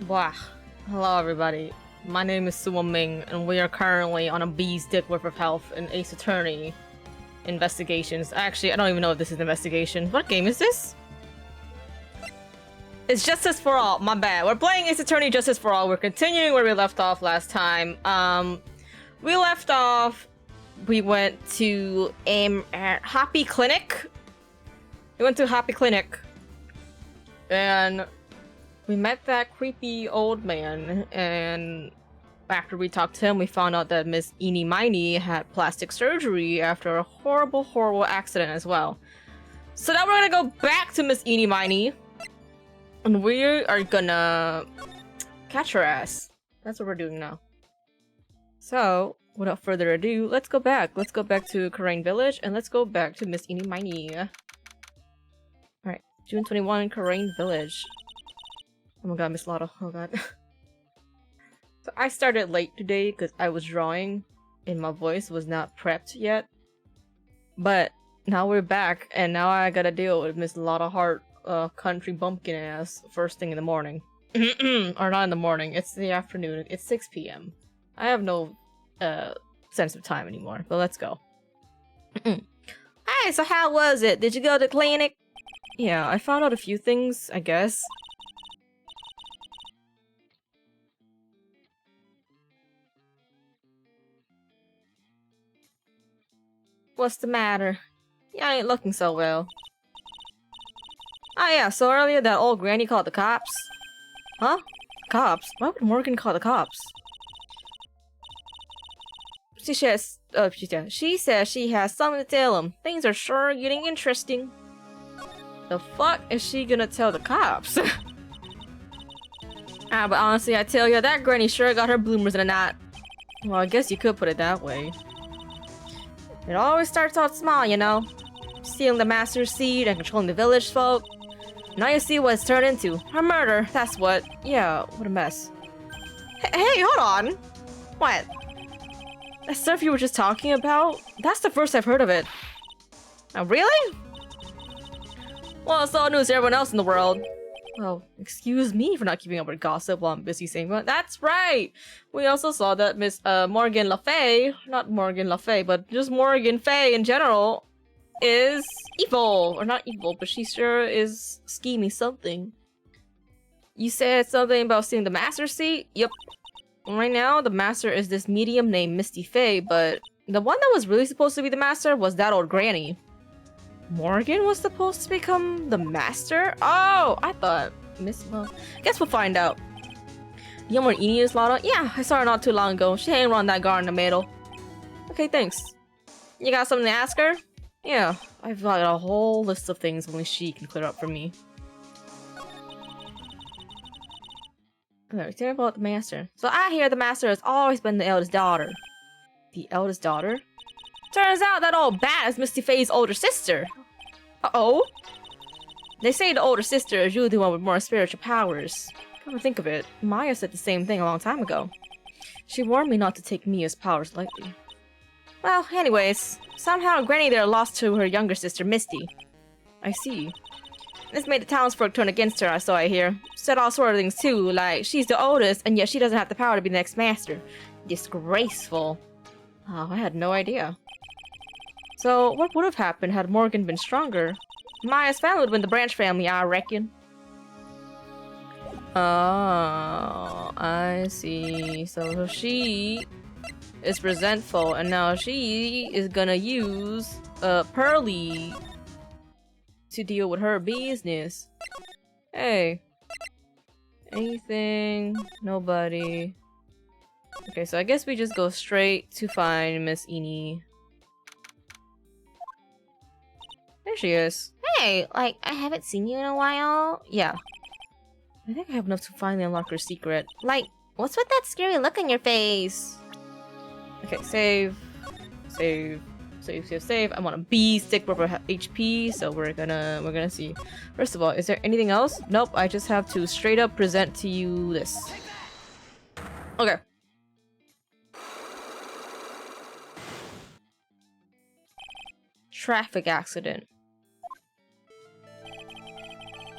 Wow. Hello everybody. My name is Suo Ming, and we are currently on a bee's dick worth of health in Ace Attorney investigations. Actually, I don't even know if this is an investigation. What game is this? It's Justice for All. My bad. We're playing Ace Attorney Justice for All. We're continuing where we left off last time. We left off. We went to Happy Clinic. We went to Happy Clinic, and we met that creepy old man, and after we talked to him, we found out that Miss Eenie Miney had plastic surgery after a horrible, horrible accident as well. So now we're gonna go back to Miss Eenie Miney, and we are gonna catch her ass. That's what we're doing now. So, without further ado, let's go back. Let's go back to Khura'in Village, and let's go back to Miss Eenie Miney. Alright, June 21, Khura'in Village. Oh my god, Miss Lotto. Oh god. So I started late today because I was drawing and my voice was not prepped yet. But now we're back and now I gotta deal with Miss Lotta Hart country bumpkin ass first thing in the morning. Or not in the morning, it's the afternoon. It's 6 p.m. I have no sense of time anymore, but let's go. Hey, so how was it? Did you go to the clinic? Yeah, I found out a few things, I guess. What's the matter? You ain't looking so well. Ah yeah, so earlier that old granny called the cops. Huh? Cops? Why would Morgan call the cops? She says she has something to tell him. Things are sure getting interesting. The fuck is she gonna tell the cops? But honestly, I tell you, that granny sure got her bloomers in a knot. Well, I guess you could put it that way. It always starts out small, you know? Stealing the master's seed and controlling the village folk. Now you see what it's turned into. A murder, that's what. Yeah, what a mess. Hey, hold on! What? That stuff you were just talking about? That's the first I've heard of it. Oh, really? Well, it's all news to everyone else in the world. Well, excuse me for not keeping up with gossip while I'm busy saying, but that's right! We also saw that Miss Morgan Le Fay, not Morgan Le Fay, but just Morgan Fay in general, is evil. Or not evil, but she sure is scheming something. You said something about seeing the master seat? Yep. Right now, the master is this medium named Misty Fay, but the one that was really supposed to be the master was that old granny. Morgan was supposed to become the master? Oh, I thought well, guess we'll find out. You know where Eenie is, Lotta? Yeah, I saw her not too long ago. She hanging around that garden in the middle. Okay, thanks. You got something to ask her? Yeah, I've got a whole list of things only she can clear up for me. Okay, tell me about the master. So I hear the master has always been the eldest daughter. The eldest daughter? Turns out that old bat is Misty Fay's older sister. Uh-oh? They say the older sister is usually the one with more spiritual powers. Come to think of it, Maya said the same thing a long time ago. She warned me not to take Mia's powers lightly. Well, anyways, somehow Granny there lost to her younger sister, Misty. I see. This made the townsfolk turn against her, so I hear. Said all sort of things too, like she's the oldest and yet she doesn't have the power to be the next master. Disgraceful. Oh, I had no idea. So, what would have happened had Morgan been stronger? Maya's family would have been the Branch family, I reckon. Oh, I see. So she is resentful, and now she is gonna use Pearly to deal with her business. Hey. Anything? Nobody. Okay, so I guess we just go straight to find Miss Eni. There she is. Hey, like, I haven't seen you in a while. Yeah. I think I have enough to finally unlock her secret. Like, what's with that scary look on your face? Okay, save. Save. Save, save, save. I want a B stick for HP, so we're gonna see. First of all, is there anything else? Nope, I just have to straight up present to you this. Okay. Traffic accident.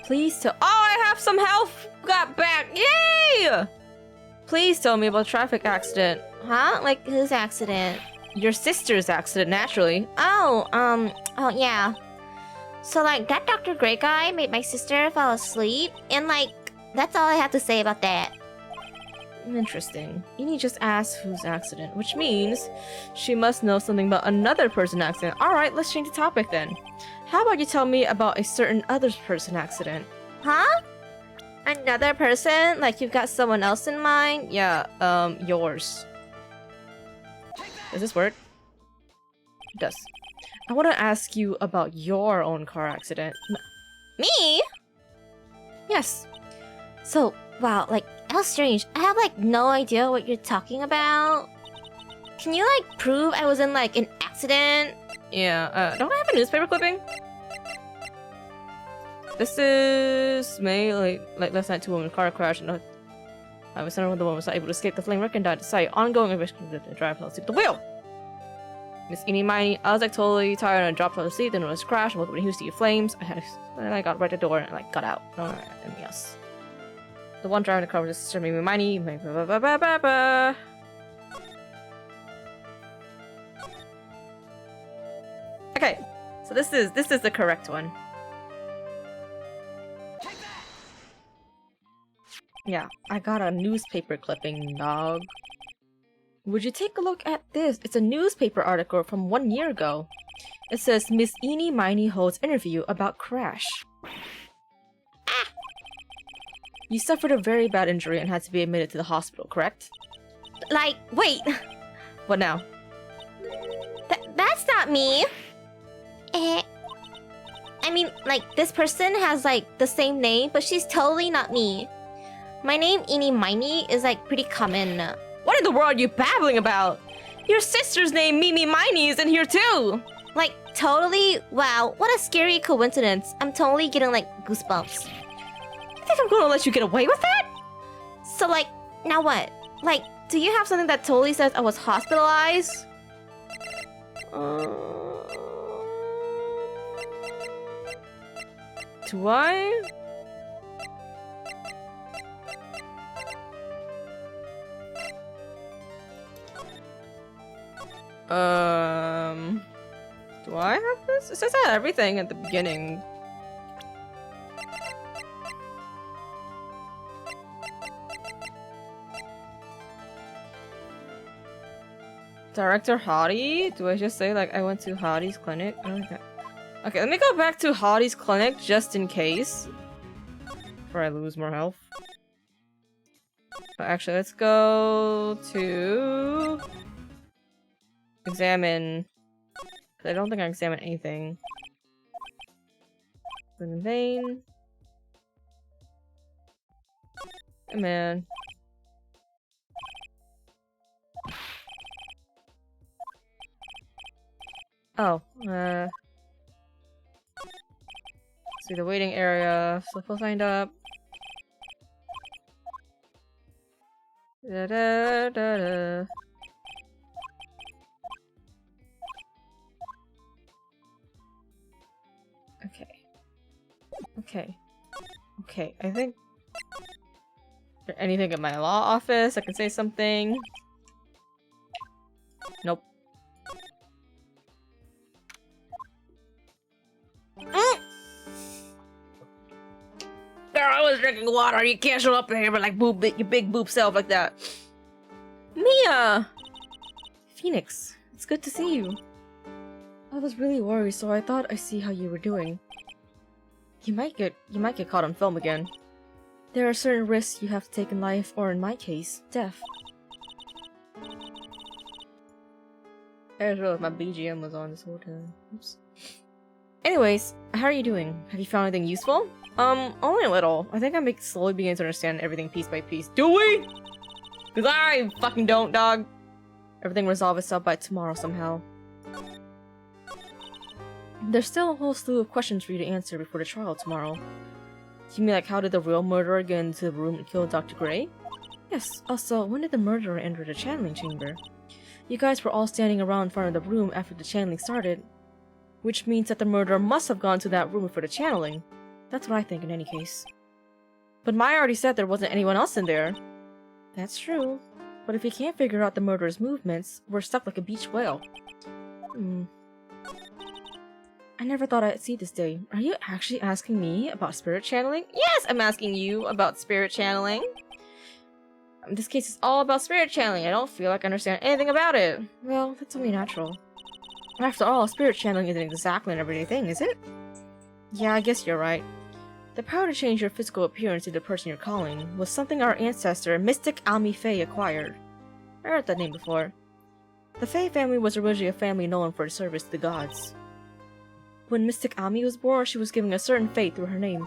Please tell— oh, I have some health got back! Yay! Please tell me about traffic accident. Huh? Like, whose accident? Your sister's accident, naturally. Oh, yeah. So, like, that Dr. Grey guy made my sister fall asleep, and, like, that's all I have to say about that. Interesting. Eni just asked whose accident, which means she must know something about another person's accident. Alright, let's change the topic then. How about you tell me about a certain other person accident? Huh? Another person? Like, you've got someone else in mind? Yeah, yours. Does this work? It does. I want to ask you about your own car accident. Me? Yes. So, wow, like, how strange. I have, like, no idea what you're talking about. Can you, like, prove I was in, like, an accident? Yeah, don't I have a newspaper clipping? This is May, like last night, 2 women car crash and I was center when the woman was not able to escape the flame wreck and died at site. Ongoing investigation the driver fell asleep at the wheel. Miss Eni Miney, I was like totally tired and I dropped off the seat, then noticed a crash, and woke up in Houston flames. And I got right at the door and like got out. No, anything else. The one driving the car was his sister, Mimi Miney. Okay, so this is the correct one. Yeah, I got a newspaper clipping, dog. Would you take a look at this? It's a newspaper article from 1 year ago. It says Miss Eni Miney holds interview about crash. Ah! You suffered a very bad injury and had to be admitted to the hospital, correct? Like, wait. What now? That's not me. I mean, like, this person has, like, the same name, but she's totally not me. My name, Eni Miney, is, like, pretty common. What in the world are you babbling about? Your sister's name, Mimi Miney, is in here too! Like, totally? Wow, what a scary coincidence. I'm totally getting, like, goosebumps. You think I'm gonna let you get away with that? So, like, now what? Like, do you have something that totally says I was hospitalized? Do I? Do I have this? It says I had everything at the beginning. Director Hottie? Do I just say like I went to Hottie's clinic? Okay. Okay, let me go back to Hottie's clinic just in case. Before I lose more health. But actually, let's go to examine. I don't think I examined anything. In vain. Come on. Oh, see the waiting area. Slippo signed up. Da da da da. Okay. Okay. Okay, I think... Is there anything in my law office I can say something? Nope. Girl, I was drinking water. You can't show up here with like boob, your big boob self like that. Mia! Phoenix, it's good to see you. I was really worried, so I thought I'd see how you were doing. You might get caught on film again. There are certain risks you have to take in life, or in my case, death. I just realized my BGM was on this whole time. Oops. Anyways, how are you doing? Have you found anything useful? Only a little. I think I'm slowly beginning to understand everything piece by piece. Do we? Cause I fucking don't, dog. Everything will resolve itself by tomorrow somehow. There's still a whole slew of questions for you to answer before the trial tomorrow. You mean like how did the real murderer get into the room and kill Dr. Gray? Yes, also, when did the murderer enter the channeling chamber? You guys were all standing around in front of the room after the channeling started. Which means that the murderer must have gone to that room for the channeling. That's what I think in any case. But Maya already said there wasn't anyone else in there. That's true. But if you can't figure out the murderer's movements, we're stuck like a beached whale. I never thought I'd see this day. Are you actually asking me about spirit channeling? Yes, I'm asking you about spirit channeling. This case is all about spirit channeling. I don't feel like I understand anything about it. Well, that's only natural. After all, spirit channeling isn't exactly an everyday thing, is it? Yeah, I guess you're right. The power to change your physical appearance to the person you're calling was something our ancestor, Mystic Almi Faye, acquired. I heard that name before. The Faye family was originally a family known for its service to the gods. When Mystic Almi was born, she was given a certain fate through her name.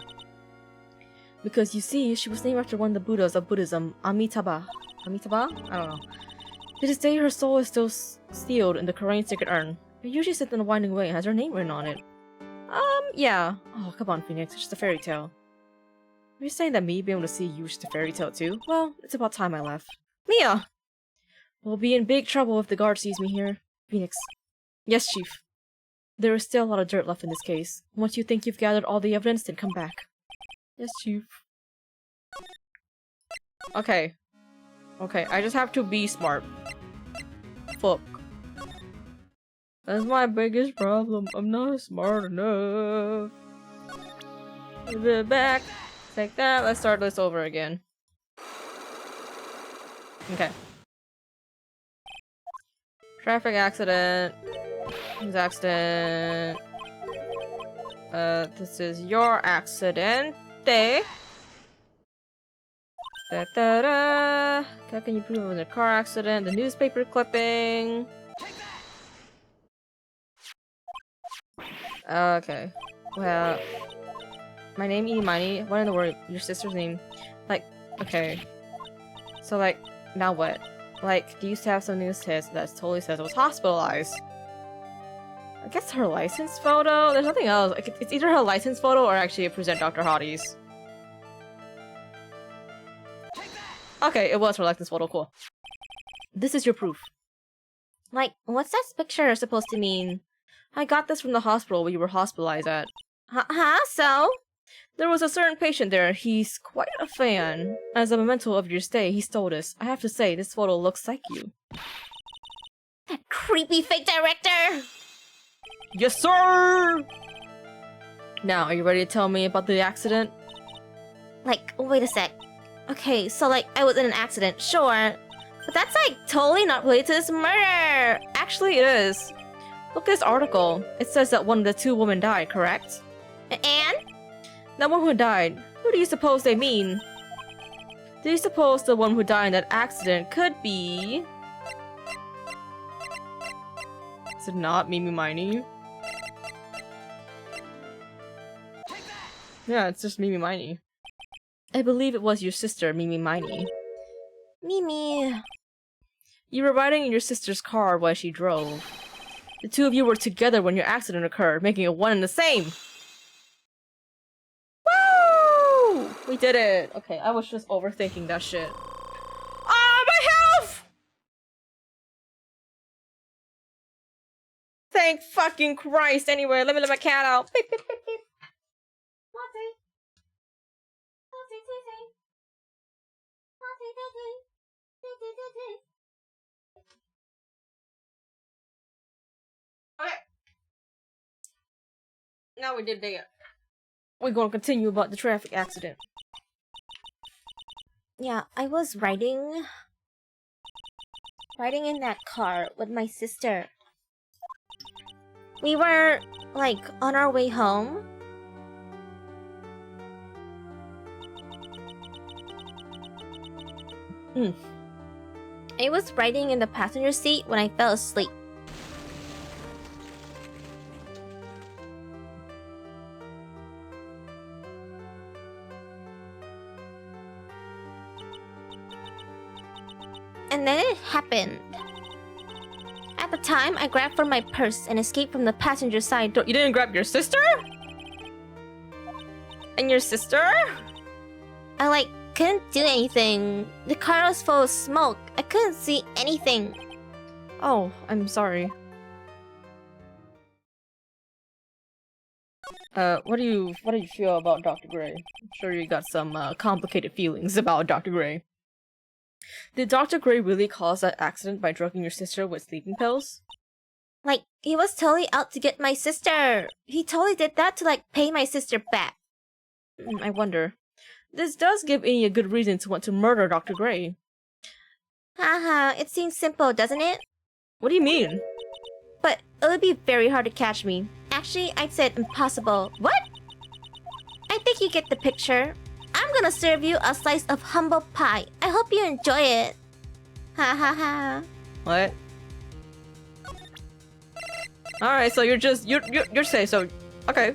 Because you see, she was named after one of the Buddhas of Buddhism, Amitabha. Amitabha? I don't know. To this day, her soul is still sealed in the Korean sacred urn. It usually sits in a winding way and has her name written on it. Yeah. Oh, come on, Phoenix. It's just a fairy tale. Are you saying that me being able to see you is just a fairy tale too? Well, it's about time I left. Mia! We'll be in big trouble if the guard sees me here. Phoenix. Yes, Chief. There is still a lot of dirt left in this case. Once you think you've gathered all the evidence, then come back. Yes, Chief. Okay. Okay, I just have to be smart. Fuck. That's my biggest problem. I'm not smart enough. Give it back. Take that. Let's start this over again. Okay. Traffic accident. His accident. This is your accident. Da-da-da. How can you prove it was a car accident? The newspaper clipping. Okay. Well, my name Imani. What in the world? Your sister's name? Like, okay. So, like, now what? Like, do you have some news test that totally says it was hospitalized? I guess her license photo? There's nothing else. Like, it's either her license photo or actually a present Dr. Hottie's. Okay, it was her license photo. Cool. This is your proof. Like, what's that picture supposed to mean? I got this from the hospital where you were hospitalized at. Huh? So? There was a certain patient there. He's quite a fan. As a memento of your stay, he stole this. I have to say, this photo looks like you. That creepy fake director! Yes, sir! Now, are you ready to tell me about the accident? Like, wait a sec. Okay, so like, I was in an accident, sure. But that's like, totally not related to this murder! Actually, it is. Look at this article. It says that one of the two women died, correct? And? That one who died, who do you suppose they mean? Do you suppose the one who died in that accident could be... Is it not Mimi Miney? Yeah, it's just Mimi Miney. I believe it was your sister, Mimi Miney. Mimi... You were riding in your sister's car while she drove. The two of you were together when your accident occurred, making it one and the same! Woo! We did it! Okay, I was just overthinking that shit. Ah, my health! Thank fucking Christ! Anyway, let me let my cat out. Beep, beep, beep, beep. Okay. Now we did that. We're gonna continue about the traffic accident. Yeah, I was riding in that car with my sister. We were, like, on our way home. I was riding in the passenger seat when I fell asleep. And then it happened. At the time, I grabbed for my purse and escaped from the passenger side door. You didn't grab your sister? And your sister? I couldn't do anything. The car was full of smoke. I couldn't see anything. Oh, I'm sorry. What do you feel about Dr. Gray? I'm sure you got some complicated feelings about Dr. Gray. Did Dr. Gray really cause that accident by drugging your sister with sleeping pills? He was totally out to get my sister. He totally did that to pay my sister back. I wonder. This does give Innie a good reason to want to murder Dr. Gray. Haha, it seems simple, doesn't it? What do you mean? But it would be very hard to catch me. Actually, I'd said impossible. What? I think you get the picture. I'm gonna serve you a slice of humble pie. I hope you enjoy it. Ha ha ha. What? Alright, so you're saying so okay.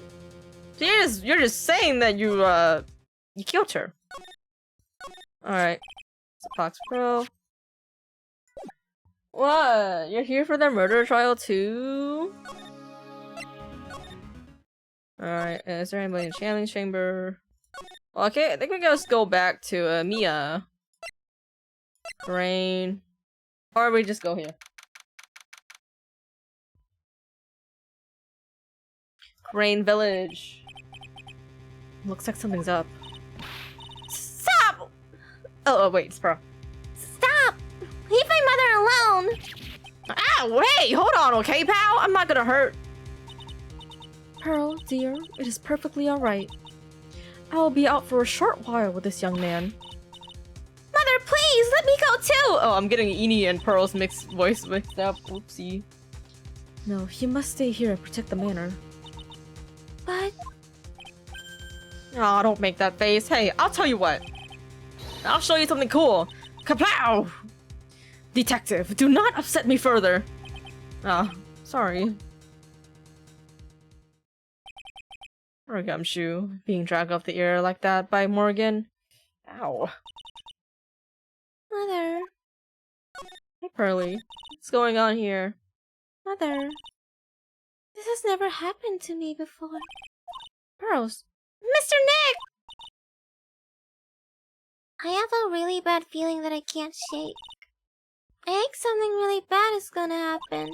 So you're just saying that you killed her. Alright. Fox Pro. What? You're here for the murder trial too? Alright, is there anybody in the challenge chamber? Well, okay, I think we can just go back to Mia. Rain. Or we just go here. Rain Village. Looks like something's up. Stop! Oh, wait, it's Pearl. Stop! Leave my mother alone! Ah, wait! Hold on, okay, pal? I'm not gonna hurt. Pearl, dear, it is perfectly alright. I will be out for a short while with this young man. Mother, please, let me go too! Oh, I'm getting Innie and Pearl's voice mixed up. Oopsie. No, you must stay here and protect the manor. But... Aw, don't make that face. Hey, I'll tell you what. I'll show you something cool. Kapow! Detective, do not upset me further. Ah, sorry. Poor Gumshoe, being dragged off the air like that by Morgan. Ow. Mother... Hey, Pearly. What's going on here? Mother... This has never happened to me before. Pearls. Mr. Nick! I have a really bad feeling that I can't shake. I think something really bad is gonna happen.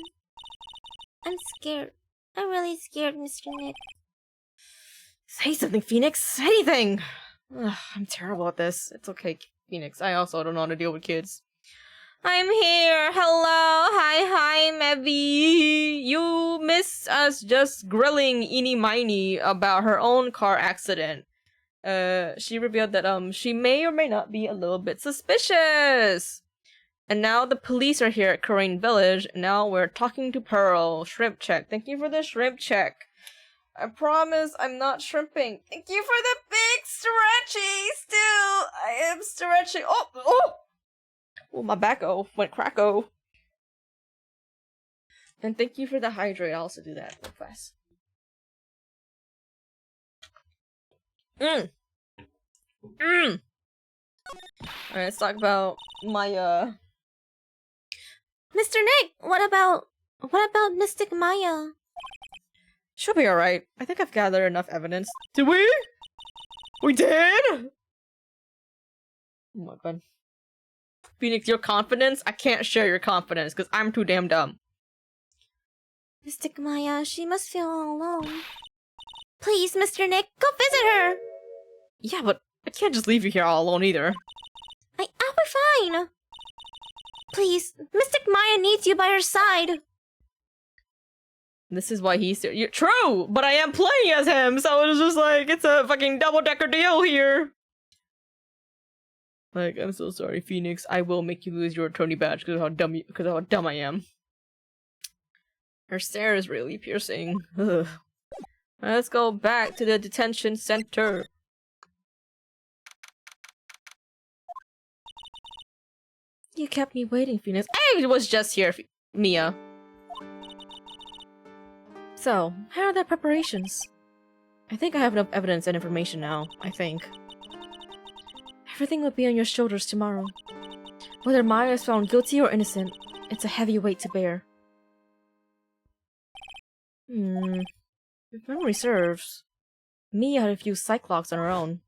I'm scared. I'm really scared, Mr. Nick. Say something, Phoenix. Anything! Ugh, I'm terrible at this. It's okay, Phoenix. I also don't know how to deal with kids. I'm here. Hello. Hi, Mevy. You missed us just grilling Eenie Miney about her own car accident. She revealed that she may or may not be a little bit suspicious. And now the police are here at Corain Village. And now we're talking to Pearl. Shrimp check. Thank you for the shrimp check. I promise I'm not shrimping. Thank you for the big stretchy. Still, I am stretching. Oh! Well, my back-o went crack-o. And thank you for the hydrate. I'll also do that real fast. Alright, let's talk about my, Mr. Nick, what about Mystic Maya? She'll be alright. I think I've gathered enough evidence. Did we? We did? Oh my god. Phoenix, your confidence? I can't share your confidence because I'm too damn dumb. Mystic Maya, she must feel all alone. Please, Mr. Nick, go visit her! Yeah, but I can't just leave you here all alone either. I'll be fine. Please, Mystic Maya needs you by her side. This is why he's here. You're true, but I am playing as him, so it was just like, it's a fucking double-decker deal here. Like, I'm so sorry, Phoenix. I will make you lose your attorney badge because of how dumb I am. Her stare is really piercing. Ugh. Let's go back to the detention center. You kept me waiting, Phoenix. I was just here, Mia. So, how are the preparations? I think I have enough evidence and information now, I think. Everything will be on your shoulders tomorrow. Whether Maya is found guilty or innocent, it's a heavy weight to bear. If memory serves, Mia had a few Cyclops on her own.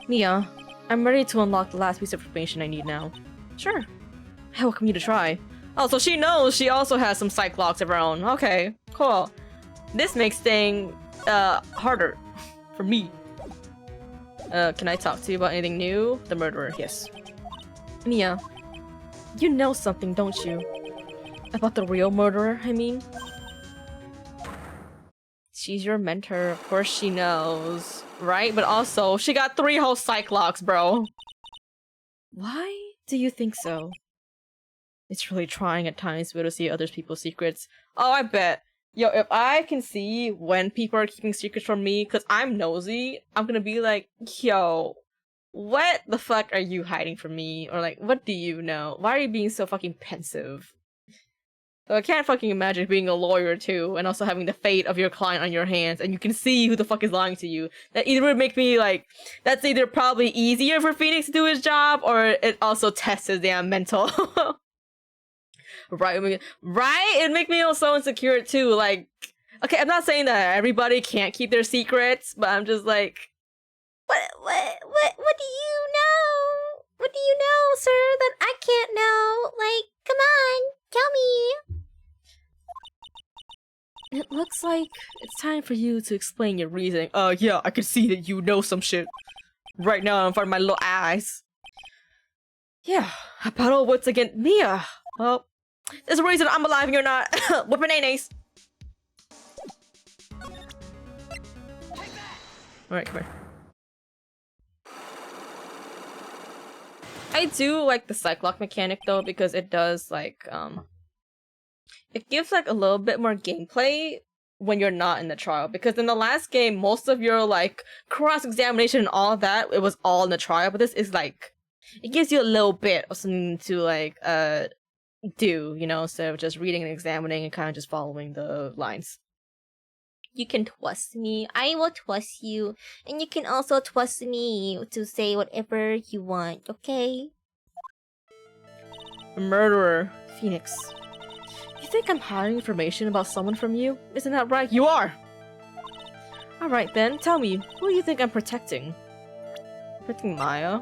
Mia, I'm ready to unlock the last piece of information I need now. Sure. I welcome you to try. Oh, so she knows she also has some Cyclops of her own. Okay, cool. This makes things harder for me. Can I talk to you about anything new? The murderer, yes. Mia, you know something, don't you? About the real murderer, I mean? She's your mentor, of course she knows. Right? But also, she got 3 whole Cyclops, bro. Why do you think so? It's really trying at times to be able to see other people's secrets. Oh, I bet. Yo, if I can see when people are keeping secrets from me, because I'm nosy, I'm gonna be like, yo, what the fuck are you hiding from me? Or like, what do you know? Why are you being so fucking pensive? So I can't fucking imagine being a lawyer too, and also having the fate of your client on your hands, and you can see who the fuck is lying to you. That either would make me like, that's either probably easier for Phoenix to do his job, or it also tests his damn mental. Right? It'd make me feel so insecure too. Like, okay, I'm not saying that everybody can't keep their secrets, but I'm just like, What do you know? What do you know, sir, that I can't know? Like, come on, tell me. it looks like it's time for you to explain your reasoning. Yeah, I can see that you know some shit right now in front of my little eyes. Yeah, a battle of wits against Mia. Well, there's a reason I'm alive and you're not. Whoopin' nays. Alright, come here. I do like the Cyclops mechanic though, because it does like it gives like a little bit more gameplay when you're not in the trial, because in the last game most of your like cross-examination and all that, it was all in the trial, but this is like, it gives you a little bit of something to like do, you know, instead of just reading and examining and kind of just following the lines. You can trust me. I will trust you. And you can also trust me to say whatever you want, okay? Murderer, Phoenix. You think I'm hiding information about someone from you? Isn't that right? You are! Alright then, tell me, who do you think I'm protecting? Protecting Maya?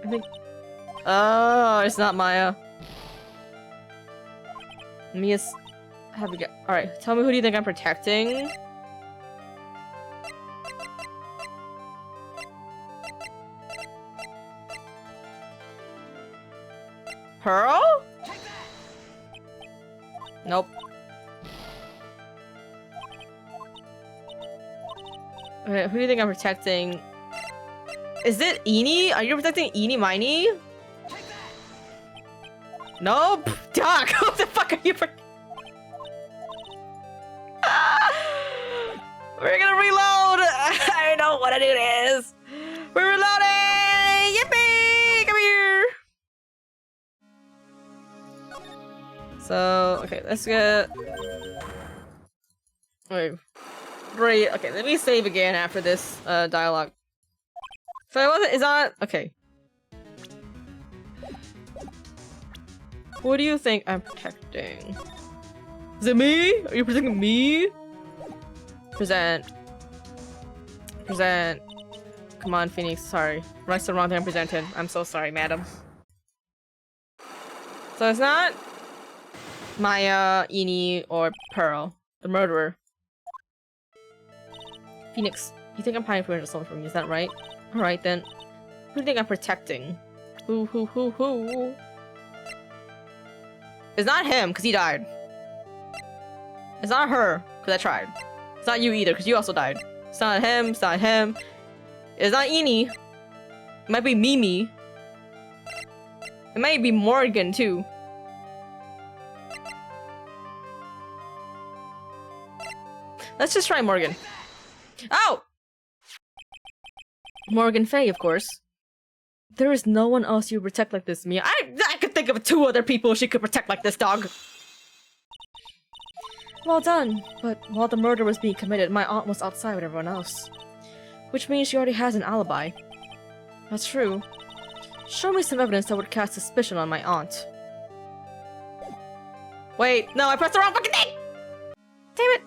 I think... Oh, it's not Maya. Mia's... Have a go. Alright, tell me, who do you think I'm protecting? Pearl? Nope. Okay, who do you think I'm protecting? Is it Eenie? Are you protecting Eenie Miney? Nope. Doc, what the fuck are you protecting? We're gonna reload! I know what to do this! We're reloading! Yippee! Come here! So, okay, let's get... Wait. Great. Okay, let me save again after this dialogue. So I wasn't... Is that... Okay. What do you think I'm protecting? Is it me? Are you protecting me? Present. Present. Come on, Phoenix. Sorry. That's the wrong thing I presented. I'm so sorry, madam. So it's not Maya, Eenie, or Pearl. The murderer. Phoenix, you think I'm hiding for someone from me, is that right? Alright then. Who do you think I'm protecting? Who? It's not him, because he died. It's not her, because I tried. It's not you either, because you also died. It's not him, it's not him. It's not Eenie. It might be Mimi. It might be Morgan, too. Let's just try Morgan. Oh! Morgan Fay, of course. There is no one else you protect like this, Mia. I could think of 2 other people she could protect like this, dog. Well done, but while the murder was being committed, my aunt was outside with everyone else. Which means she already has an alibi. That's true. Show me some evidence that would cast suspicion on my aunt. Wait, no, I pressed the wrong fucking thing! Damn it!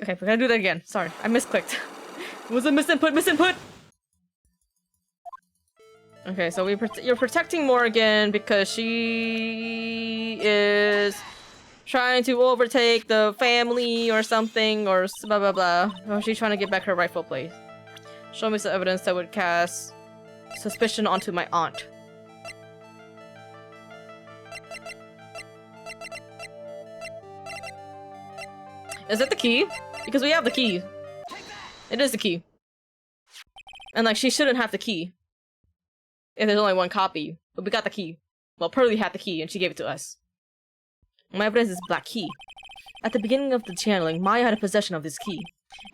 Okay, we're gonna do that again. Sorry, I misclicked. It was a misinput! Okay, so you're protecting Morgan because she is trying to overtake the family or something, or blah blah blah. Or she's trying to get back her rightful place. Show me some evidence that would cast suspicion onto my aunt. Is it the key? Because we have the key. It is the key. And like, she shouldn't have the key if there's only 1 copy. But we got the key. Well, Pearly had the key and she gave it to us. My evidence is black key. At the beginning of the channeling, Maya had a possession of this key.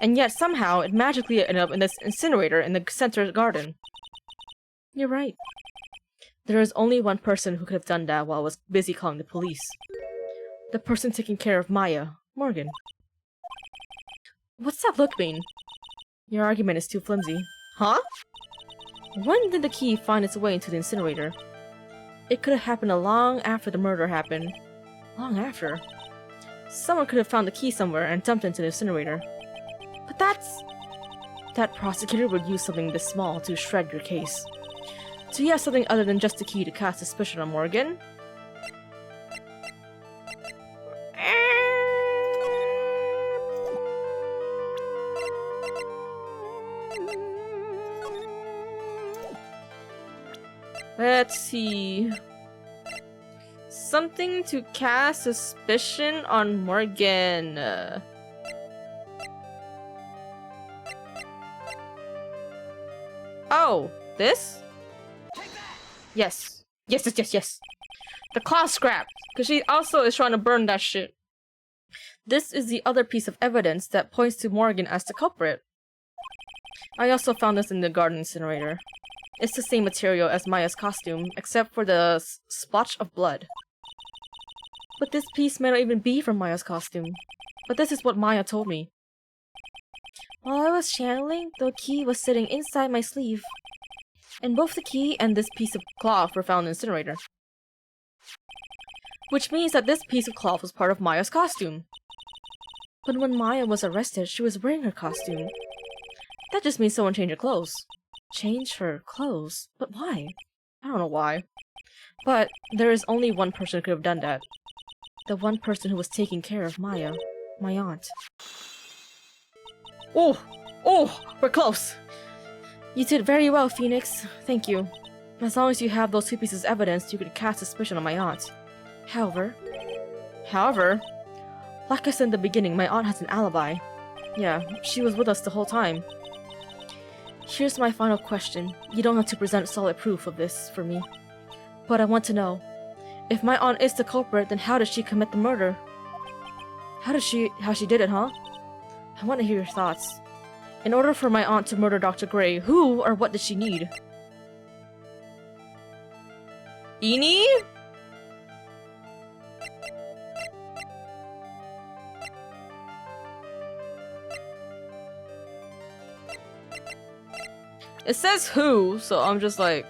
And yet, somehow, it magically ended up in this incinerator in the center garden. You're right. There is only one person who could have done that while I was busy calling the police. The person taking care of Maya, Morgan. What's that look mean? Your argument is too flimsy. Huh? When did the key find its way into the incinerator? It could have happened long after the murder happened. Long after? Someone could have found the key somewhere and dumped it into the incinerator. But that prosecutor would use something this small to shred your case. Do you have something other than just the key to cast suspicion on Morgan? Let's see. Something to cast suspicion on Morgan. Oh, this? Yes. Yes. The claw scrap. Because she also is trying to burn that shit. This is the other piece of evidence that points to Morgan as the culprit. I also found this in the garden incinerator. It's the same material as Maya's costume, except for the splotch of blood. But this piece may not even be from Maya's costume. But this is what Maya told me. While I was channeling, the key was sitting inside my sleeve. And both the key and this piece of cloth were found in the incinerator. Which means that this piece of cloth was part of Maya's costume. But when Maya was arrested, she was wearing her costume. That just means someone changed her clothes. Change her clothes? But why? I don't know why. But there is only one person who could have done that. The one person who was taking care of Maya. My aunt. Oh! We're close! You did very well, Phoenix. Thank you. As long as you have those 2 pieces of evidence, you could cast suspicion on my aunt. However, like I said in the beginning, my aunt has an alibi. Yeah, she was with us the whole time. Here's my final question. You don't have to present solid proof of this for me. But I want to know, if my aunt is the culprit, then how did she commit the murder? How she did it, huh? I want to hear your thoughts. In order for my aunt to murder Dr. Gray, who or what did she need? Eni? It says who, so I'm just like...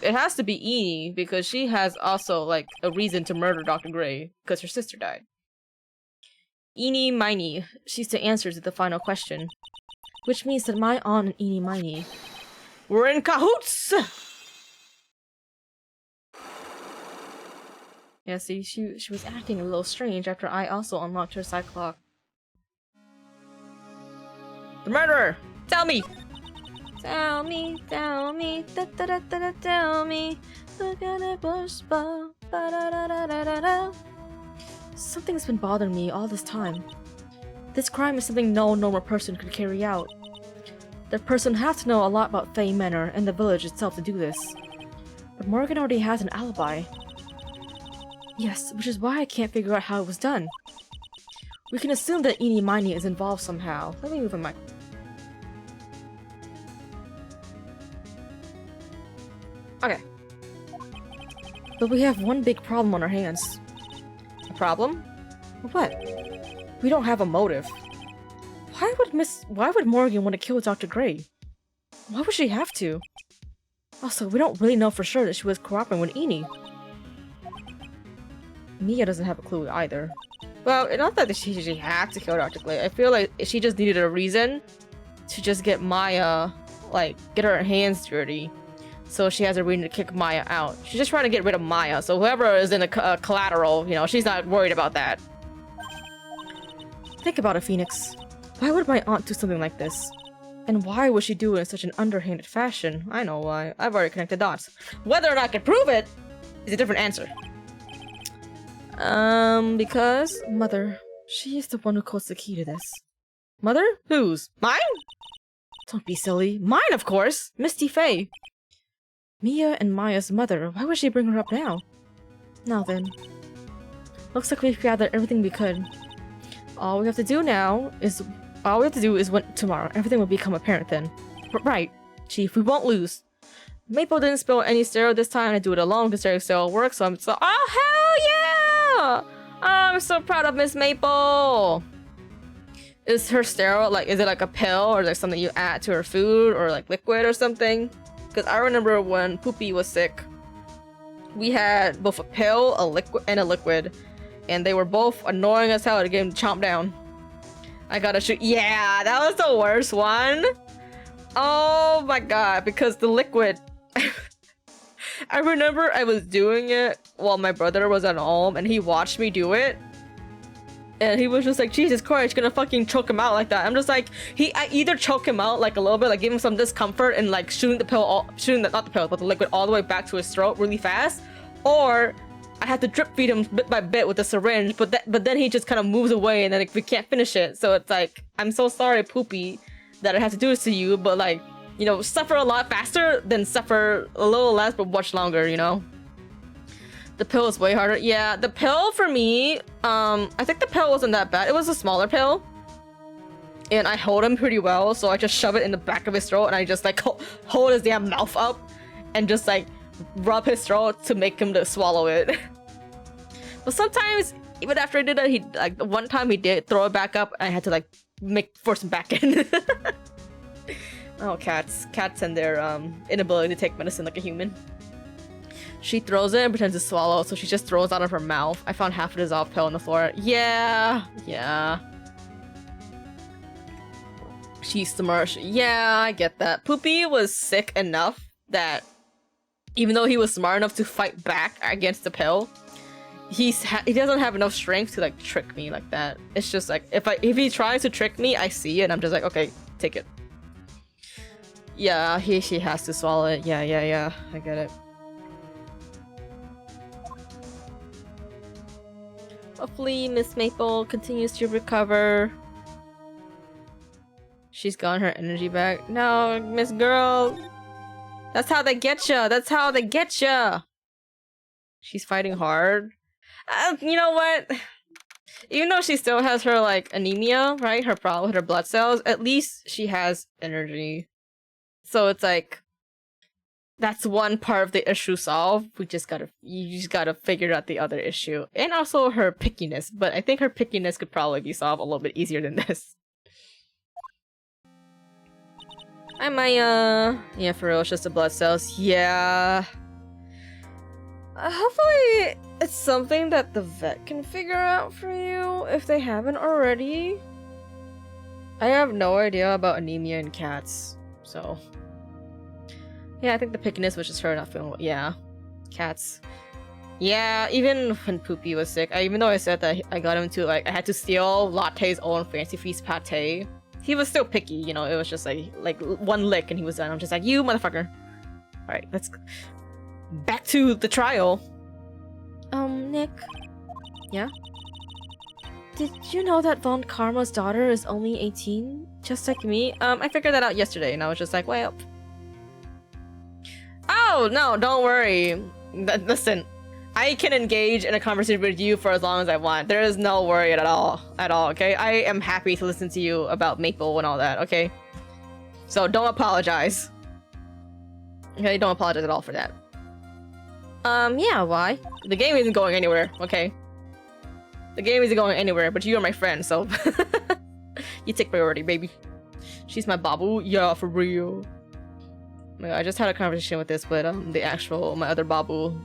It has to be Eni, because she has also, like, a reason to murder Dr. Gray, because her sister died. Eenie Miney. She's the answer to the final question. Which means that my aunt and Eenie Miney were in cahoots! Yeah, see, she was acting a little strange after I also unlocked her side clock. The murderer! Tell me! Tell me, da da da da da, tell me. Look at the bush ball, ba da da da da da da. Something's been bothering me all this time. This crime is something no normal person could carry out. The person has to know a lot about Fey Manor and the village itself to do this. But Morgan already has an alibi. Yes, which is why I can't figure out how it was done. We can assume that Eenie Miney is involved somehow. Let me move my mic. Okay. But we have one big problem on our hands. A problem? What? We don't have a motive. Why would Morgan want to kill Dr. Gray? Why would she have to? Also, we don't really know for sure that she was cooperating with Eenie. Mia doesn't have a clue either. Well, not that she had to kill Dr. Gray. I feel like she just needed a reason to just get Maya, like, get her hands dirty. So she has a reason to kick Maya out. She's just trying to get rid of Maya. So whoever is in the collateral, you know, she's not worried about that. Think about it, Phoenix. Why would my aunt do something like this? And why would she do it in such an underhanded fashion? I know why. I've already connected dots. Whether or not I can prove it is a different answer. Because Mother, she is the one who holds the key to this. Mother? Whose? Mine? Don't be silly. Mine, of course! Misty Faye. Mia and Maya's mother. Why would she bring her up now? Now then. Looks like we've gathered everything we could. All we have to do is wait tomorrow. Everything will become apparent then. But right, Chief, we won't lose. Maple didn't spill any sterile this time. I do it alone because sterile still works, so I'm so— oh, hell yeah! I'm so proud of Miss Maple! Is her sterile, like, is it like a pill or like something you add to her food or like liquid or something? Because I remember when Poopy was sick, we had both a pill, a liquid, and they were both annoying as hell to get him to chomp down. I gotta shoot— yeah, that was the worst one. Oh my god, because the liquid— I remember I was doing it while my brother was at home and he watched me do it. And he was just like, Jesus Christ, gonna fucking choke him out like that. I'm just like, I either choke him out like a little bit, like give him some discomfort and like shooting not the pill, but the liquid all the way back to his throat really fast. Or I had to drip feed him bit by bit with the syringe, but then he just kind of moves away and then like, we can't finish it. So it's like, I'm so sorry, Poopy, that I have to do this to you, but like, you know, suffer a lot faster than suffer a little less but much longer, you know? The pill is way harder. Yeah, the pill for me, I think the pill wasn't that bad. It was a smaller pill. And I hold him pretty well, so I just shove it in the back of his throat and I just like hold his damn mouth up and just like rub his throat to make him to swallow it. But sometimes, even after I did that, he like one time he did throw it back up. I had to like force him back in. Oh, cats and their inability to take medicine like a human. She throws it and pretends to swallow, so she just throws it out of her mouth. I found half a dissolved pill on the floor. Yeah. She's smarsh. Yeah, I get that. Poopy was sick enough that even though he was smart enough to fight back against the pill, he doesn't have enough strength to like trick me like that. It's just like if he tries to trick me, I see it and I'm just like, okay, take it. Yeah, she has to swallow it. Yeah. I get it. Hopefully Miss Maple continues to recover. She's gotten her energy back. No, Miss Girl. That's how they get ya. That's how they get ya. She's fighting hard. You know what? Even though she still has her like anemia, right? Her problem with her blood cells, at least she has energy. So it's like, that's one part of the issue solved. You just gotta figure out the other issue. And also her pickiness, but I think her pickiness could probably be solved a little bit easier than this. Hi Maya. Yeah, for real, it's just the blood cells. Yeah. Hopefully it's something that the vet can figure out for you, if they haven't already. I have no idea about anemia in cats, so... Yeah, I think the pickiness was just her not feeling well. Yeah. Cats. Yeah, even when Poopy was sick, even though I said that I got him to, like, I had to steal Latte's own Fancy Feast pate, he was still picky, you know, it was just like one lick and he was done. I'm just like, you motherfucker. Alright, let's... back to the trial. Nick? Yeah? Did you know that Von Karma's daughter is only 18? Just like me? I figured that out yesterday and I was just like, well... Oh, no, don't worry. Listen, I can engage in a conversation with you for as long as I want. There is no worry at all, okay? I am happy to listen to you about Maple and all that, okay? So don't apologize. Okay, don't apologize at all for that. Yeah, why? The game isn't going anywhere, okay? The game isn't going anywhere, but you are my friend, so... You take priority, baby. She's my babu. Yeah, for real. I just had a conversation with this with my other babu,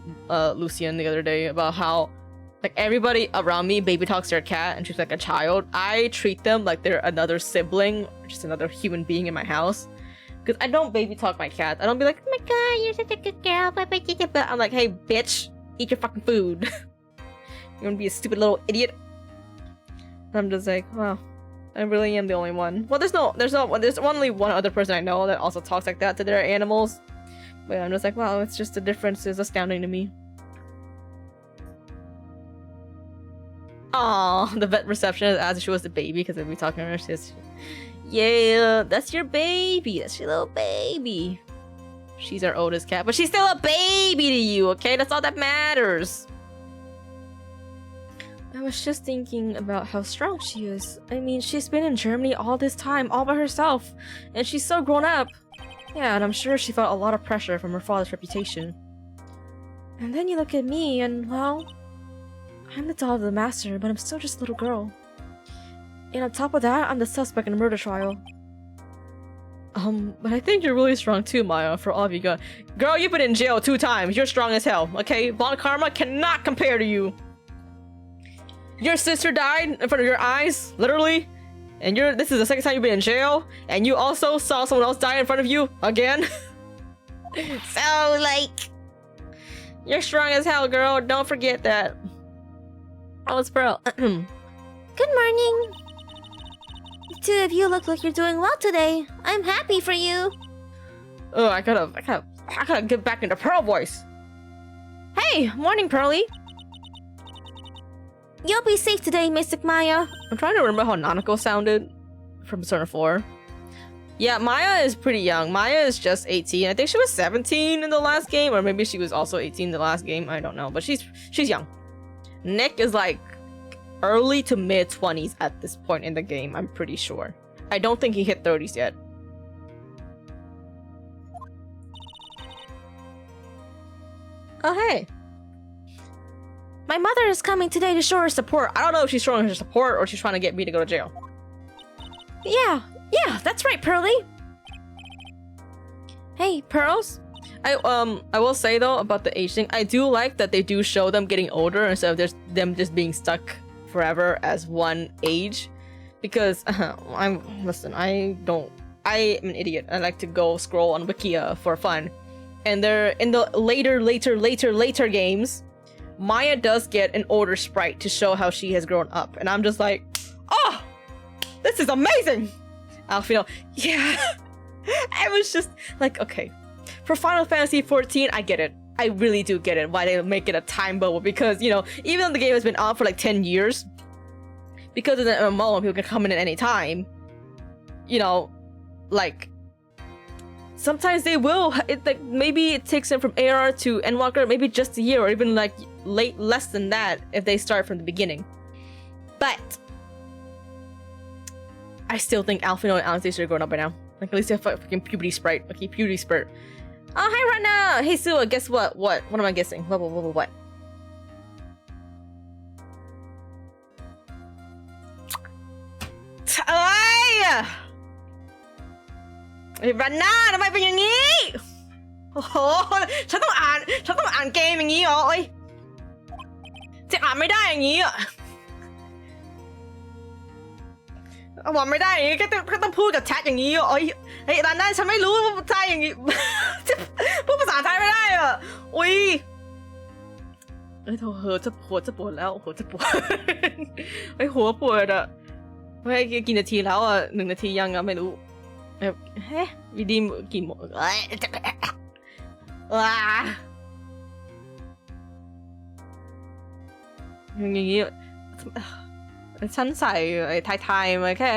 Lucian, the other day about how like everybody around me baby talks their cat and treats like a child. I treat them like they're another sibling, or just another human being in my house. Because I don't baby talk my cat. I don't be like, oh my god, you're such a good girl. I'm like, hey, bitch, eat your fucking food. You're gonna be a stupid little idiot. And I'm just like, wow. I really am the only one. Well, there's only one other person I know that also talks like that to their animals. But I'm just like, wow, it's just the difference is astounding to me. Aww, the vet receptionist as if she was the baby because they'd be talking to her. She says, yeah, that's your baby. That's your little baby. She's our oldest cat, but she's still a baby to you, okay? That's all that matters. I was just thinking about how strong she is. I mean, she's been in Germany all this time, all by herself. And she's so grown up. Yeah, and I'm sure she felt a lot of pressure from her father's reputation. And then you look at me and, well... I'm the daughter of the master, but I'm still just a little girl. And on top of that, I'm the suspect in a murder trial. But I think you're really strong too, Maya, for all of you got. Girl, you've been in jail 2 times. You're strong as hell, okay? Von Karma cannot compare to you. Your sister died in front of your eyes, literally. And this is the second time you've been in jail. And you also saw someone else die in front of you, again. So, like... You're strong as hell, girl. Don't forget that. Oh, it's Pearl. Good morning. The 2 of you look like you're doing well today. I'm happy for you. Oh, I gotta get back into Pearl voice. Hey, morning, Pearly. You'll be safe today, Mystic Maya. I'm trying to remember how Nanako sounded from Persona 4. Yeah, Maya is pretty young. Maya is just 18. I think she was 17 in the last game, or maybe she was also 18 in the last game. I don't know, but she's young. Nick is like early to mid 20s at this point in the game, I'm pretty sure. I don't think he hit 30s yet. Oh, hey. My mother is coming today to show her support. I don't know if she's showing her support or she's trying to get me to go to jail. Yeah, that's right, Pearly. Hey, Pearls. I will say though about the age thing, I do like that they do show them getting older instead of them just being stuck forever as one age. Because I'm an idiot. I like to go scroll on Wikia for fun. And they're in the later games, Maya does get an older sprite to show how she has grown up. And I'm just like, oh, this is amazing. Alfino, yeah. I was just like, okay. For Final Fantasy XIV, I get it. I really do get it why they make it a time bubble. Because, you know, even though the game has been out for like 10 years, because of the MMO and people can come in at any time, you know, like, sometimes they will. Maybe it takes them from AR to Endwalker, maybe just a year, or even like less than that if they start from the beginning. But I still think Alfino and Anastasia are grown up by now. Like at least they have a fucking puberty sprite. Okay, puberty sprite. Oh, hi, Rana! Hey, Sua, guess what? What am I guessing? What? Ay! รันน่าทำไมเป็นอย่างนี้โอ้โหฉันต้องอ่านเกมอย่างนี้เหรอเอ้ยจะอ่านไม่ได้อย่างนี้อ่ะบอกไม่ได้อย่างนี้ก็ต้องพูดกับแชทอย่างนี้เอ้ยเฮ้ยรันน่าฉันไม่รู้ว่าใช่อย่างนี้พูดภาษาไทยไม่ได้อ่ะอุ้ยเอ้ยหัวจะปวดแล้วหัวจะปวดเฮ้ยหัวปวดอ่ะเฮ้ยกี่นาทีแล้วอ่ะ1 นาทียังอ่ะไม่รู้เฮ้ยวิดีกี่โมงอย่างนี้ฉันใส่ไทยมาแค่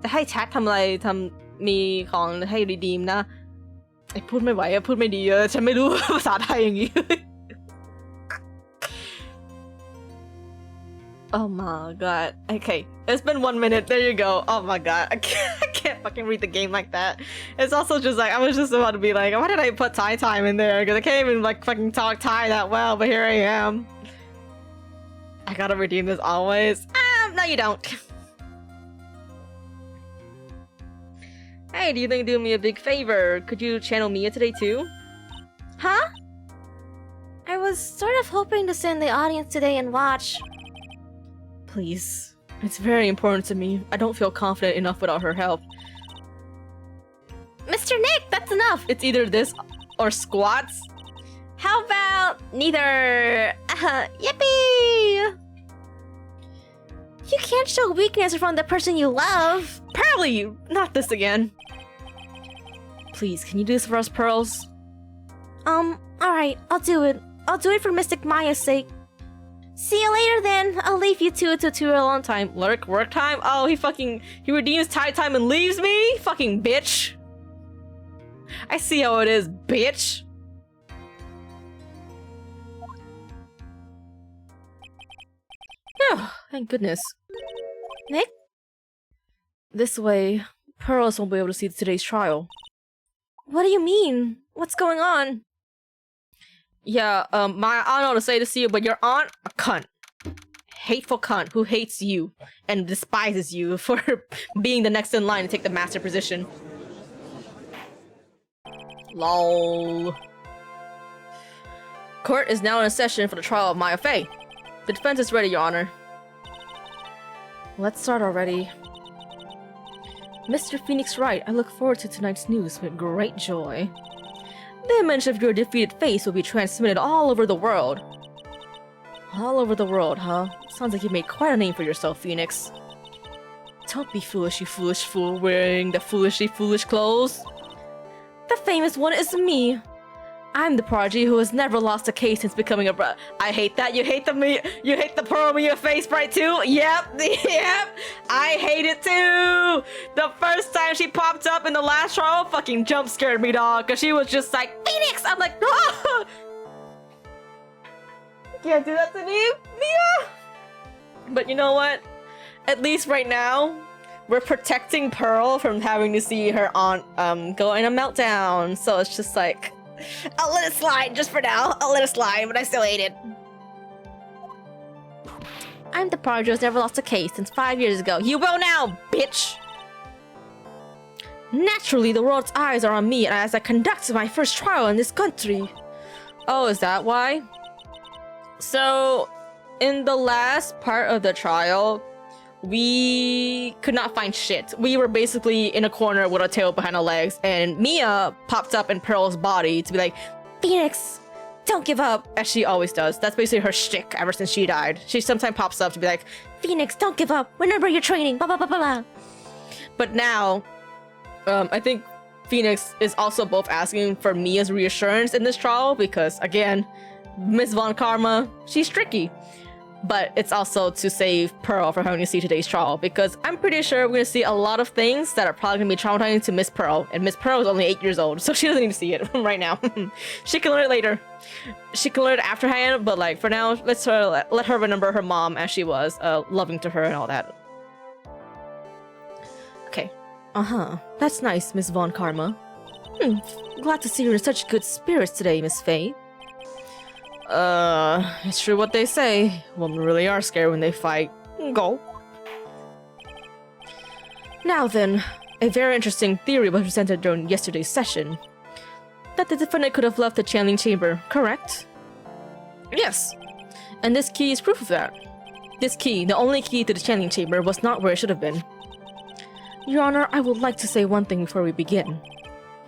จะให้แชททำอะไรมีของให้รีดีมนะพูดไม่ไหวพูดไม่ดีฉันไม่รู้ภาษาไทยอย่างนี้ Oh my god. Okay, it's been 1 minute. There you go. Oh my god. I can't fucking read the game like that. It's also just like, I was just about to be like, why did I put Thai time in there? Because I can't even like fucking talk Thai that well, but here I am. I gotta redeem this always. No you don't. Hey, do you think you'd do me a big favor? Could you channel Mia today too? Huh? I was sort of hoping to sit in the audience today and watch. Please. It's very important to me. I don't feel confident enough without her help. Mr. Nick, that's enough! It's either this or squats. How about neither? Yippee! You can't show weakness from the person you love. Pearly! Not this again. Please, can you do this for us, Pearls? Alright, I'll do it. I'll do it for Mystic Maya's sake. See you later then. I'll leave you two to a long time. Lurk, work time? Oh, he redeems Thai time and leaves me? Fucking bitch. I see how it is, bitch. Oh, thank goodness. Nick? This way, Pearls won't be able to see today's trial. What do you mean? What's going on? Yeah, I don't know how to say this to you, but your aunt, a cunt. Hateful cunt who hates you and despises you for being the next in line to take the master position. LOL. Court is now in a session for the trial of Maya Fey. The defense is ready, Your Honor. Let's start already. Mr. Phoenix Wright, I look forward to tonight's news with great joy. The image of your defeated face will be transmitted all over the world. All over the world, huh? Sounds like you made quite a name for yourself, Phoenix. Don't be foolish, you foolish fool wearing the foolishly foolish clothes. The famous one is me. I'm the prodigy who has never lost a case since becoming a I hate that. You hate the Pearl Mia face sprite too? Yep, yep. I hate it too. The first time she popped up in the last trial fucking jump scared me, dog. Cause she was just like, Phoenix! I'm like, ah! You can't do that to me, Mia! But you know what? At least right now, we're protecting Pearl from having to see her aunt go in a meltdown. So it's just like, I'll let it slide just for now. I'll let it slide, but I still hate it. I'm the prodigy who's never lost a case since 5 years ago. You will now, bitch! Naturally, the world's eyes are on me as I conduct my first trial in this country. Oh, is that why? So, in the last part of the trial, we could not find shit. We were basically in a corner with our tail behind our legs, and Mia popped up in Pearl's body to be like, Phoenix, don't give up, as she always does. That's basically her shtick ever since she died. She sometimes pops up to be like, Phoenix, don't give up. Remember your training, blah, blah, blah, blah, blah. But now, I think Phoenix is also both asking for Mia's reassurance in this trial because, again, Miss Von Karma, she's tricky. But it's also to save Pearl from having to see today's trial because I'm pretty sure we're going to see a lot of things that are probably going to be traumatizing to Miss Pearl. And Miss Pearl is only 8 years old, so she doesn't need to see it right now. She can learn it later. She can learn it afterhand, but like for now, let her remember her mom as she was, loving to her and all that. Okay. That's nice, Miss Von Karma. Glad to see you're in such good spirits today, Miss Fey. It's true what they say. Women really are scared when they fight. Go. Now then, a very interesting theory was presented during yesterday's session. That the defendant could have left the channeling chamber, correct? Yes. And this key is proof of that. This key, the only key to the channeling chamber, was not where it should have been. Your Honor, I would like to say one thing before we begin.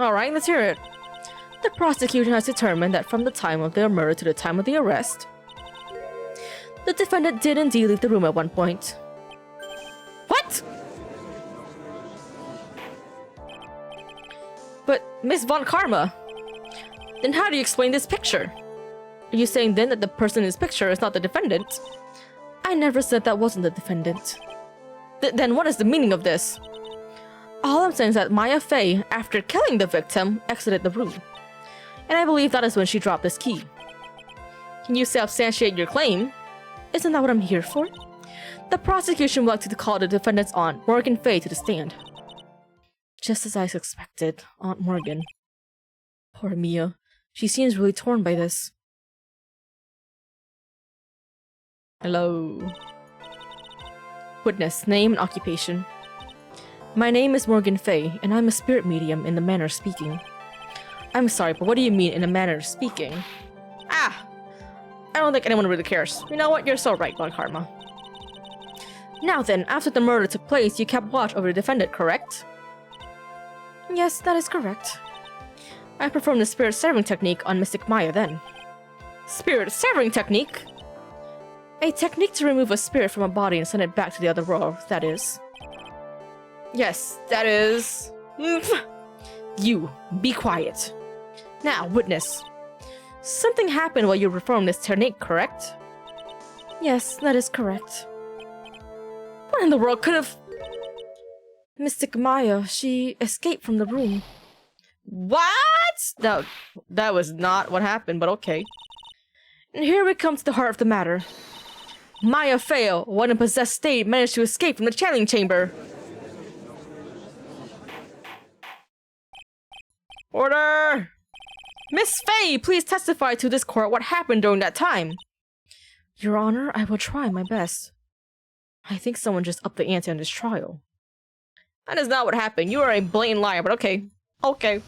Alright, let's hear it. The prosecution has determined that from the time of their murder to the time of the arrest, the defendant did indeed leave the room at one point. What? But, Miss Von Karma, then how do you explain this picture? Are you saying then that the person in this picture is not the defendant? I never said that wasn't the defendant. Then what is the meaning of this? All I'm saying is that Maya Fey, after killing the victim, exited the room. And I believe that is when she dropped this key. Can you substantiate your claim? Isn't that what I'm here for? The prosecution would like to call the defendant's aunt, Morgan Fay, to the stand. Just as I suspected, Aunt Morgan. Poor Mia. She seems really torn by this. Hello. Witness, name and occupation. My name is Morgan Fay, and I'm a spirit medium in the manner of speaking. I'm sorry, but what do you mean in a manner of speaking? Ah! I don't think anyone really cares. You know what? You're so right, Blood Karma. Now then, after the murder took place, you kept watch over the defendant, correct? Yes, that is correct. I performed the spirit severing technique on Mystic Maya then. Spirit severing technique? A technique to remove a spirit from a body and send it back to the other world, that is. Yes, that is... You, be quiet. Now, witness. Something happened while you performed this technique, correct? Yes, that is correct. What in the world could have... Mystic Maya, she escaped from the room. What? That was not what happened, but okay. And here we come to the heart of the matter. Maya Fay, when in possessed state, managed to escape from the channeling chamber. Order! Miss Fay, please testify to this court what happened during that time. Your Honor, I will try my best. I think someone just upped the ante on this trial. That is not what happened. You are a blatant liar, but okay. Okay.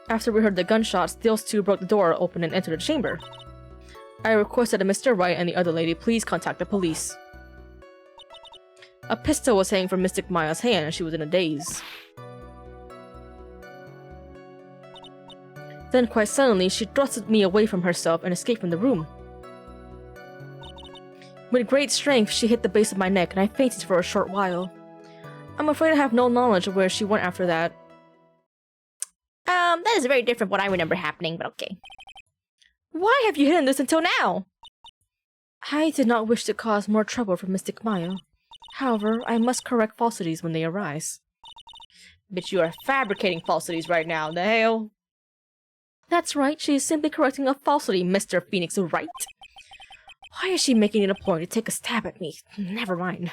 After we heard the gunshots, those two broke the door open and entered the chamber. I requested that Mr. Wright and the other lady please contact the police. A pistol was hanging from Mystic Maya's hand and she was in a daze. Then quite suddenly, she thrusted me away from herself and escaped from the room. With great strength, she hit the base of my neck and I fainted for a short while. I'm afraid I have no knowledge of where she went after that. That is very different what I remember happening, but okay. Why have you hidden this until now? I did not wish to cause more trouble for Mystic Maya. However, I must correct falsities when they arise. But you are fabricating falsities right now, the hell? That's right, she is simply correcting a falsity, Mr. Phoenix Wright. Why is she making it a point to take a stab at me? Never mind.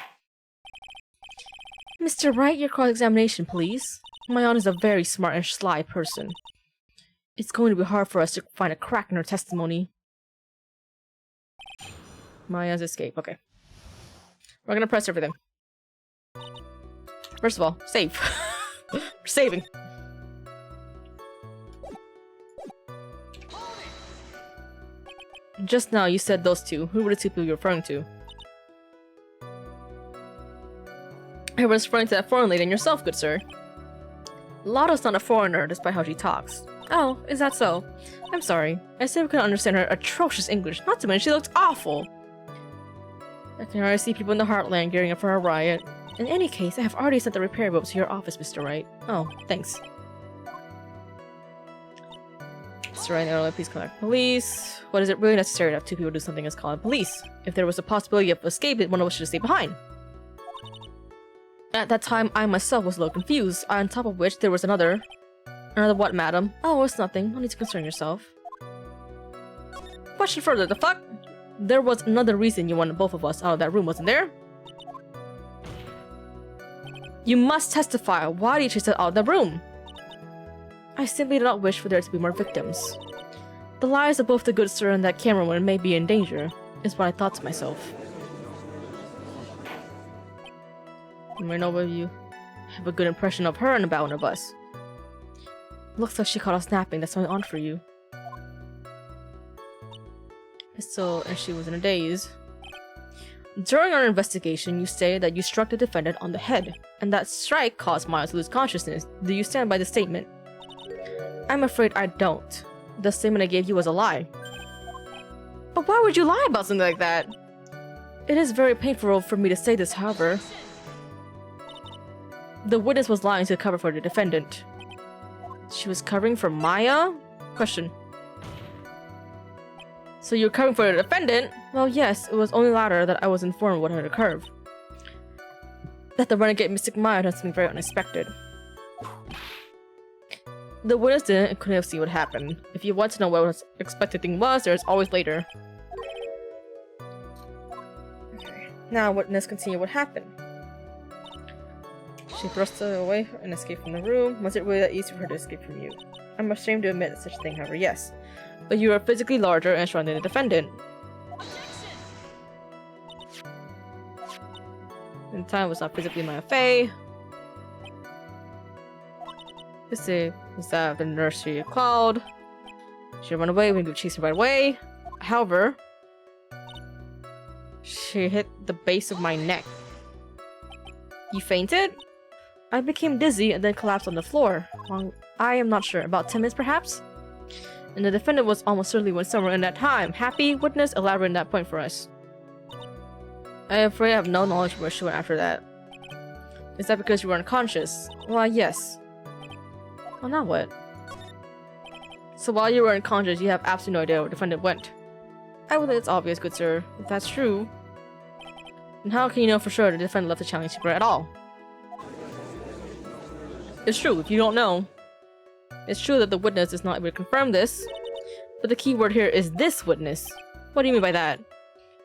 Mr. Wright, your cross-examination, please. My aunt is a very smart and sly person. It's going to be hard for us to find a crack in her testimony. Maya's escape, okay. We're gonna press everything. First of all, save. We're saving. Just now you said those two. Who were the two people you're referring to? I was referring to that foreign lady and yourself, good sir. Lotta's not a foreigner, despite how she talks. Oh, is that so? I'm sorry. I simply couldn't understand her atrocious English, not to mention she looked awful. I can already see people in the Heartland gearing up for a riot. In any case, I have already sent the repair boat to your office, Mr. Wright. Oh, thanks. Mr. Wright, please contact police. What is it really necessary to have two people do something as call the police? If there was a possibility of escape, one of us should stay behind. At that time, I myself was a little confused, on top of which there was another... Another what, madam? Oh, it's nothing. No need to concern yourself. Question further, the fuck? There was another reason you wanted both of us out of that room, wasn't there? You must testify. Why did you chase us out of the room? I simply do not wish for there to be more victims. The lives of both the good sir and that cameraman may be in danger, is what I thought to myself. I know if you have a good impression of her and about one of us. Looks like she caught us napping, that's my aunt for you. So, and she was in a daze. During our investigation, you say that you struck the defendant on the head, and that strike caused Miles to lose consciousness. Do you stand by the statement? I'm afraid I don't. The statement I gave you was a lie. But why would you lie about something like that? It is very painful for me to say this, however. The witness was lying to cover for the defendant. She was covering for Maya? Question. So you're covering for the defendant? Well, yes, it was only later that I was informed what had occurred. That the renegade Mystic Maya had something very unexpected. The witness didn't and couldn't have seen what happened. If you want to know what the expected thing was, there's always later. Now, witness continue what happened. She thrust away and escaped from the room. Was it really that easy for her to escape from you? I'm ashamed to admit such a thing, however, yes. But you are physically larger and stronger than the defendant. And time was not physically Maya Fey. This is that the nurse she called. She ran away when we chased her right away. However, she hit the base of my neck. You fainted? I became dizzy and then collapsed on the floor. Well, I am not sure. About 10 minutes perhaps? And the defendant was almost certainly went somewhere in that time. Happy? Witness? Elaborate that point for us. I'm afraid I have no knowledge where she went after that. Is that because you were unconscious? Well, yes. Well, now what? So while you were unconscious, you have absolutely no idea where the defendant went. I would think it's obvious, good sir. If that's true, then how can you know for sure the defendant left the challenge chamber at all? It's true, if you don't know. It's true that the witness is not able to confirm this, but the key word here is this witness. What do you mean by that?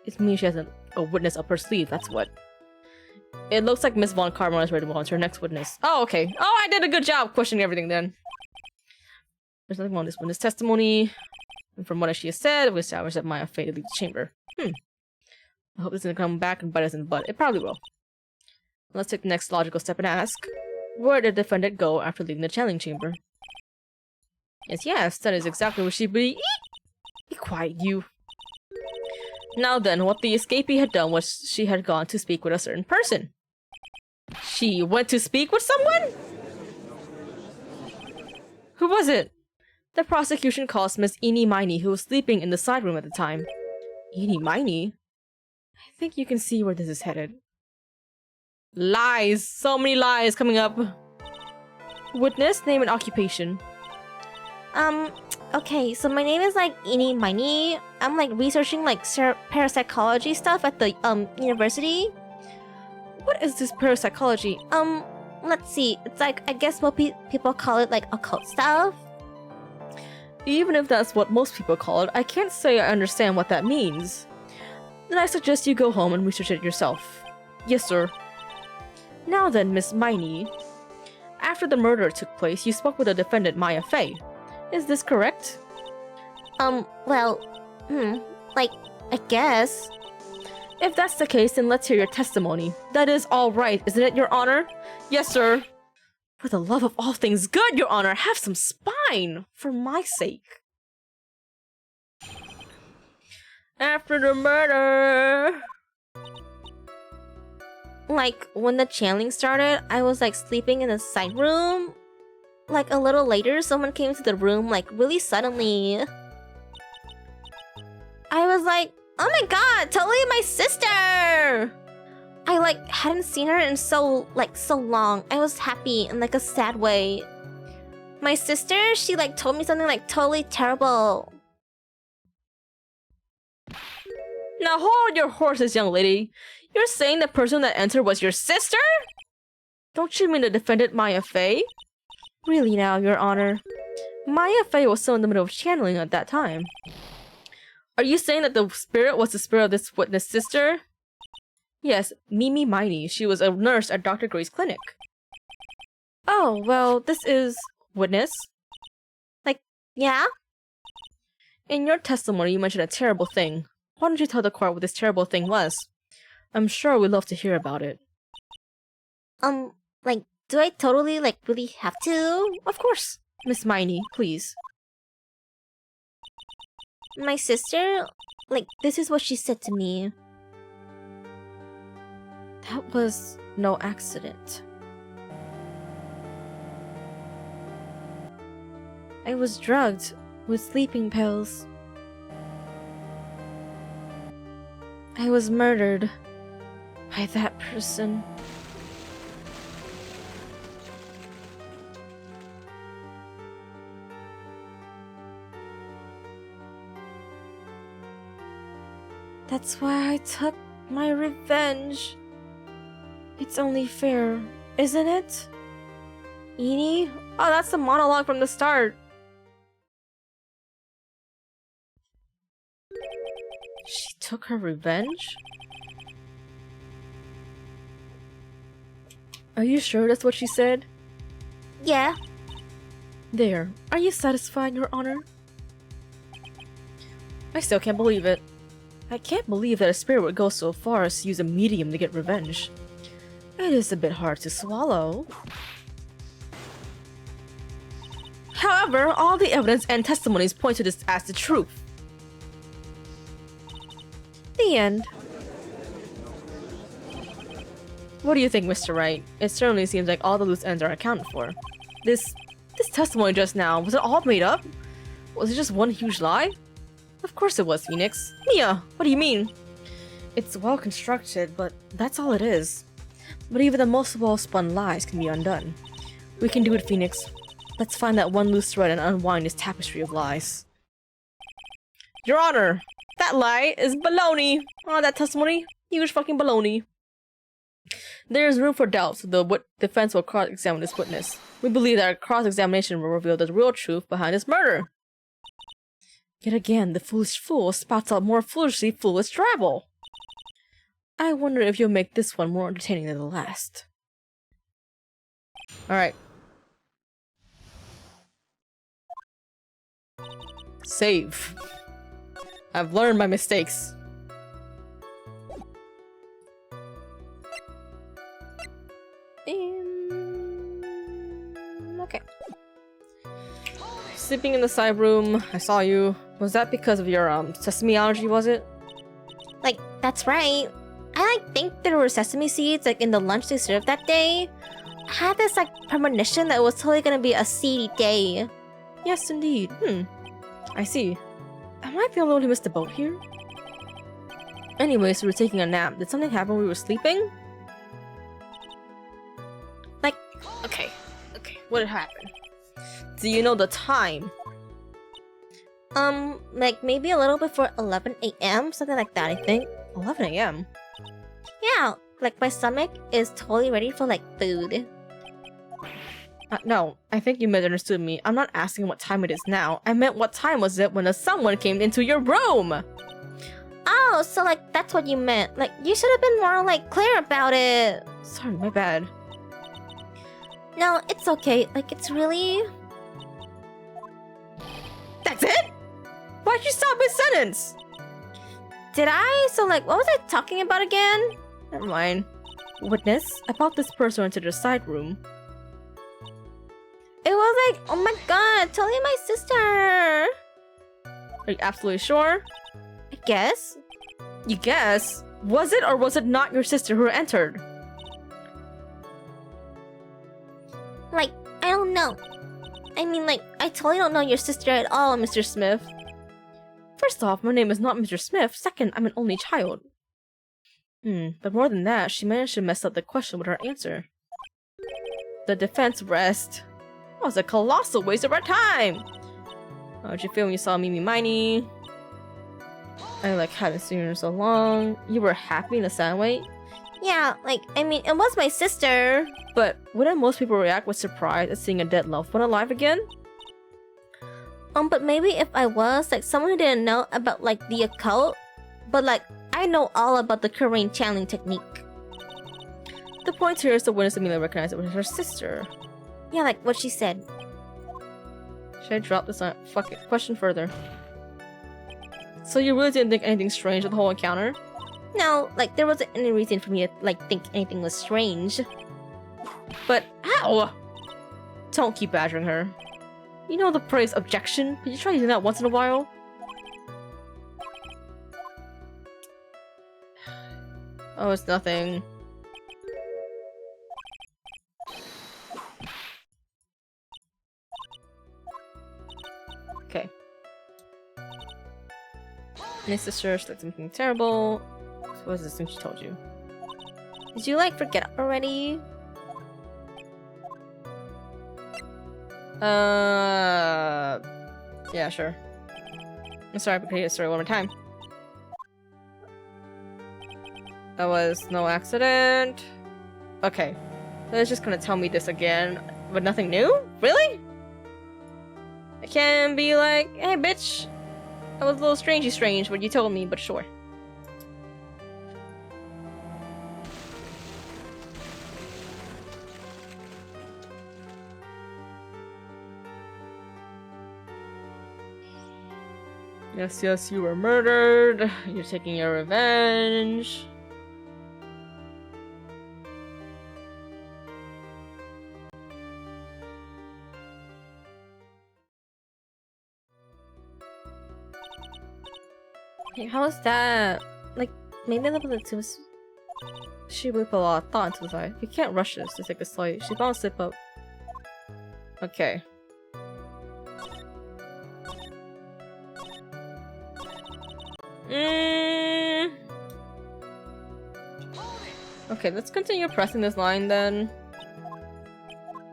It means she has a witness up her sleeve, that's what. It looks like Miss Von Karma is ready to move on to her next witness. Oh, okay. Oh, I did a good job questioning everything then. There's nothing wrong with this witness testimony. And from what she has said, we established that Maya Fey to leave the chamber. I hope this doesn't come back and bite us in the butt. It probably will. Let's take the next logical step and ask, where did the defendant go after leaving the channeling chamber? Yes, that is exactly where she be. Be quiet, you. Now then, what the escapee had done was she had gone to speak with a certain person. She went to speak with someone? Who was it? The prosecution calls Miss Eenie Miney, who was sleeping in the side room at the time. Eenie Miney? I think you can see where this is headed. Lies! So many lies coming up. Witness, name and occupation. Okay, so my name is like Eenie Miney. I'm like researching like parapsychology stuff at the university. What is this parapsychology? Let's see. It's like, I guess what people call it like occult stuff. Even if that's what most people call it, I can't say I understand what that means. Then I suggest you go home and research it yourself. Yes, sir. Now then, Miss Miney. After the murder took place, you spoke with the defendant, Maya Fey. Is this correct? Well, like, I guess. If that's the case, then let's hear your testimony. That is all right, isn't it, Your Honor? Yes, sir. For the love of all things good, Your Honor, have some spine! For my sake. After the murder... Like, when the channeling started, I was like sleeping in the side room. Like, a little later, someone came into the room, like, really suddenly. I was like, oh my god, totally my sister! I, like, hadn't seen her in so long. I was happy in, like, a sad way. My sister, she, like, told me something, like, totally terrible. Now hold your horses, young lady. You're saying the person that entered was your sister? Don't you mean the defendant, Maya Fey? Really now, Your Honor. Maya Fey was still in the middle of channeling at that time. Are you saying that the spirit was the spirit of this witness sister? Yes, Mimi Miney. She was a nurse at Dr. Gray's clinic. Oh, well, this is... witness? Like, yeah? In your testimony, you mentioned a terrible thing. Why don't you tell the court what this terrible thing was? I'm sure we'd love to hear about it. Like, do I totally, like, really have to? Of course. Miss Miney, please. My sister, like, this is what she said to me. That was no accident. I was drugged with sleeping pills. I was murdered by that person. That's why I took my revenge. It's only fair, isn't it? Eenie? Oh, that's the monologue from the start. She took her revenge? Are you sure that's what she said? Yeah. There. Are you satisfied, Your Honor? I still can't believe it. I can't believe that a spirit would go so far as to use a medium to get revenge. It is a bit hard to swallow. However, all the evidence and testimonies point to this as the truth. The end. What do you think, Mr. Wright? It certainly seems like all the loose ends are accounted for. This testimony just now, was it all made up? Was it just one huge lie? Of course it was, Phoenix. Mia, what do you mean? It's well constructed, but that's all it is. But even the most well-spun lies can be undone. We can do it, Phoenix. Let's find that one loose thread and unwind this tapestry of lies. Your Honor, that lie is baloney. Oh, that testimony, huge fucking baloney. There is room for doubt, so the defense will cross-examine this witness. We believe that our cross-examination will reveal the real truth behind this murder. Yet again, the foolish fool spouts out more foolishly foolish drabble. I wonder if you'll make this one more entertaining than the last. Alright. Save. I've learned my mistakes. Okay. Sleeping in the side room. I saw you. Was that because of your sesame allergy, was it? Like, that's right. I think there were sesame seeds like in the lunch they served that day. I had this like premonition that it was totally gonna be a seedy day. Yes, indeed. I see. Am I the only one who missed the boat here? Anyways, we were taking a nap. Did something happen when we were sleeping? Like, okay. What had happened? Do you know the time? like maybe a little before 11 a.m. Something like that, I think. 11 a.m. Yeah, like my stomach is totally ready for like food. No, I think you misunderstood me. I'm not asking what time it is now. I meant what time was it when someone came into your room? Oh, so like that's what you meant. Like you should have been more like clear about it. Sorry, my bad. No, it's okay. Like it's really... That's it? Why'd you stop mid-sentence? Did I? So like, what was I talking about again? Never mind. Witness, about this person into the side room. It was like, oh my god, totally my sister. Are you absolutely sure? I guess. You guess? Was it or was it not your sister who entered? Like, I don't know. I mean, like, I totally don't know your sister at all, Mr. Smith. First off, my name is not Mr. Smith. Second, I'm an only child. But more than that, she managed to mess up the question with her answer. The defense rests. That was a colossal waste of our time! How did you feel when you saw Mimi Miney? I hadn't seen her in so long. You were happy in a sad way? Yeah, like, I mean, it was my sister. But wouldn't most people react with surprise at seeing a dead loved one alive again? But maybe if I was, like, someone who didn't know about, like, the occult, but, like, I know all about the Korean channeling technique. The point here is the witness immediately recognized it was her sister. Yeah, like what she said. Should I drop this question further? So you really didn't think anything strange with the whole encounter? No, like, there wasn't any reason for me to, like, think anything was strange. But how? Don't keep badgering her. You know the phrase objection? Could you try using that once in a while? Oh, it's nothing. Okay. My sister, she did something terrible. So what is this thing she told you? Did you, like, forget already? Yeah, sure. I'm sorry, but can you hear the story one more time? That was no accident. Okay. So it's just gonna tell me this again, but nothing new? Really? I can be like, hey bitch, that was a little strange what you told me, but sure. Yes, yes, you were murdered. You're taking your revenge. Hey, how is that? Like, maybe a little bit too. She will put a lot of thought into this. We can't rush this to take a slight. She's bound to slip up. Okay. Okay, let's continue pressing this line then.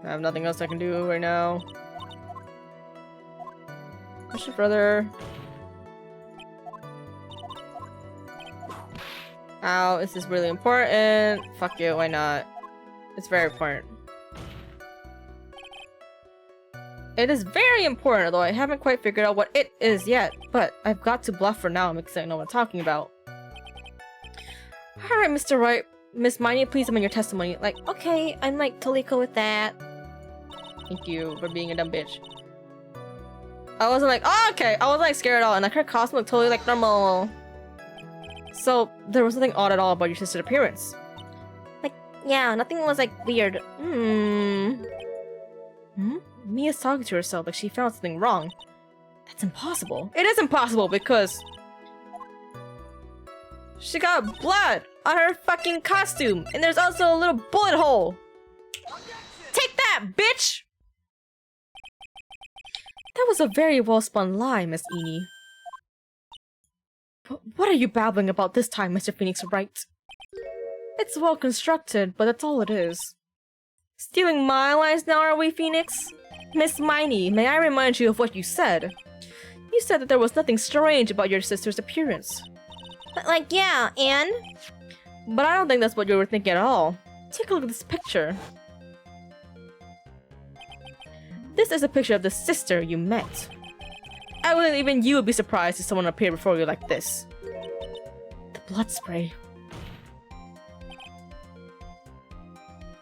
I have nothing else I can do right now. Push it further. Ow, is this really important? Fuck you, why not? It's very important. It is very important, although I haven't quite figured out what it is yet. But I've got to bluff for now because I know what I'm talking about. Alright, Mr. Wright. Miss Miney, please amend your testimony. Like, okay, I'm like totally cool with that. Thank you for being a dumb bitch. I wasn't like, oh, okay. I wasn't like scared at all, and like her costume looked totally like normal. So there was nothing odd at all about your sister's appearance. Like, yeah, nothing was like weird. Mia's talking to herself like she found something wrong. That's impossible. It is impossible because she got blood on her fucking costume, and there's also a little bullet hole. Take that, bitch! That was a very well-spun lie, Miss Eni. What are you babbling about this time, Mr. Phoenix Wright? It's well constructed, but that's all it is. Stealing my lines now, are we, Phoenix? Miss Miney, may I remind you of what you said? You said that there was nothing strange about your sister's appearance. But like, yeah, and? But I don't think that's what you were thinking at all. Take a look at this picture. This is a picture of the sister you met. I wouldn't even you would be surprised if someone appeared before you like this. The blood spray.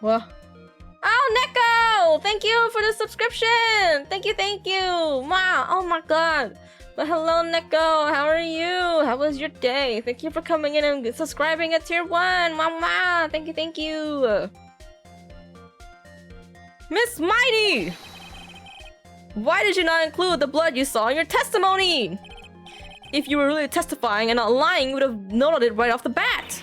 Well. Oh, Neko! Thank you for the subscription! Thank you, thank you! Wow, oh my god! But hello, Neko! How are you? How was your day? Thank you for coming in and subscribing at tier 1! Wow, thank you, thank you! Miss Mighty! Why did you not include the blood you saw in your testimony? If you were really testifying and not lying, you would have noted it right off the bat.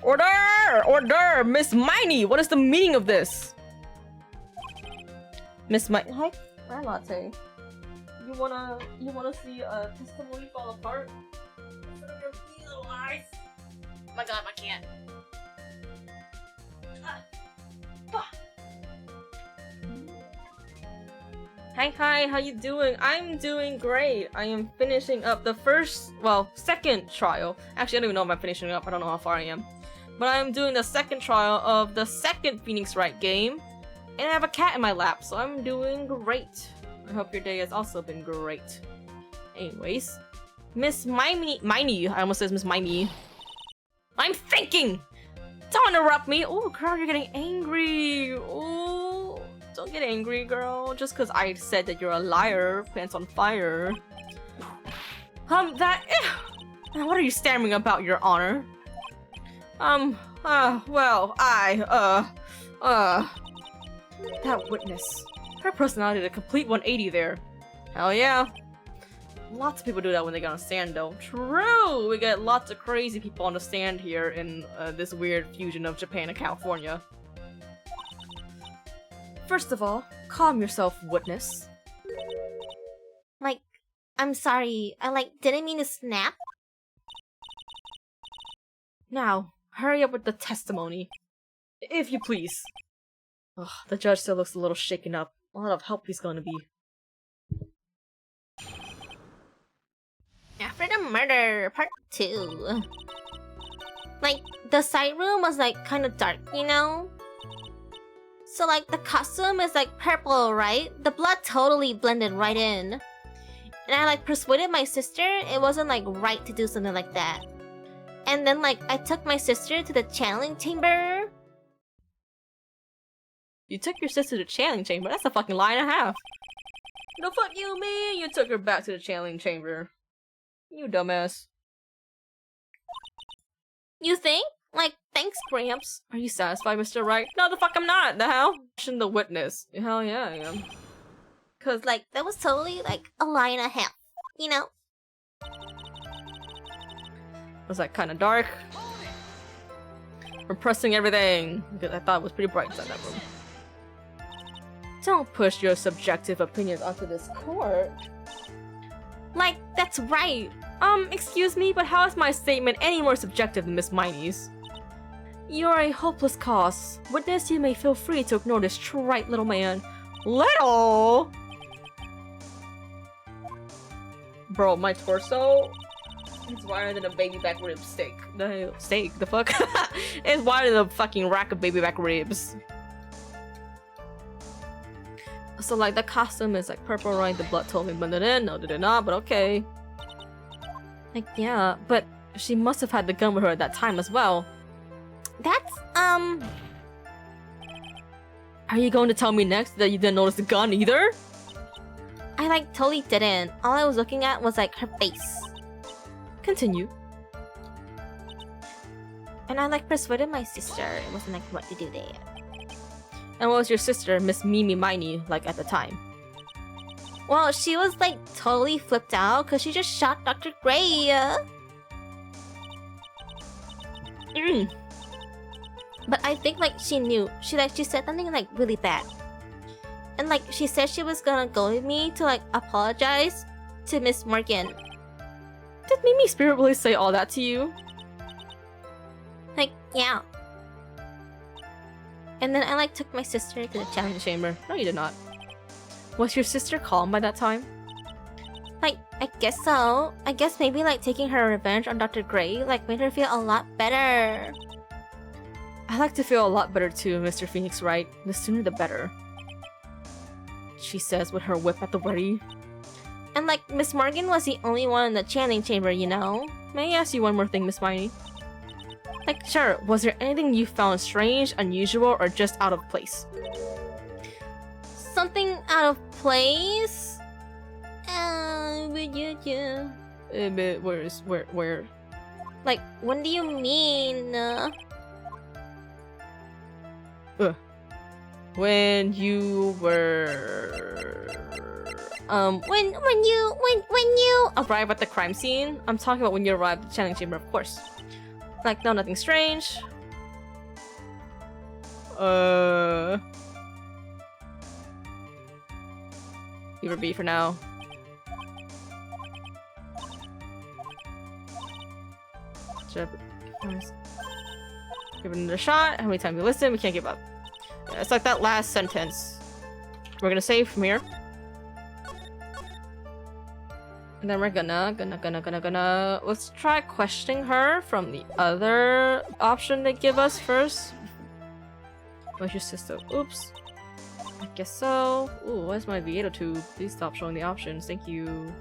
Order! Order! Miss Miney, what is the meaning of this? Miss Miney, hi, my latte. You wanna see a testimony fall apart? Oh my god, I can't. Hi, how you doing? I'm doing great. I am finishing up the second trial. Actually, I don't even know if I'm finishing up. I don't know how far I am. But I'm doing the second trial of the second Phoenix Wright game. And I have a cat in my lap, so I'm doing great. I hope your day has also been great. Anyways, Miss Miney, I almost said Miss Miney. I'm thinking! Don't interrupt me! Oh, girl, you're getting angry! Oh, don't get angry, girl. Just because I said that you're a liar, pants on fire. What are you stammering about, Your Honor? That witness. Her personality did a complete 180 there. Hell yeah. Lots of people do that when they get on stand, though. True! We get lots of crazy people on the stand here in this weird fusion of Japan and California. First of all, calm yourself, witness. Like, I'm sorry. I didn't mean to snap. Now, hurry up with the testimony. If you please. Ugh, the judge still looks a little shaken up. A lot of help he's gonna be. After the murder, part 2. Like, the side room was kind of dark, you know? So the costume is purple, right? The blood totally blended right in. And I persuaded my sister it wasn't right to do something like that. And then I took my sister to the channeling chamber. You took your sister to the channeling chamber. That's a fucking lie and a half. The fuck you mean? You took her back to the channeling chamber. You dumbass. You think? Like, thanks, Gramps. Are you satisfied, Mr. Wright? No, the fuck I'm not. The hell? Question the witness. Hell yeah, I am. Cause, like, that was totally, like, a lie and a half. You know? Was that kind of dark? Repressing everything. Because I thought it was pretty bright inside that room. Don't push your subjective opinions onto this court. Like, that's right. Excuse me, but how is my statement any more subjective than Miss Miney's? You're a hopeless cause. Witness, you may feel free to ignore this trite little man. Little? Bro, my torso is wider than a baby back rib steak. The steak? The fuck? It's wider than a fucking rack of baby back ribs. So like the costume is like purple, right? The blood totally blended in. No, they did not, but okay. Like, yeah, but she must have had the gun with her at that time as well. That's, Are you going to tell me next that you didn't notice the gun either? I, like, totally didn't. All I was looking at was, like, her face. Continue. And I, like, persuaded my sister. It wasn't, like, what to do there. And what was your sister, Miss Mimi Miney, like at the time? Well, she was, like, totally flipped out because she just shot Dr. Gray. But I think, like, she knew. She said something, like, really bad. And, like, she said she was gonna go with me to, like, apologize to Miss Morgan. Did Mimi Spirit really say all that to you? Like, yeah. And then I, like, took my sister to the challenge chamber. No, you did not. Was your sister calm by that time? Like, I guess so. I guess maybe, like, taking her revenge on Dr. Gray, like, made her feel a lot better. I like to feel a lot better too, Mr. Phoenix Wright. The sooner the better. She says with her whip at the ready. And, like, Miss Morgan was the only one in the channeling chamber, you know? May I ask you one more thing, Miss Miney? Like, sure, was there anything you found strange, unusual, or just out of place? Something out of place? Where? Like, what do you mean? When you were... When you arrive at the crime scene? I'm talking about when you arrived at the channeling chamber, of course. Like, no, nothing strange. Leave her be for now. Give it another shot. How many times we listen? We can't give up. Yeah, it's like that last sentence. We're gonna save from here. And then we're gonna let's try questioning her from the other option they give us first. Where's your sister? Oops. I guess so. Ooh, where's my Vieto tube? Please stop showing the options. Thank you.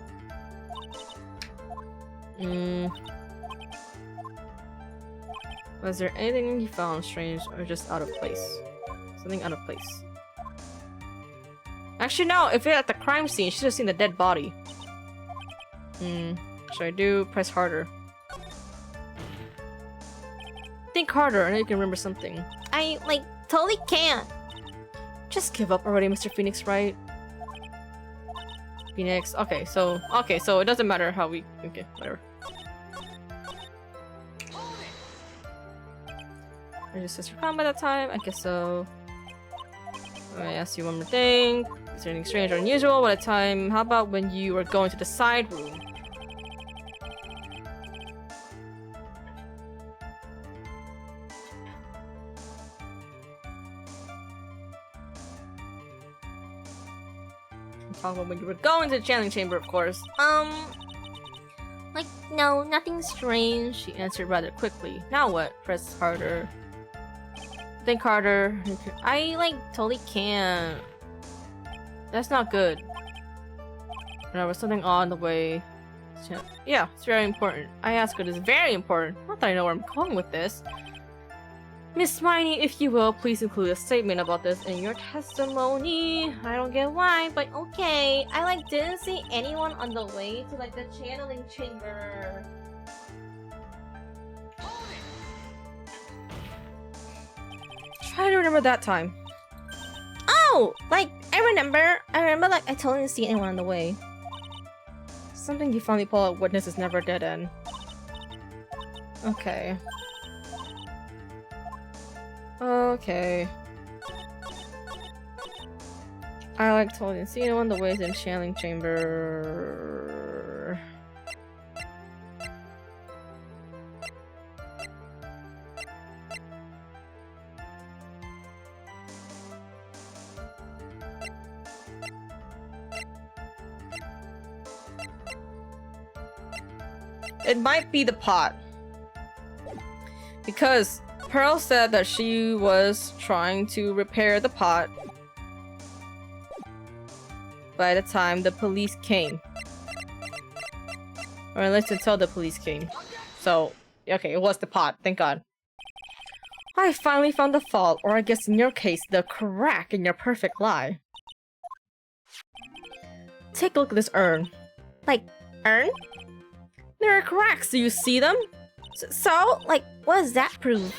Was there anything you found strange or just out of place? Something out of place. Actually, no. If you're at the crime scene, you should have seen the dead body. Should I do? Press harder. Think harder. I know you can remember something. I, like, totally can't. Just give up already, Mr. Phoenix, right? Phoenix. Okay, so it doesn't matter how we. Okay, whatever. Where's your sister calm by that time? I guess so. Let me ask you one more thing. Is there anything strange or unusual? What a time? How about when you were going to the side room? Talk about when you were going to the channeling chamber, of course. Like, no, nothing strange. She answered rather quickly. Now what? Press harder. Think harder. I, like, totally can't. That's not good. There was something on the way. Yeah, it's very important. I asked her, it's very important. Not that I know where I'm going with this. Miss Miney, if you will, please include a statement about this in your testimony. I don't get why, but Okay, I like didn't see anyone on the way to like the channeling chamber. try to remember that time. Oh, like I remember like I totally didn't see anyone on the way. Something you finally pull out witness is never a dead end. Okay. Okay. I like totally didn't see anyone on the way to the channeling chamber. It might be the pot. Because Pearl said that she was trying to repair the pot by the time the police came. Or at least until the police came. So, okay, it was the pot, thank God. I finally found the fault, or I guess in your case, the crack in your perfect lie. Take a look at this urn. Like, urn? There are cracks, do you see them? So, like, what does that prove?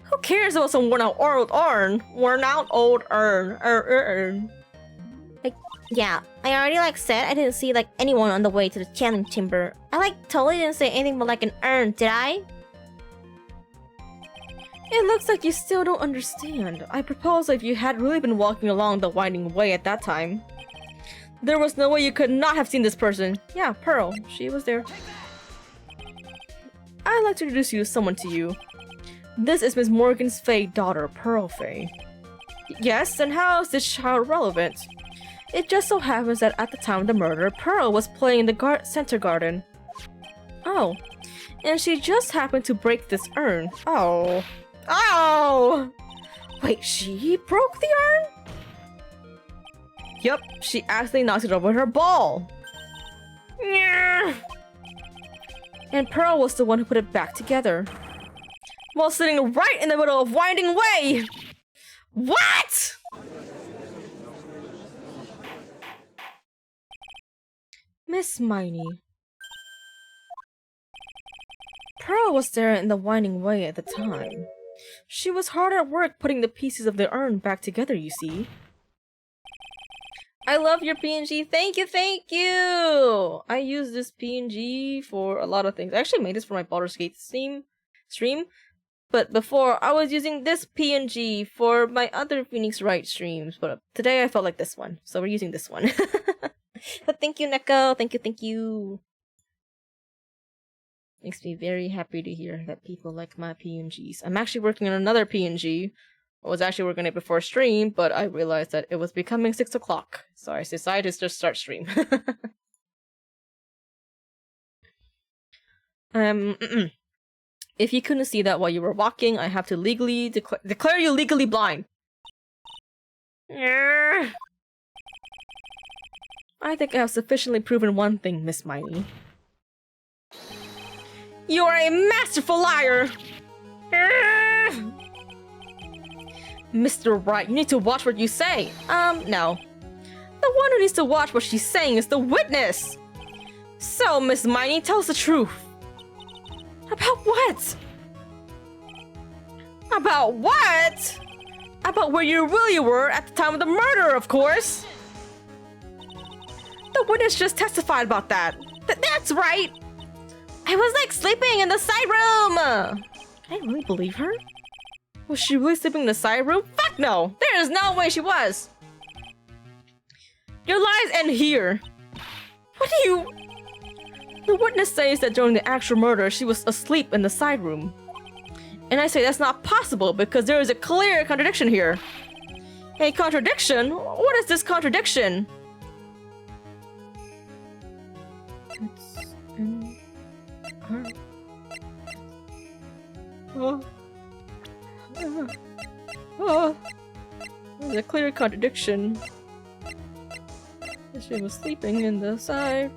Who cares about some worn out old urn? Worn out old urn. Like, yeah, I already like said I didn't see like anyone on the way to the channeling chamber. I like totally didn't say anything but like an urn, did I? It looks like you still don't understand. I propose that if you had really been walking along the winding way at that time, there was no way you could not have seen this person. Yeah, Pearl. She was there. I'd like to introduce someone to you. This is Miss Morgan's Fey daughter, Pearl Fey. Yes, and how is this child relevant? It just so happens that at the time of the murder, Pearl was playing in the center garden. Oh, and she just happened to break this urn. Oh. Oh! Wait, she broke the urn? Yup, she accidentally knocked it over with her ball. Yeah. And Pearl was the one who put it back together. While sitting right in the middle of Winding Way! What?! Miss Miney. Pearl was there in the Winding Way at the time. She was hard at work putting the pieces of the urn back together, you see. I love your PNG. Thank you, thank you! I use this PNG for a lot of things. I actually made this for my Baldur's Gate stream. But before, I was using this PNG for my other Phoenix Wright streams. But today I felt like this one. So we're using this one. But thank you, Neko. Thank you, thank you. Makes me very happy to hear that people like my PNGs. I'm actually working on another PNG. I was actually working on it before stream, but I realized that it was becoming 6 o'clock. So I decided to just start stream. If you couldn't see that while you were walking, I have to legally declare you legally blind. I think I have sufficiently proven one thing, Miss Miney. You are a masterful liar! Mr. Wright, you need to watch what you say. No. The one who needs to watch what she's saying is the witness! So, Miss Miney, tell us the truth. About what? About what? About where you really were at the time of the murder, of course! The witness just testified about that. That's right! I was like sleeping in the side room! Can I really believe her? Was she really sleeping in the side room? Fuck no! There is no way she was! Your lies end here! What do you... The witness says that during the actual murder, she was asleep in the side room. And I say that's not possible because there is a clear contradiction here. A contradiction? What is this contradiction? It's in her... There's a clear contradiction. She was sleeping in the side.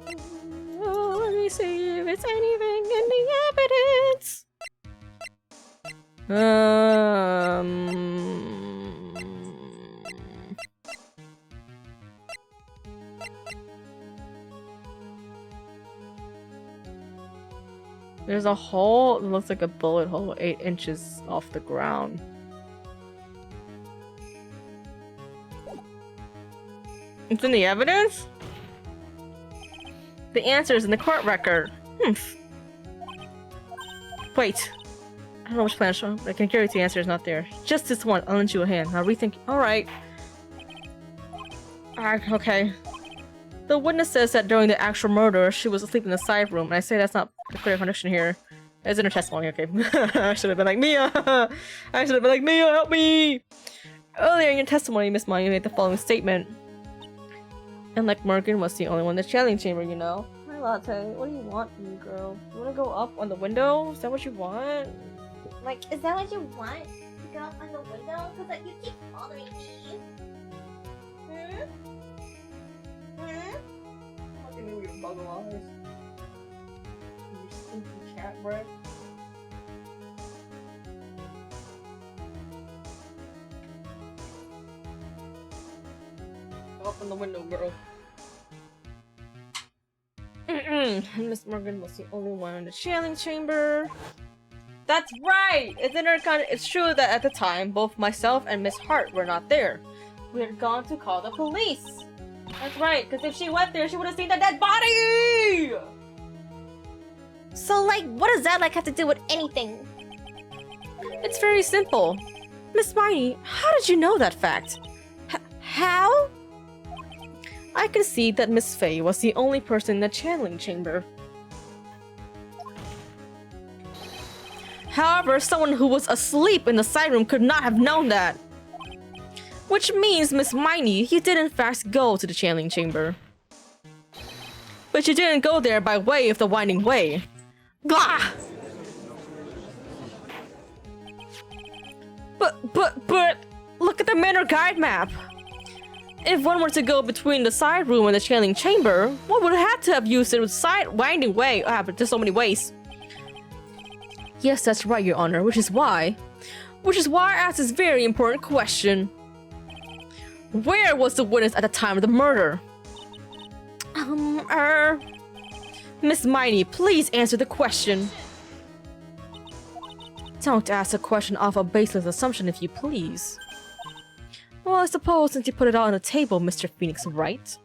Oh, let me see if it's anything in the evidence. There's a hole that looks like a bullet hole 8 inches off the ground. It's in the evidence? The answer is in the court record. Wait. I don't know which plan to show, but I can guarantee the answer is not there. Just this one. I'll lend you a hand. Now rethink. Alright. Okay. The witness says that during the actual murder, she was asleep in the side room, and I say that's not a clear contradiction here. It's in her testimony, okay. I should have been like, Mia! I should have been like, Mia, help me! Earlier in your testimony, Miss Maya made the following statement. And like Morgan was the only one in the channeling chamber, you know? Hi, Latte. What do you want from me, girl? You wanna go up on the window? Is that what you want? Like, is that what you want? To go up on the window? Cause like, you keep bothering me. Look at me with your buggle eyes. You stinky cat breath. Go up on the window, girl. Miss Morgan was the only one in the channeling chamber. That's right! It's true that at the time, both myself and Miss Hart were not there. We had gone to call the police. That's right, because if she went there, she would have seen the dead body! So like, what does that like have to do with anything? It's very simple. Miss Miney, how did you know that fact? How? I can see that Miss Faye was the only person in the channeling chamber. However, someone who was asleep in the side room could not have known that. Which means, Miss Miney, you did in fact go to the channeling chamber. But you didn't go there by way of the winding way. Gah! But, look at the manor guide map. If one were to go between the side room and the channeling chamber, one would have to have used it with side winding way. But there's so many ways. Yes, that's right, Your Honor, which is why I asked this very important question. Where was the witness at the time of the murder? Miss Miney, please answer the question. Don't ask a question off a baseless assumption, if you please. Well, I suppose since you put it all on the table, Mr. Phoenix Wright,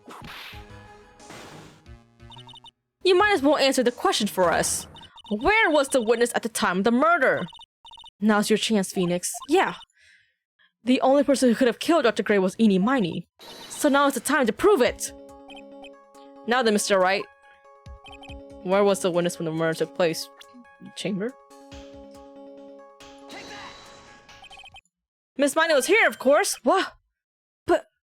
you might as well answer the question for us. Where was the witness at the time of the murder? Now's your chance, Phoenix. Yeah. The only person who could have killed Dr. Gray was Eenie Miney. So now is the time to prove it! Now then, Mr. Wright. Where was the witness when the murder took place? Chamber? Miss Miney was here, of course! What?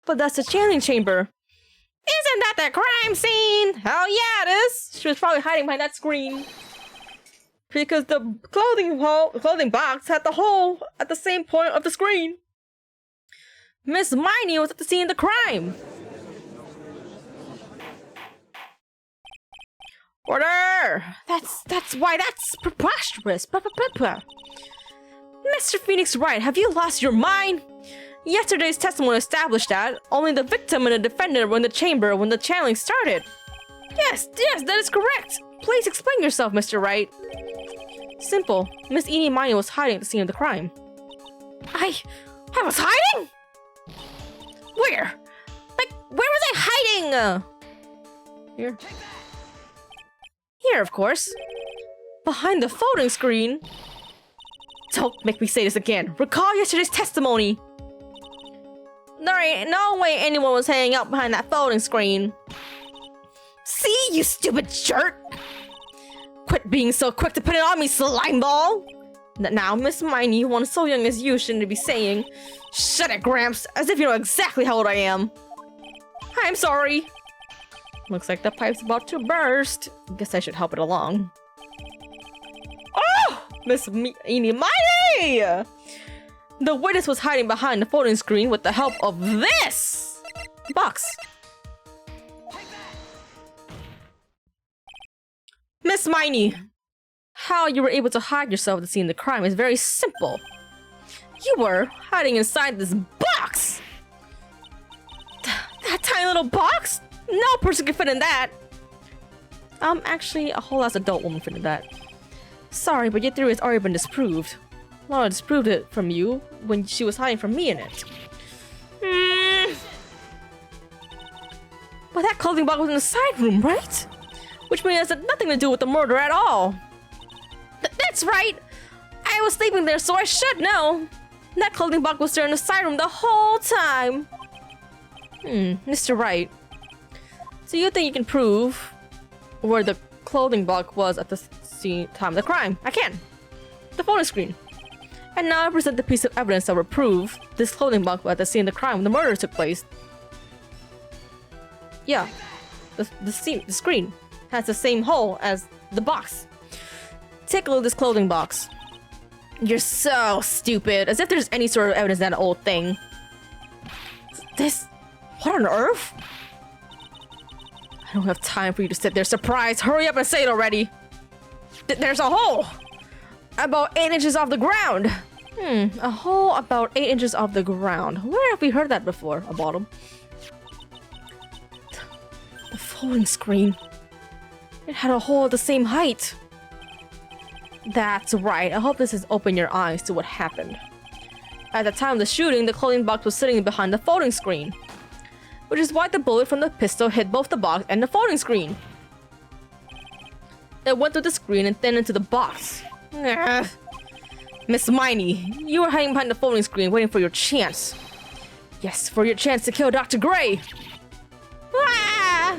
But that's the channeling chamber! Isn't that the crime scene? Hell yeah, it is! She was probably hiding behind that screen. Because the clothing box had the hole at the same point of the screen. Miss Miney was at the scene of the crime. Order! That's preposterous. Mr. Phoenix Wright, have you lost your mind? Yesterday's testimony established that only the victim and the defendant were in the chamber when the channeling started. Yes, that is correct. Please explain yourself, Mr. Wright. Simple. Miss Eenie Miney was hiding at the scene of the crime. I was hiding? Where? Like, where was I hiding? Here. Here, of course. Behind the folding screen. Don't make me say this again. Recall yesterday's testimony. There ain't no way anyone was hanging out behind that folding screen. See, you stupid jerk! Quit being so quick to put it on me, slimeball! Now, Miss Miney, one so young as you shouldn't be saying, "Shut it, Gramps," as if you know exactly how old I am. I'm sorry. Looks like the pipe's about to burst. Guess I should help it along. Oh! Miss Eenie Miney! The witness was hiding behind the folding screen with the help of this box. Miss Miney, How you were able to hide yourself at the scene of the crime is very simple. You were hiding inside this box! That tiny little box? No person can fit in that! Actually, a whole ass adult woman fit in that. Sorry, but your theory has already been disproved. Laura disproved it from you when she was hiding from me in it. But that clothing box was in the side room, right? Which means it had nothing to do with the murder at all. That's right! I was sleeping there, so I should know. That clothing box was there in the side room the whole time. Mr. Wright. So you think you can prove where the clothing box was at the time of the crime? I can. The photo screen. And now I present the piece of evidence that will prove this clothing box was at the scene of the crime when the murder took place. Yeah. The screen has the same hole as the box. Take a look at this clothing box. You're so stupid. As if there's any sort of evidence in that old thing. This... What on earth? I don't have time for you to sit there surprised. Hurry up and say it already. There's a hole! About 8 inches off the ground. A hole about 8 inches off the ground. Where have we heard that before? A bottom. The folding screen. It had a hole the same height. That's right. I hope this has opened your eyes to what happened. At the time of the shooting, the clothing box was sitting behind the folding screen, which is why the bullet from the pistol hit both the box and the folding screen. It went through the screen and then into the box. Ugh. Miss Miney, you were hiding behind the folding screen waiting for your chance. Yes, for your chance to kill Dr. Gray. Ah!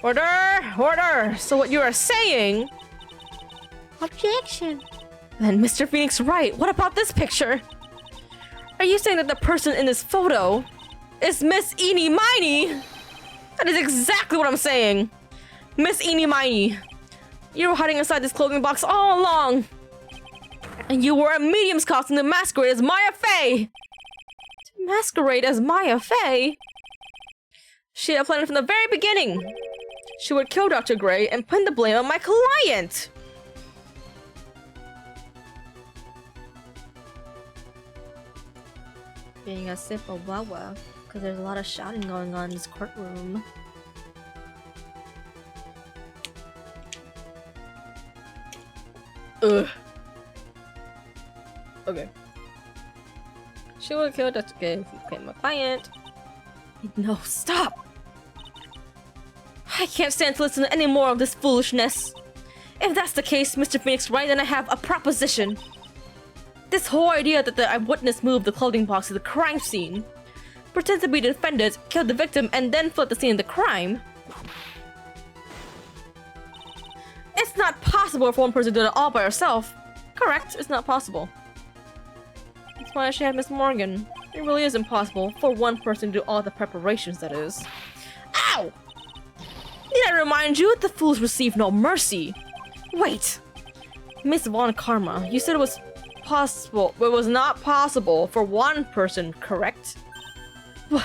Order! Order! So what you are saying... Objection. Then Mr. Phoenix Wright, what about this picture? Are you saying that the person in this photo is Miss Eenie Miney? That is exactly what I'm saying. Miss Eenie Miney, you were hiding inside this clothing box all along. And you wore a medium's costume to masquerade as Maya Fey. To masquerade as Maya Fey? She had planned it from the very beginning. She would kill Dr. Gray and pin the blame on my client. Being a sip of wawa, because there's a lot of shouting going on in this courtroom. Ugh. Okay. She would kill Dr. Gray if he became my client. No, stop! I can't stand to listen to any more of this foolishness. If that's the case, Mr. Phoenix Wright, then I have a proposition. This whole idea that the eyewitness moved the clothing box to the crime scene, pretend to be the defendant, killed the victim, and then fled the scene of the crime. It's not possible for one person to do it all by herself. Correct, it's not possible. That's why I should have Miss Morgan. It really is impossible for one person to do all the preparations, that is. Ow! Need I remind you, the fools receive no mercy. Wait. Miss Von Karma, you said it was possible, but it was not possible for one person, correct? What?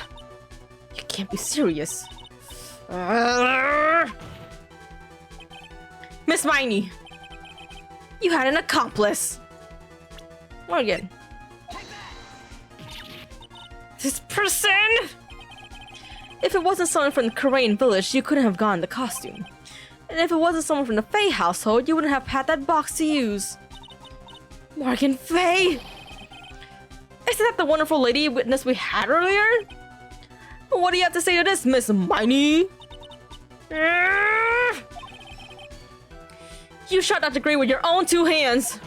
You can't be serious. Miss Miney, you had an accomplice. Morgan. This person? If it wasn't someone from the Korean village, you couldn't have gotten the costume. And if it wasn't someone from the Faye household, you wouldn't have had that box to use. Morgan Faye? Isn't that the wonderful lady witness we had earlier? What do you have to say to this, Miss Miney? You shot Dr. Gray with your own 2 hands.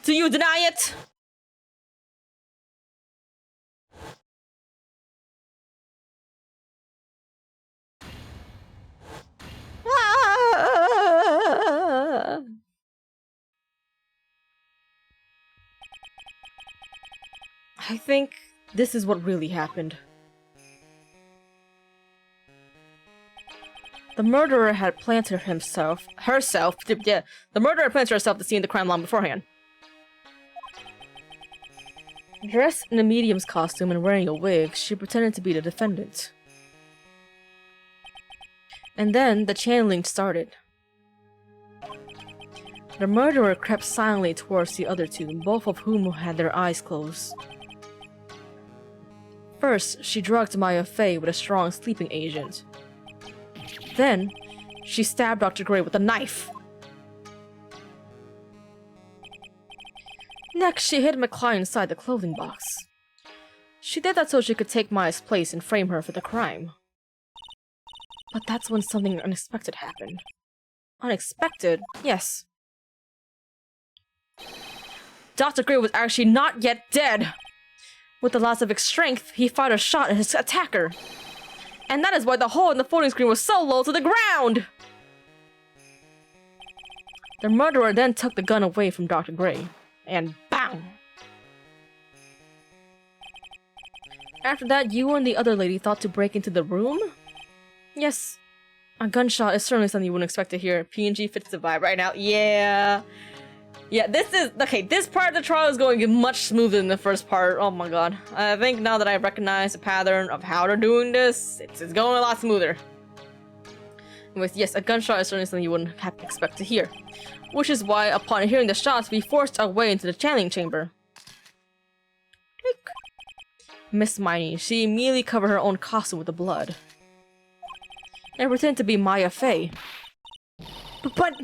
Do you deny it? I think this is what really happened. The murderer had planted herself to see the crime long beforehand. Dressed in a medium's costume and wearing a wig, she pretended to be the defendant. And then the channeling started. The murderer crept silently towards the other two, both of whom had their eyes closed. First, she drugged Maya Fey with a strong sleeping agent. Then, she stabbed Dr. Gray with a knife. Next, she hid McCline inside the clothing box. She did that so she could take Maya's place and frame her for the crime. But that's when something unexpected happened. Unexpected? Yes. Dr. Gray was actually not yet dead. With the loss of his strength, he fired a shot at his attacker. And that is why the hole in the folding screen was so low to the ground! The murderer then took the gun away from Dr. Gray. And bang! After that, you and the other lady thought to break into the room? Yes. A gunshot is certainly something you wouldn't expect to hear. PNG fits the vibe right now. Yeah. Yeah, this is... Okay, this part of the trial is going much smoother than the first part. Oh my god. I think now that I recognize the pattern of how they're doing this, it's going a lot smoother. Anyways, yes, a gunshot is certainly something you wouldn't expect to hear. Which is why, upon hearing the shots, we forced our way into the channeling chamber. Miss Miney, she immediately covered her own costume with the blood. And pretended to be Maya Fey. But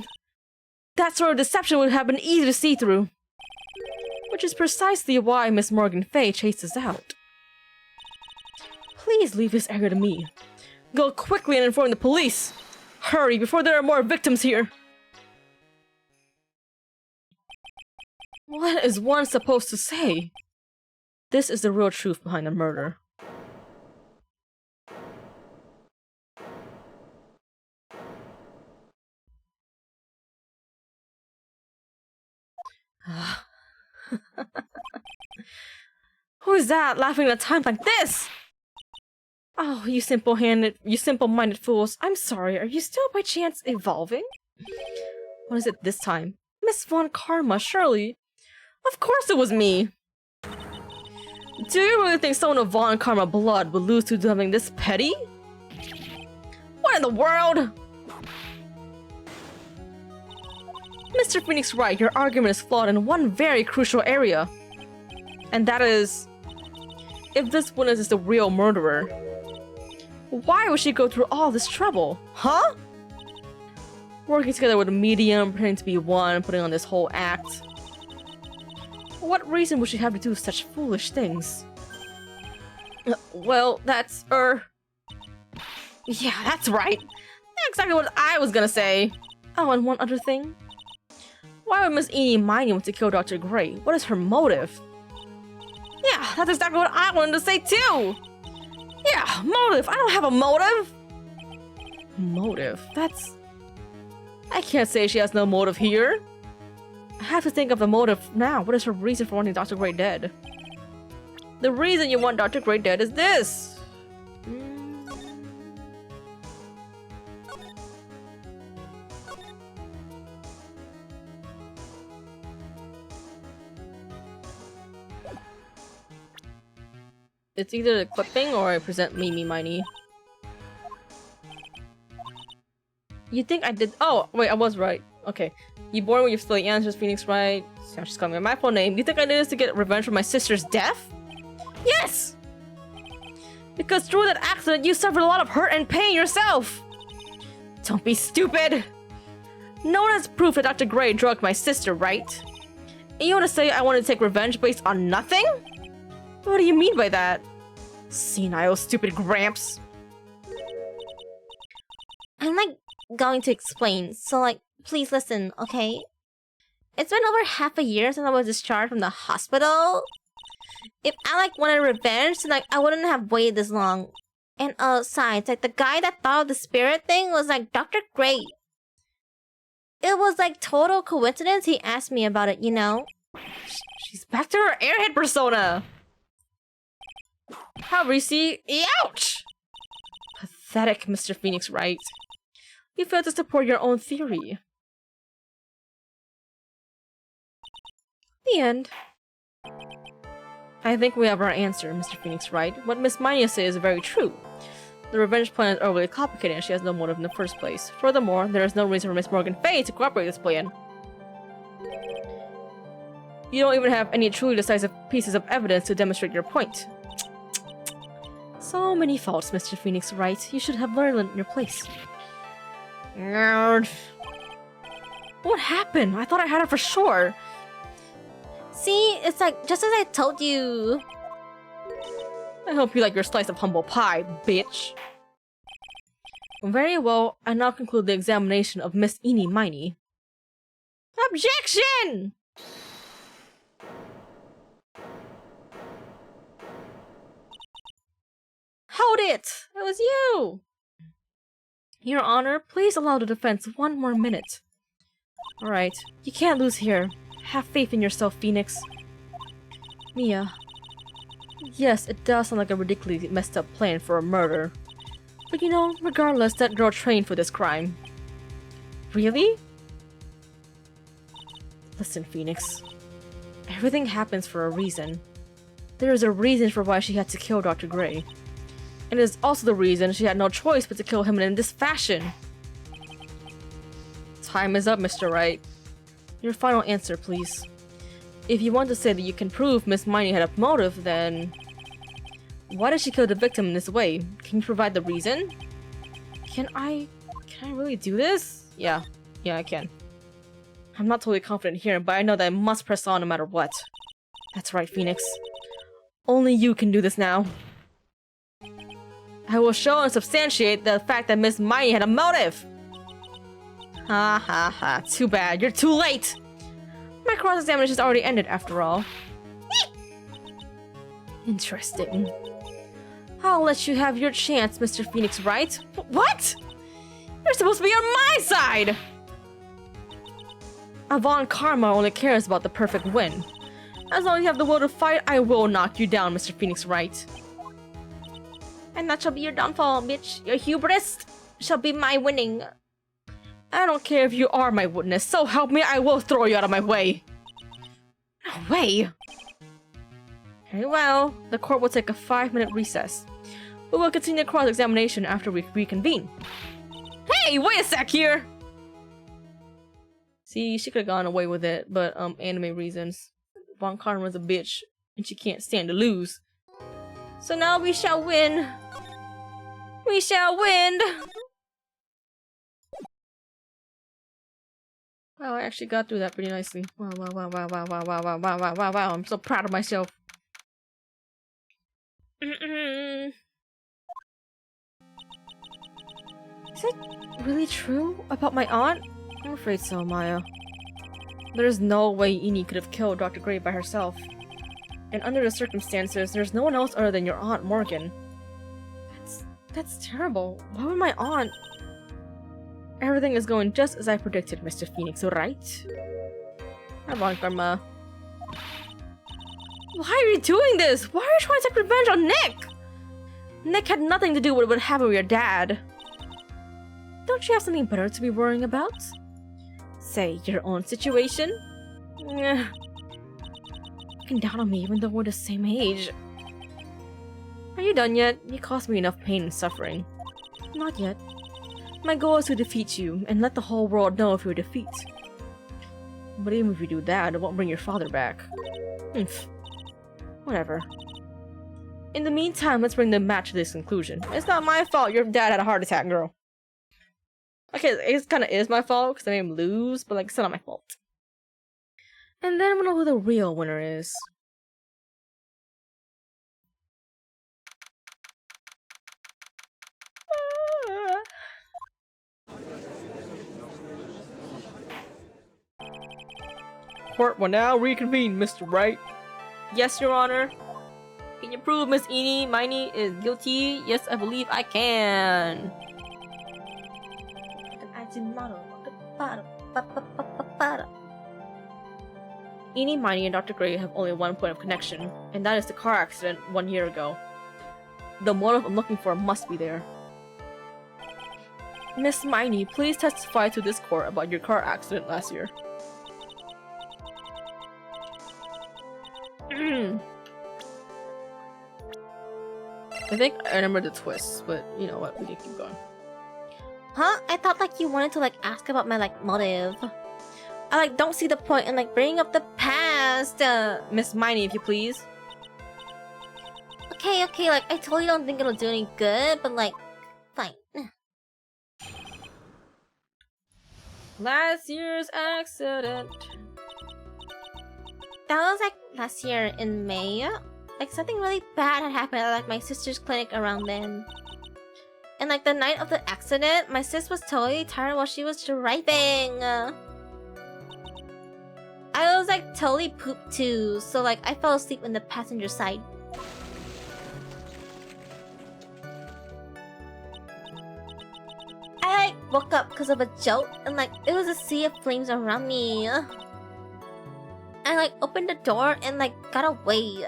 that sort of deception would have been easy to see through. Which is precisely why Miss Morgan Fey chased us out. Please leave this area to me. Go quickly and inform the police. Hurry, before there are more victims here. What is one supposed to say? This is the real truth behind the murder. Who is that laughing at a time like this? Oh, you simple-minded fools. I'm sorry, are you still by chance evolving? What is it this time? Miss Von Karma, surely. Of course it was me! Do you really think someone of Von Karma blood would lose to something this petty? What in the world? Mr. Phoenix Wright, your argument is flawed in one very crucial area. And that is... if this witness is the real murderer, why would she go through all this trouble? Huh? Working together with a medium, pretending to be one, putting on this whole act. What reason would she have to do such foolish things? Well, that's, yeah, that's right. That's exactly what I was gonna say. Oh, and one other thing. Why would Miss Eenie Miney want to kill Dr. Gray? What is her motive? Yeah, that's exactly what I wanted to say too! Yeah, motive! I don't have a motive! Motive? That's... I can't say she has no motive here. I have to think of the motive now. What is her reason for wanting Dr. Gray dead? The reason you want Dr. Gray dead is this! It's either the clipping or I present Mimi Miney. You think I did- oh, wait, I was right. Okay. You born when you're still young, just Phoenix Wright. She's calling me my full name. You think I did this to get revenge for my sister's death? Yes! Because through that accident, you suffered a lot of hurt and pain yourself! Don't be stupid! No one has proof that Dr. Gray drugged my sister, right? And you want to say I want to take revenge based on nothing? What do you mean by that? Senile, stupid Gramps. I'm like going to explain, so like, please listen, okay? It's been over half a year since I was discharged from the hospital. If I like wanted revenge, then like I wouldn't have waited this long. And besides, like the guy that thought of the spirit thing was like Dr. Gray. It was like total coincidence he asked me about it, you know? She's back to her airhead persona! However, you see, ouch! Pathetic, Mr. Phoenix Wright. You failed to support your own theory. The end. I think we have our answer, Mr. Phoenix Wright. What Miss Mania said is very true. The revenge plan is overly complicated and she has no motive in the first place. Furthermore, there is no reason for Miss Morgan Fay to cooperate with this plan. You don't even have any truly decisive pieces of evidence to demonstrate your point. So many faults, Mr. Phoenix Wright. You should have learned your place. Nerd. What happened? I thought I had it for sure. See, it's like just as I told you. I hope you like your slice of humble pie, bitch. Very well, I now conclude the examination of Miss Eenie Miney. Objection! Hold it! It was you! Your Honor, please allow the defense 1 more minute. Alright, you can't lose here. Have faith in yourself, Phoenix. Mia. Yes, it does sound like a ridiculously messed up plan for a murder. But you know, regardless, that girl trained for this crime. Really? Listen, Phoenix. Everything happens for a reason. There is a reason for why she had to kill Dr. Gray. And it is also the reason she had no choice but to kill him in this fashion. Time is up, Mr. Wright. Your final answer, please. If you want to say that you can prove Miss Miney had a motive, then... why did she kill the victim in this way? Can you provide the reason? Can I really do this? Yeah, I can. I'm not totally confident here, but I know that I must press on no matter what. That's right, Phoenix. Only you can do this now. I will show and substantiate the fact that Miss Miney had a motive! Ha ha ha, too bad, you're too late! My cross-examination's already ended after all. Interesting. I'll let you have your chance, Mr. Phoenix Wright. What? You're supposed to be on my side! Avon Karma only cares about the perfect win. As long as you have the will to fight, I will knock you down, Mr. Phoenix Wright. And that shall be your downfall, bitch. Your hubris shall be my winning. I don't care if you are my witness, so help me, I will throw you out of my way. No way. Very well, the court will take a 5-minute recess. We will continue cross-examination after we reconvene. Hey, wait a sec here! See, she could've gone away with it, but anime reasons. Von Karma's a bitch, and she can't stand to lose. So now we shall win. We shall win! Wow, I actually got through that pretty nicely. Wow, wow, wow, wow, wow, wow, wow, wow, wow, wow, wow, wow. I'm so proud of myself. Is it really true about my aunt? I'm afraid so, Maya. There's no way Eenie could have killed Dr. Gray by herself. And under the circumstances, there's no one else other than your Aunt Morgan. That's terrible. Why would my aunt... Everything is going just as I predicted, Mr. Phoenix, right? I'm on Karma. Why are you doing this? Why are you trying to take revenge on Nick? Nick had nothing to do with what happened with your dad. Don't you have something better to be worrying about? Say, your own situation? You can down on me even though we're the same age. Are you done yet? You caused me enough pain and suffering. Not yet. My goal is to defeat you, and let the whole world know of your defeat. But even if you do that, it won't bring your father back. Whatever. In the meantime, let's bring the match to this conclusion. It's not my fault your dad had a heart attack, girl. Okay, it kind of is my fault, because I made him lose, but like, it's not my fault. And then we know who the real winner is. Court will now reconvene, Mr. Wright. Yes, Your Honor. Can you prove Miss Eenie Miney is guilty? Yes, I believe I can. Eenie Miney and Dr. Gray have only one point of connection, and that is the car accident 1 year ago. The motive I'm looking for must be there. Miss Miney, please testify to this court about your car accident last year. I think I remember the twist, but you know what? We can keep going. Huh? I thought like you wanted to like ask about my like motive. I like don't see the point in like bringing up the past. Miss Miney, if you please. Okay, like I totally don't think it'll do any good, but like, fine. Last year's accident. That was like last year in May. Like something really bad had happened at like my sister's clinic around then. And like the night of the accident, my sis was totally tired while she was driving. I was like totally pooped too, so like I fell asleep in the passenger side. I like woke up because of a joke and like it was a sea of flames around me. I like opened the door and like got away.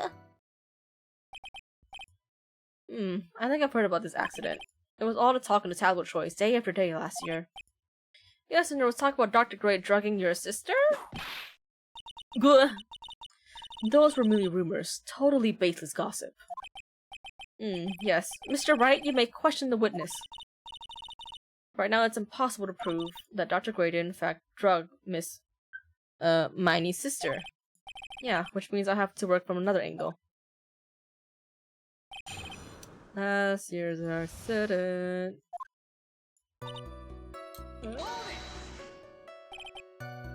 I think I've heard about this accident. It was all the talk in the tabloid choice day after day last year. Yes, and there was talk about Dr. Gray drugging your sister? Gah. Those were merely rumors, totally baseless gossip. Yes. Mr. Wright, you may question the witness. Right now, it's impossible to prove that Dr. Gray did in fact drug Miss Miney's sister. Yeah, which means I have to work from another angle. Last year's accident.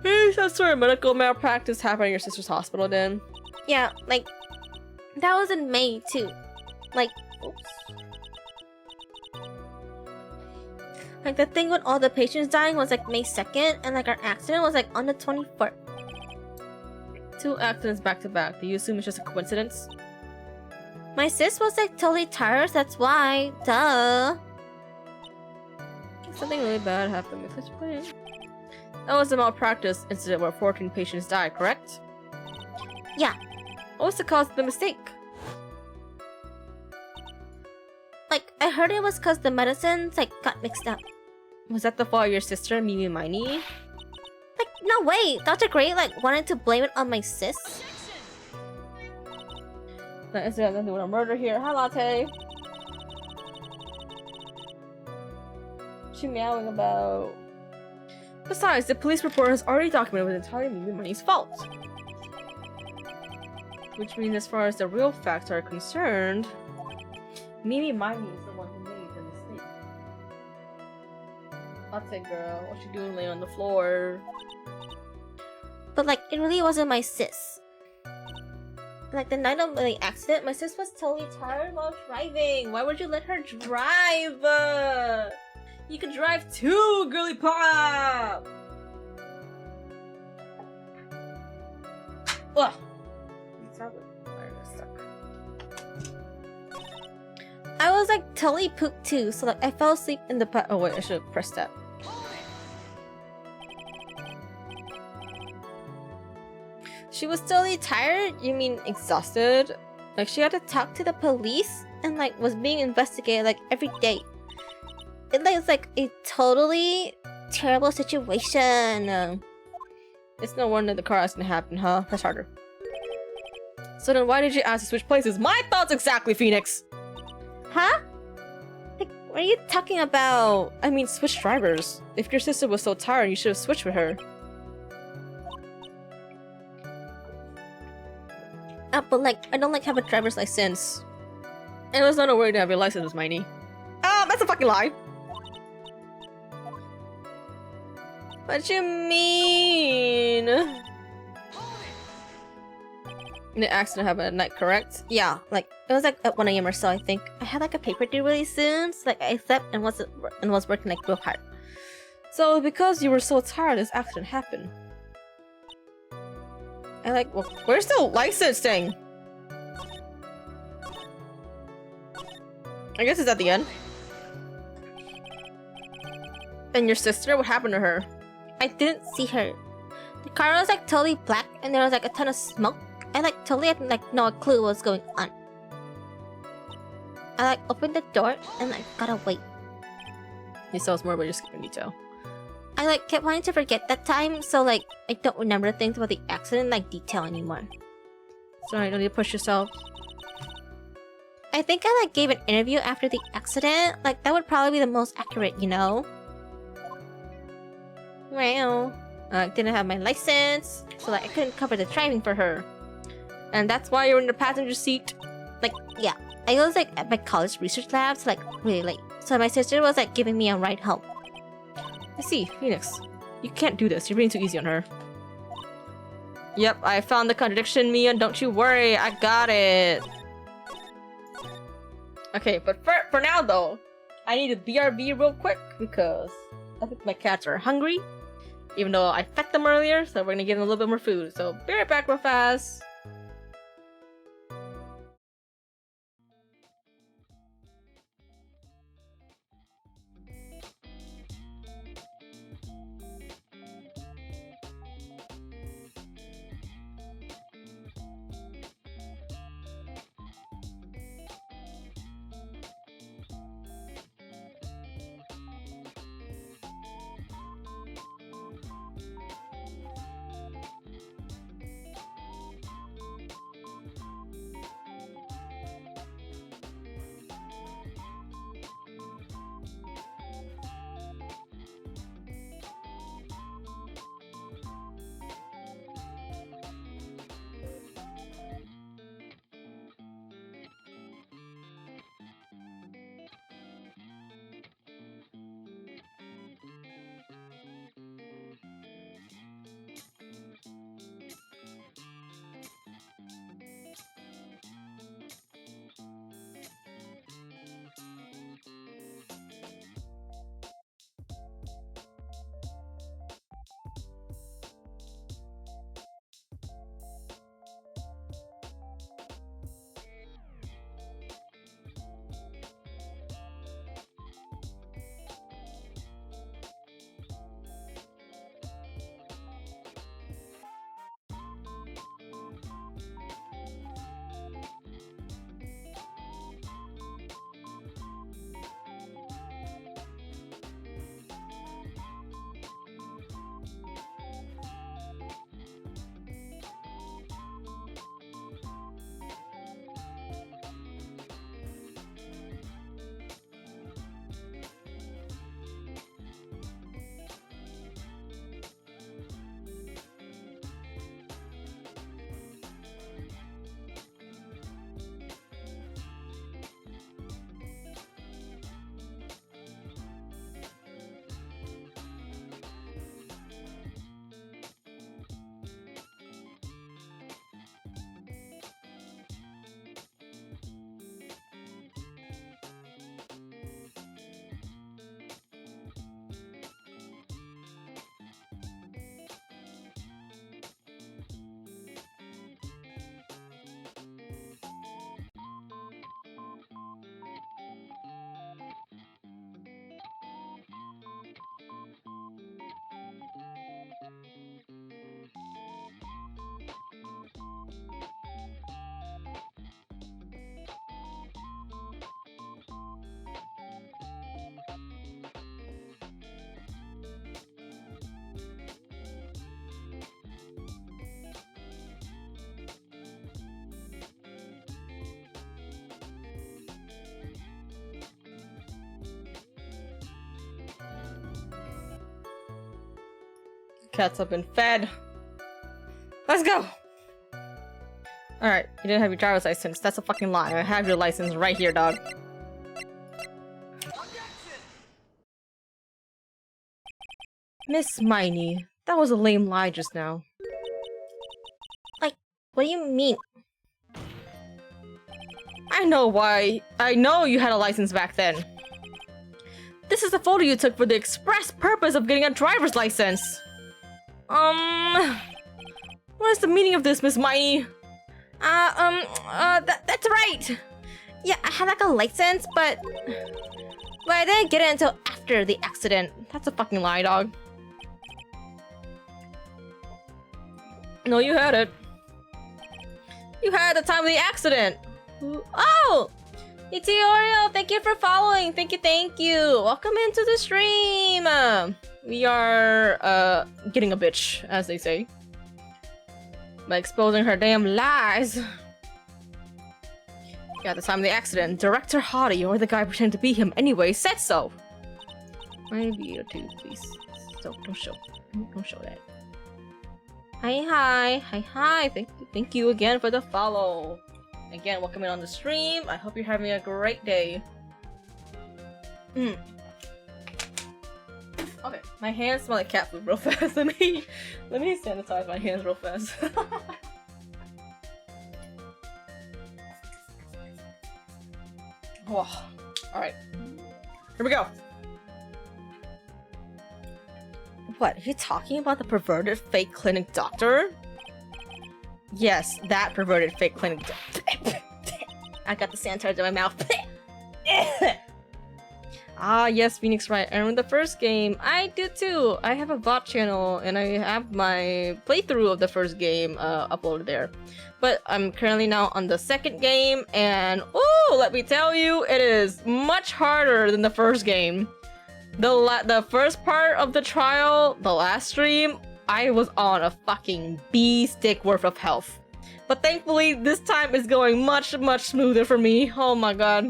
Hey, some sort of medical malpractice happened in your sister's hospital then? Yeah, like that was in May too. Like, oops. Like the thing with all the patients dying was like May 2nd, and like our accident was like on the 24th. 2 accidents back to back. Do you assume it's just a coincidence? My sis was like totally tired, that's why. Duh. Something really bad happened with this plane. That was a malpractice incident where 14 patients died, correct? Yeah. What was the cause of the mistake? Like, I heard it was because the medicines like got mixed up. Was that the fault of your sister, Mimi Miney? Like, no way! Dr. Gray like wanted to blame it on my sis. That incident has nothing to do with a murder here. Hi, Latte. She meowing about. Besides, the police report has already documented it was entirely Mimi Miney's fault. Which means, as far as the real facts are concerned, Mimi Miney is the one who made the mistake. Latte girl, what you doing laying on the floor? But like, it really wasn't my sis. Like the night of the accident, my sis was totally tired while driving. Why would you let her drive? You can drive too, girly pop! Ugh! I was like totally pooped too, so like I fell asleep in the Oh wait, I should have pressed that. She was totally tired? You mean exhausted? Like she had to talk to the police and like was being investigated like every day. It was like a totally terrible situation. It's no wonder the car accident happened, huh? Press harder. So then why did you ask to switch places? My thoughts exactly, Phoenix! Huh? Like, what are you talking about? I mean, switch drivers. If your sister was so tired, you should have switched with her. But like, I don't like have a driver's license. And it was not a worry to have your license, Miss Miney. Ah, that's a fucking lie! What you mean? The accident happened at night, correct? Yeah, like it was like at 1 AM or so, I think. I had like a paper due really soon, so like I slept and was working like real hard. So because you were so tired, this accident happened. I like, well, where's the license thing? I guess it's at the end. And your sister? What happened to her? I didn't see her. The car was like totally black and there was like a ton of smoke. I like totally had like no clue what was going on. I like opened the door and like got away. You tell us more about your skipping detail. I like kept wanting to forget that time, so like I don't remember things about the accident like detail anymore. Sorry, don't need to push yourself. I think I like gave an interview after the accident. Like that would probably be the most accurate, you know? Well, I didn't have my license, so like I couldn't cover the driving for her. And that's why you're in the passenger seat. Like, yeah. I was like at my college research labs, like really late. So my sister was like giving me a ride home. I see, Phoenix. You can't do this. You're being too easy on her. Yep, I found the contradiction, Mia. Don't you worry. I got it. Okay, but for now, though, I need a BRB real quick because I think my cats are hungry. Even though I fed them earlier, so we're gonna give them a little bit more food. So, be right back real fast. Cats have been fed. Let's go! Alright, you didn't have your driver's license. That's a fucking lie. I have your license right here, dog. Miss Miney, that was a lame lie just now. Like, what do you mean? I know why. I know you had a license back then. This is the photo you took for the express purpose of getting a driver's license. What is the meaning of this, Miss Miney? That's right! Yeah, I had like a license, but I didn't get it until after the accident. That's a fucking lie, dog. No, you had it. You had it at the time of the accident. Oh! E.T. Oreo, thank you for following. Thank you. Welcome into the stream. We are, getting a bitch, as they say. By exposing her damn lies. Yeah, at the time of the accident, Director Hottie, or the guy pretending to be him anyway, said so. Maybe too, please. So don't show that. Hi. Thank you again for the follow. Again, welcome in on the stream. I hope you're having a great day. Okay, my hands smell like cat food real fast. Let me sanitize my hands real fast. Oh, alright. Here we go. What, are you talking about the perverted fake clinic doctor? Yes, that perverted fake clinic doctor. I got the sanitizer in my mouth. Ah, yes, Phoenix Wright. I remember the first game. I do too. I have a VOD channel and I have my playthrough of the first game uploaded there. But I'm currently now on the second game, and oh, let me tell you, it is much harder than the first game. The first part of the trial, the last stream, I was on a fucking B stick worth of health. But thankfully, this time it's going much smoother for me. Oh my god.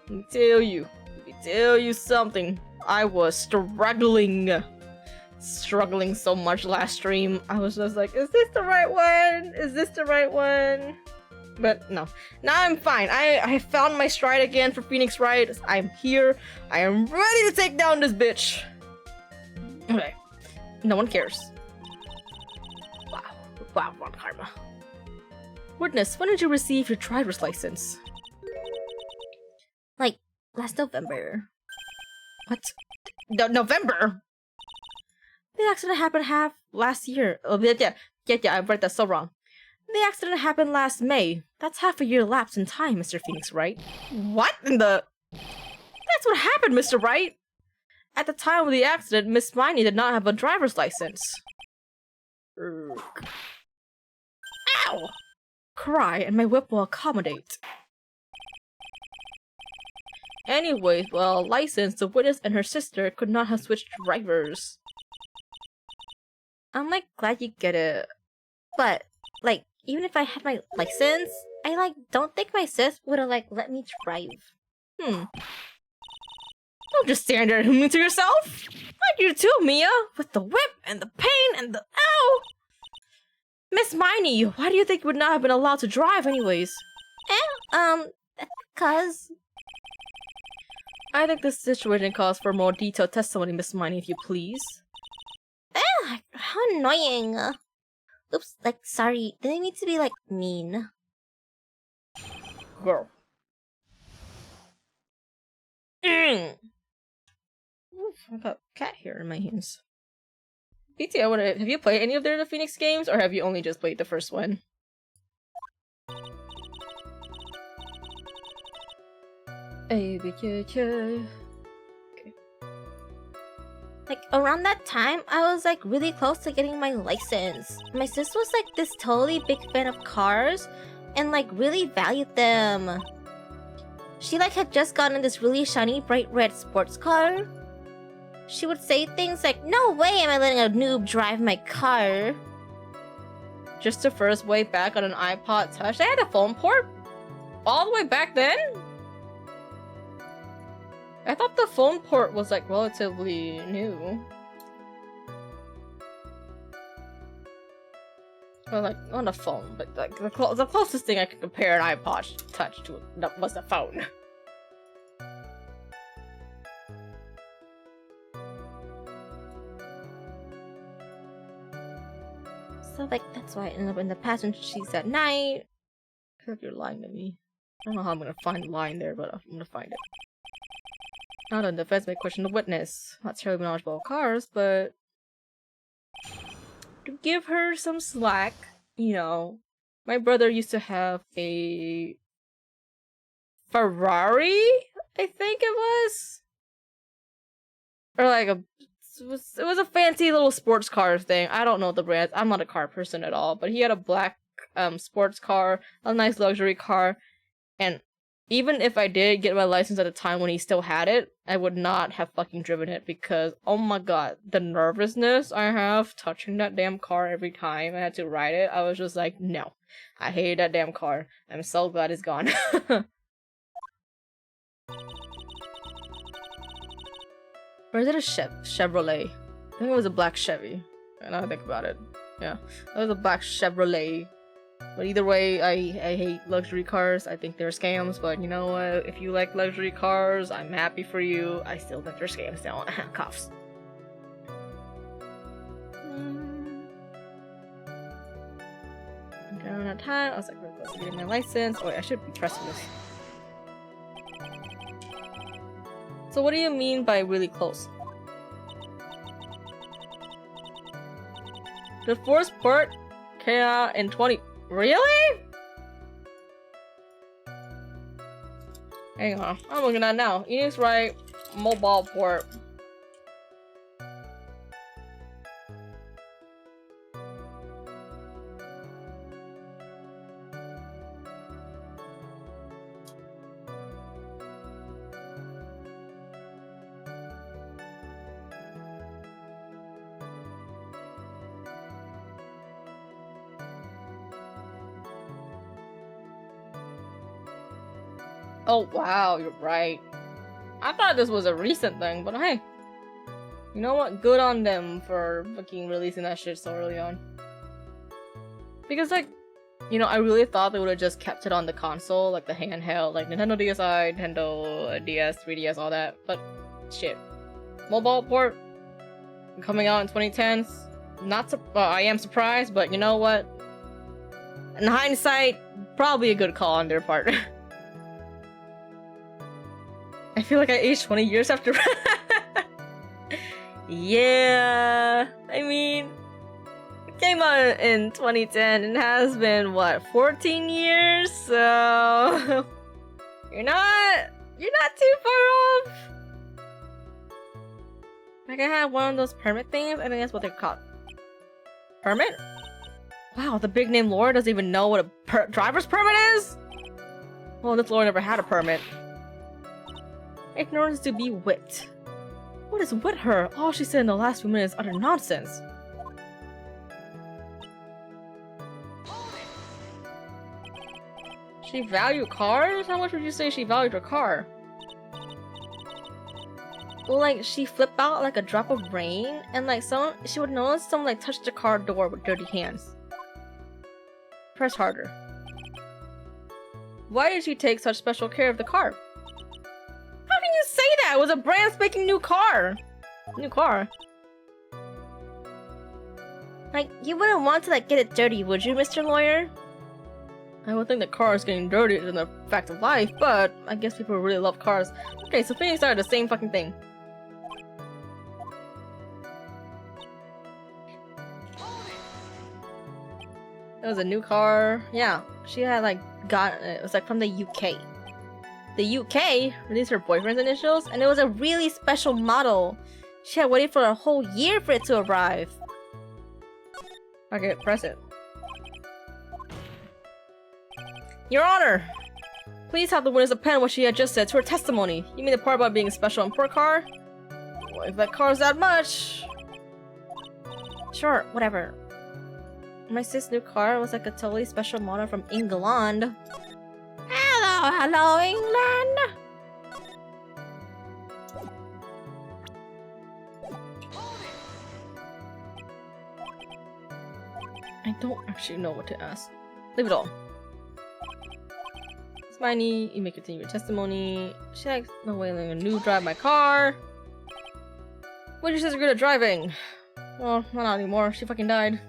Let me tell you something. I was struggling so much last stream. I was just like, is this the right one? Is this the right one? But no. Now I'm fine. I found my stride again for Phoenix Wright. I'm here. I am ready to take down this bitch. Okay. No one cares. Wow, Ron Karma. Witness, when did you receive your driver's license? Like, last November. What? November? The accident happened last year. Oh, yeah, I read that so wrong. The accident happened last May. That's half a year lapse in time, Mr. Phoenix Wright. What in the... That's what happened, Mr. Wright! At the time of the accident, Miss Miney did not have a driver's license. Ow! Cry, and my whip will accommodate. Anyways, well, licensed, the witness and her sister could not have switched drivers. I'm like glad you get it, but like even if I had my license, I like don't think my sis would have like let me drive. Don't just stand there and humming to yourself. I do too, Mia, with the whip and the pain and the ow. Miss Miney, why do you think you would not have been allowed to drive anyways? Cause I think this situation calls for more detailed testimony, Miss Miney, if you please. how annoying. Oops, like sorry. Did I need to be like mean? Girl. Oof, I got cat hair in my hands. BT, have you played any of the Phoenix games, or have you only just played the first one? Okay. Like around that time, I was like really close to getting my license. My sis was like this totally big fan of cars and like really valued them. She like had just gotten this really shiny bright red sports car. She would say things like, "No way am I letting a noob drive my car." Just the first way back on an iPod Touch. They had a phone port? All the way back then? I thought the phone port was like relatively new. Or like, not a phone, but like the closest thing I could compare an iPod Touch to was a phone. So like that's why I ended up in the passenger seats at night. I feel like you're lying to me. I don't know how I'm gonna find the line there, but I'm gonna find it. Not a defense may question the witness. Not terribly knowledgeable of cars, but to give her some slack, you know, my brother used to have a Ferrari, I think it was, or like it was a fancy little sports car thing. I don't know the brand. I'm not a car person at all, but he had a black sports car, a nice luxury car, and even if I did get my license at the time when he still had it, I would not have fucking driven it because, oh my god, the nervousness I have touching that damn car every time I had to ride it, I was just like, no. I hated that damn car. I'm so glad it's gone. Or is it a Chevrolet? I think it was a black Chevy. Now I think about it. Yeah, it was a black Chevrolet. But either way, I hate luxury cars. I think they're scams, but you know what? If you like luxury cars, I'm happy for you. I still think they're scams though. Coughs. Around that time, I was like, we're close to getting my license. Oh wait, I should be pressing this. So what do you mean by really close? The first port came out in 20... Really? Hang on, I'm looking at it now. Enix Wright mobile port. Oh wow, you're right. I thought this was a recent thing, but hey. You know what? Good on them for fucking releasing that shit so early on. Because like, you know, I really thought they would have just kept it on the console, like the handheld, like Nintendo DSi, Nintendo DS, 3DS, all that. But shit. Mobile port coming out in 2010s. I am surprised, but you know what? In hindsight, probably a good call on their part. I feel like I aged 20 years after. Yeah, I mean, it came out in 2010 and has been what, 14 years? So you're not too far off. Like I had one of those permit things. I think that's what they're called. Permit? Wow, the big name Laura doesn't even know what a driver's permit is. Well, this Laura never had a permit. Ignorance to be wit. What is with her? All she said in the last few minutes is utter nonsense. She valued cars? How much would you say she valued her car? Well, like, she flipped out like a drop of rain, and like she would notice someone like touch the car door with dirty hands. Press harder. Why did she take such special care of the car? How can you say that? It was a brand spanking new car. Like, you wouldn't want to like get it dirty, would you, Mr. Lawyer? I would think the car is getting dirty is a fact of life, but I guess people really love cars. Okay, so Phoenix are the same fucking thing. It was a new car. Yeah, she had like it was like from the UK. The UK released her boyfriend's initials, and it was a really special model. She had waited for a whole year for it to arrive. Okay, press it. Your Honor! Please have the witness append what she had just said to her testimony. You mean the part about being a special import car? Well, if that car's that much... Sure, whatever. My sis' new car was like a totally special model from England. Hello, England! I don't actually know what to ask. Leave it all. Smiley, you may continue your testimony. She likes no way letting a new drive my car. What did your sister good at driving? Well, not anymore. She fucking died.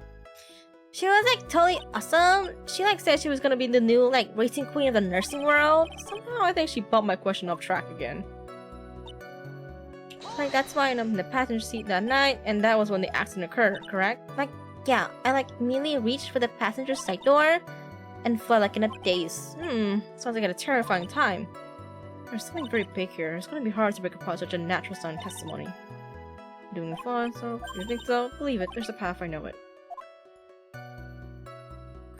She was like totally awesome. She like said she was gonna be the new like racing queen of the nursing world. Somehow I think she bumped my question off track again. Like that's why I'm in the passenger seat that night, and that was when the accident occurred, correct? Like, yeah, I like immediately reached for the passenger side door and fled like in a daze. Sounds like a terrifying time. There's something very big here. It's gonna be hard to break apart such a natural sound testimony. Doing fun, so you think so? Believe it, there's a path, I know it.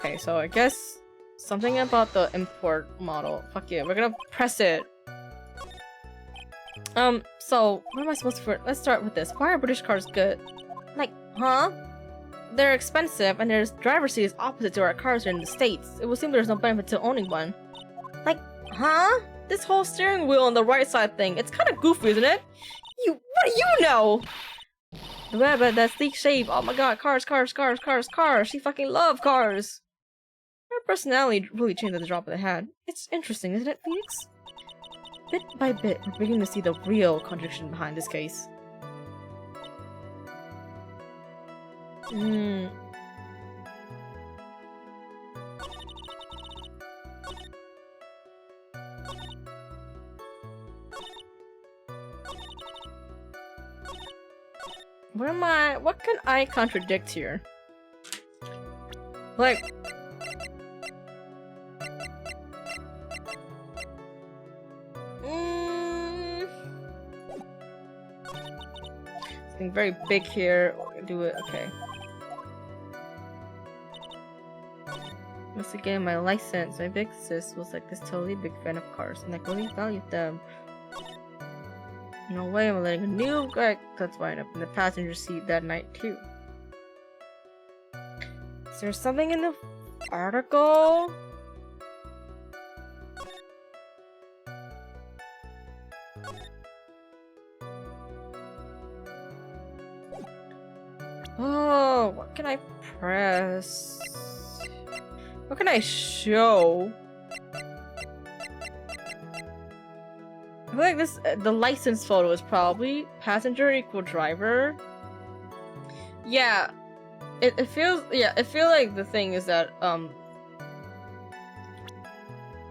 Okay, so I guess Something about the import model. Fuck yeah, we're gonna press it. So what am I supposed to? Let's start with this. Why are British cars good? Like, huh? They're expensive, and their driver seat is opposite to our cars here in the States. It would seem there's no benefit to owning one. Like, huh? This whole steering wheel on the right side thing, it's kind of goofy, isn't it? What do you know? Yeah, but that sleek shape. Oh my god, cars. She fucking loves cars. Her personality really changed at the drop of the hat. It's interesting, isn't it, Phoenix? Bit by bit, we're beginning to see the real contradiction behind this case. What can I contradict here? Like... Something very big here. Do it, okay. Once again, my license. My big sis was like this totally big fan of cars and like really valued them. No way I'm letting a new guy that's wind up in the passenger seat that night too. Is there something in the article? Oh, what can I press? What can I show? I feel like this, the license photo is probably passenger equal driver. Yeah, it feels, yeah, I feel like the thing is that,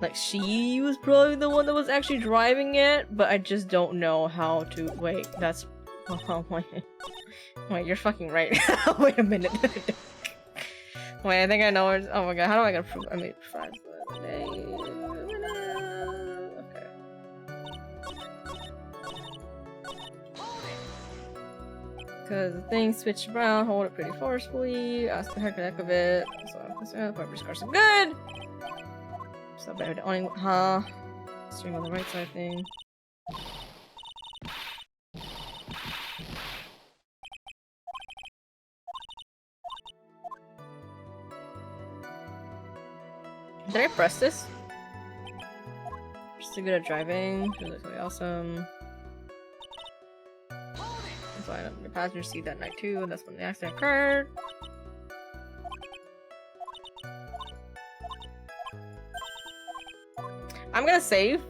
like she was probably the one that was actually driving it, but I just don't know how to, wait, that's, oh my, wait, you're fucking right. Wait a minute. Wait, I think I know where, oh my god, how do I get proof? I mean, okay. Because the thing switched around, hold it pretty forcefully, ask the heck of it. So, Barbara's cars are good! So better than owning, huh? Steering on the right side thing. Did I press this? She's so good at driving. She looks really awesome. So I don't the passenger seat that night too, and that's when the accident occurred. I'm gonna save.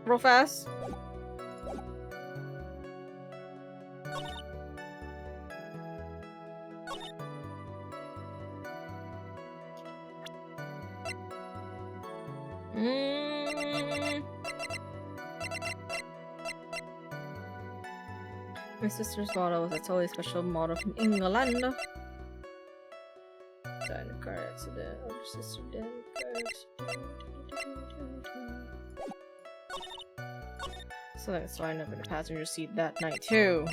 Real fast. My sister's model was a totally special model from England. Died in a car accident. Older sister died in a car accident. So that's why I ended up in the passenger seat that night too.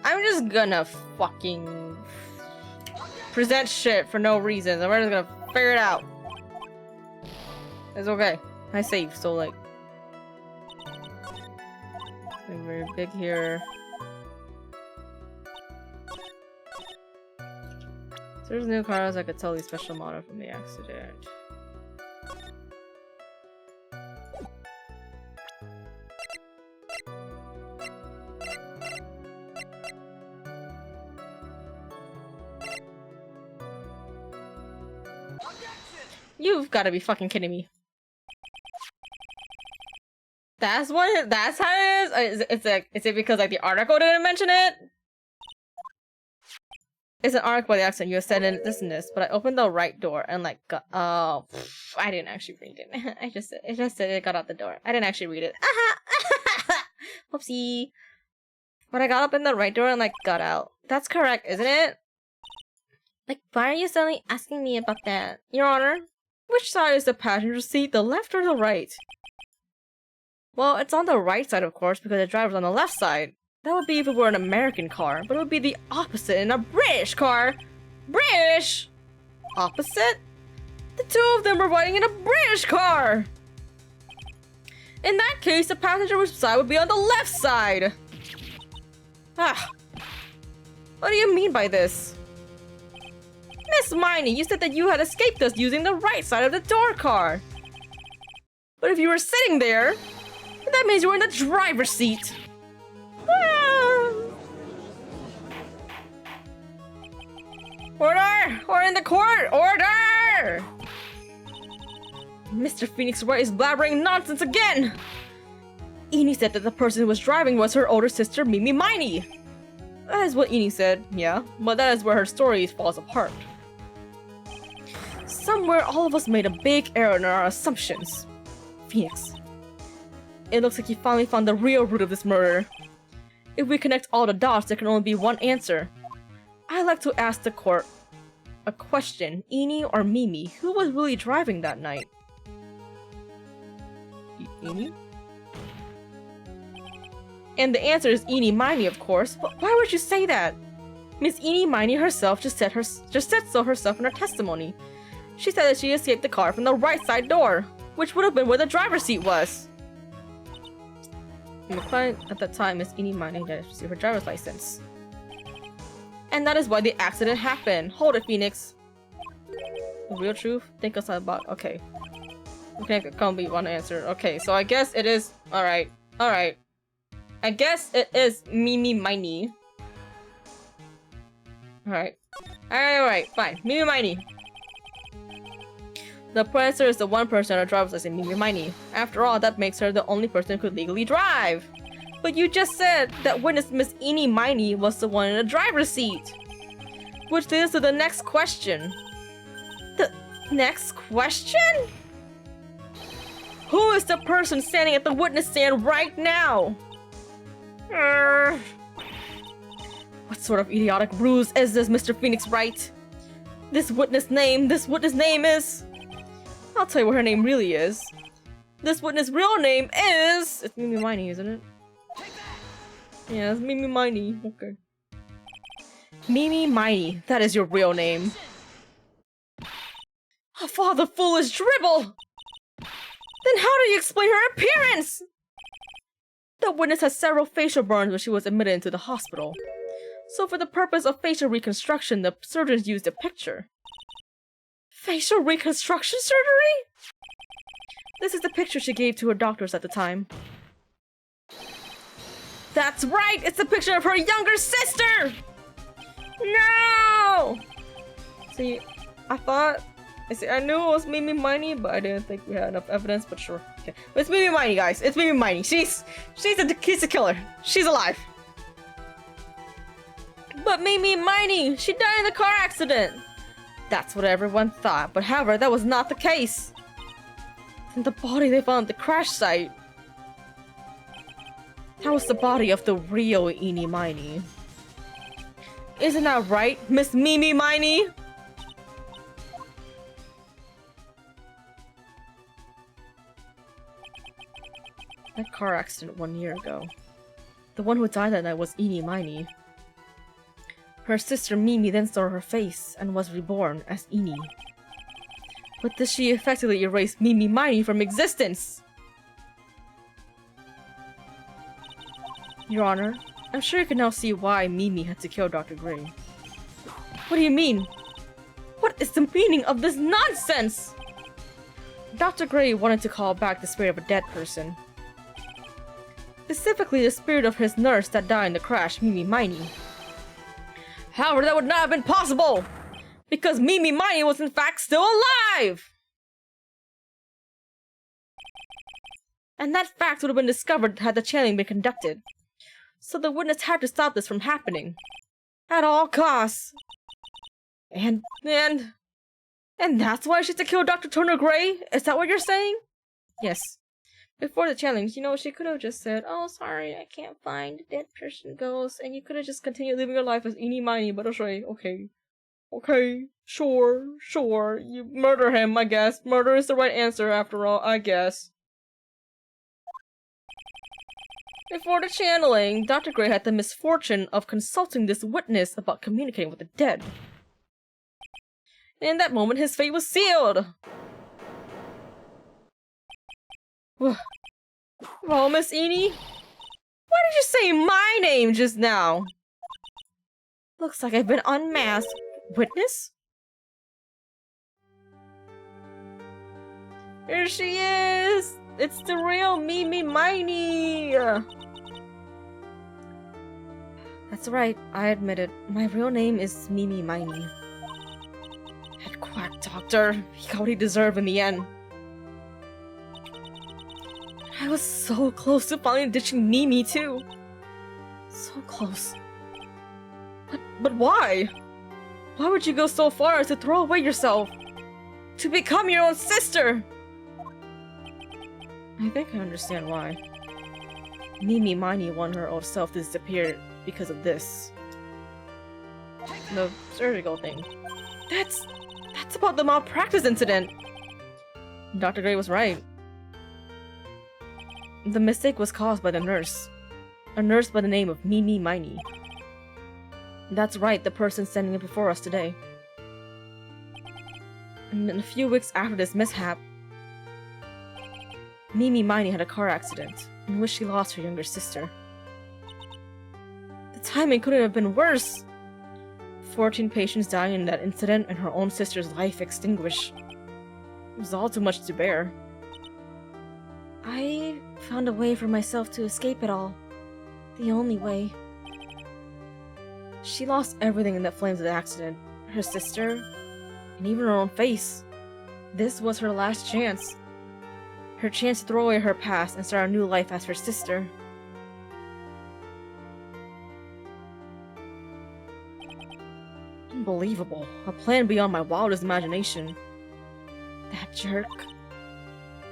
I'm just gonna fucking present shit for no reason. I'm just gonna figure it out. It's okay. I saved, so like... Something very big here. So there's new cars, I could tell the special model from the accident. You've got to be fucking kidding me. That's what. That's how it is. Is it because like the article didn't mention it? It's an article by the accent. You have said this and this, but I opened the right door and like, I didn't actually read it. It just said it got out the door. I didn't actually read it. Whoopsie. But I got up in the right door and like got out. That's correct, isn't it? Like, why are you suddenly asking me about that, Your Honor? Which side is the passenger seat, the left or the right? Well, it's on the right side, of course, because the driver's on the left side. That would be if it were an American car, but it would be the opposite in a British car. British! Opposite? The two of them were riding in a British car! In that case, the passenger side would be on the left side. Ah. What do you mean by this? Miss Miney, you said that you had escaped us using the right side of the door car. But if you were sitting there, that means you were in the driver's seat. Ah. Order! Order in the court! Order! Mr. Phoenix Wright is blabbering nonsense again! Eni said that the person who was driving was her older sister, Mimi Miney. That is what Eni said, yeah, but that is where her story falls apart. Somewhere all of us made a big error in our assumptions. Phoenix. It looks like you finally found the real root of this murder. If we connect all the dots, there can only be one answer. I'd like to ask the court a question. Eni or Mimi, who was really driving that night? Eni? And the answer is Eni Miney, of course, but why would you say that? Miss Eni Miney herself just said so herself in her testimony. She said that she escaped the car from the right side door, which would have been where the driver's seat was. And the client at that time, Miss Eni Miney, did receive her driver's license. And that is why the accident happened. Hold it, Phoenix. The real truth? Think outside the box. Okay. Okay, it can't be one answer. Okay, so I guess it is. Alright. Alright. I guess it is Mimi Miney. Alright. Alright, fine. Mimi Miney. The answer is the one person on her driver's license, Mimi Miney. After all, that makes her the only person who could legally drive. But you just said that witness Miss Eni Miney was the one in the driver's seat. Which leads to the next question. The next question? Who is the person standing at the witness stand right now? What sort of idiotic ruse is this, Mr. Phoenix Wright? This witness name is... I'll tell you what her name really is. This witness' real name is... It's Mimi Miney, isn't it? Yeah, it's Mimi Miney. Okay. Mimi Miney, that is your real name. Oh, Father Foolish Dribble! Then how do you explain her appearance? The witness has several facial burns when she was admitted into the hospital. So for the purpose of facial reconstruction, the surgeons used a picture. Facial reconstruction surgery? This is the picture she gave to her doctors at the time. That's right! It's a picture of her younger sister! No! See, I knew it was Mimi Miney, but I didn't think we had enough evidence, but sure. Okay. It's Mimi Miney, guys. It's Mimi Miney. She's a killer. She's alive. But Mimi Miney, she died in the car accident. That's what everyone thought, but however, that was not the case. And the body they found at the crash site. That was the body of the real Eni Miney. Isn't that right, Miss Mimi Miney? That car accident 1 year ago. The one who died that night was Eni Miney. Her sister Mimi then saw her face and was reborn as Eni. But did she effectively erase Mimi Miney from existence? Your Honor, I'm sure you can now see why Mimi had to kill Dr. Gray. What do you mean? What is the meaning of this nonsense? Dr. Gray wanted to call back the spirit of a dead person. Specifically the spirit of his nurse that died in the crash, Mimi Miney. However, that would not have been possible! Because Mimi Miney was in fact still alive! And that fact would have been discovered had the channeling been conducted. So the witness had to stop this from happening. At all costs. And that's why she had to kill Dr. Turner Gray? Is that what you're saying? Yes. Before the challenge, she could have just said, oh, sorry, I can't find dead person ghost, and you could have just continued living your life as Eni Miney, but okay. Okay, sure. You murder him, I guess. Murder is the right answer after all, I guess. Before the channeling, Dr. Gray had the misfortune of consulting this witness about communicating with the dead. In that moment, his fate was sealed! Well, Miss Eni? Why did you say my name just now? Looks like I've been unmasked. Witness? Here she is! It's the real Mimi Miney! That's right, I admit it. My real name is Mimi Miney. That quack doctor, he got what he deserved in the end. I was so close to finally ditching Mimi too. So close. But why? Why would you go so far as to throw away yourself? To become your own sister? I think I understand why. Mimi Miney wanted her old self to disappear because of this. The surgical thing. That's about the malpractice incident! Dr. Gray was right. The mistake was caused by the nurse. A nurse by the name of Mimi Miney. That's right, the person standing before us today. And a few weeks after this mishap, Mimi Miney had a car accident in which she lost her younger sister. The timing couldn't have been worse! 14 patients dying in that incident and her own sister's life extinguished. It was all too much to bear. I found a way for myself to escape it all. The only way. She lost everything in the flames of the accident. Her sister, and even her own face. This was her last chance. Her chance to throw away her past and start a new life as her sister. Unbelievable. A plan beyond my wildest imagination. That jerk.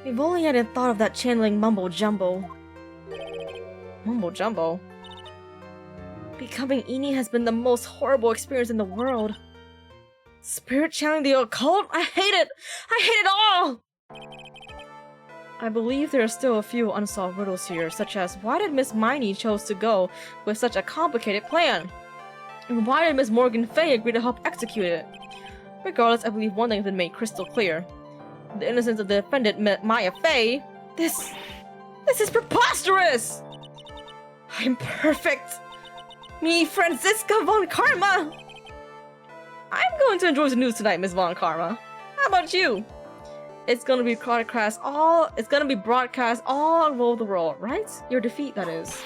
If only I hadn't thought of that channeling mumbo-jumbo. Mumbo-jumbo? Becoming Eni has been the most horrible experience in the world. Spirit channeling the occult? I hate it! I hate it all! I believe there are still a few unsolved riddles here, such as why did Miss Miney chose to go with such a complicated plan? And why did Miss Morgan Fay agree to help execute it? Regardless, I believe one thing has been made crystal clear. The innocence of the defendant, Maya Fey. This is preposterous! I'm perfect! Me, Franziska von Karma! I'm going to enjoy the news tonight, Miss Von Karma. How about you? It's gonna be broadcast all over the world, right? Your defeat, that is.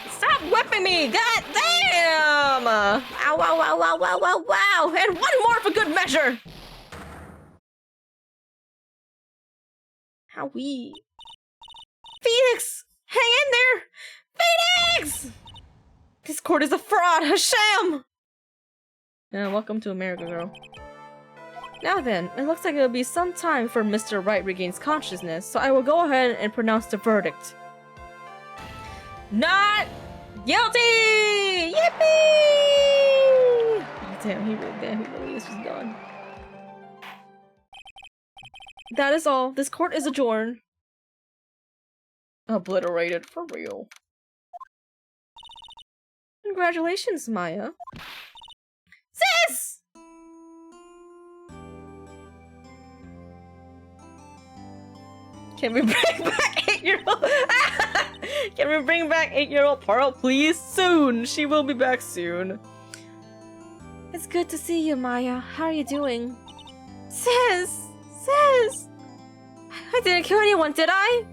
Stop whipping me! God damn! Ow, ow, ow, ow, ow, ow, wow! And one more for good measure! Howie. Phoenix! Hang in there! Phoenix! This court is a fraud, a sham! Welcome to America, girl. Now then, it looks like it'll be some time before Mr. Wright regains consciousness, so I will go ahead and pronounce the verdict. Not guilty! Yippee! Oh, damn, he really is just gone. That is all. This court is adjourned. Obliterated, for real. Congratulations, Maya. Sis! Can we bring back 8-year-old? Can we bring back 8-year-old Pearl, please? Soon! She will be back soon. It's good to see you, Maya. How are you doing? Sis! Sis! I didn't kill anyone, did I?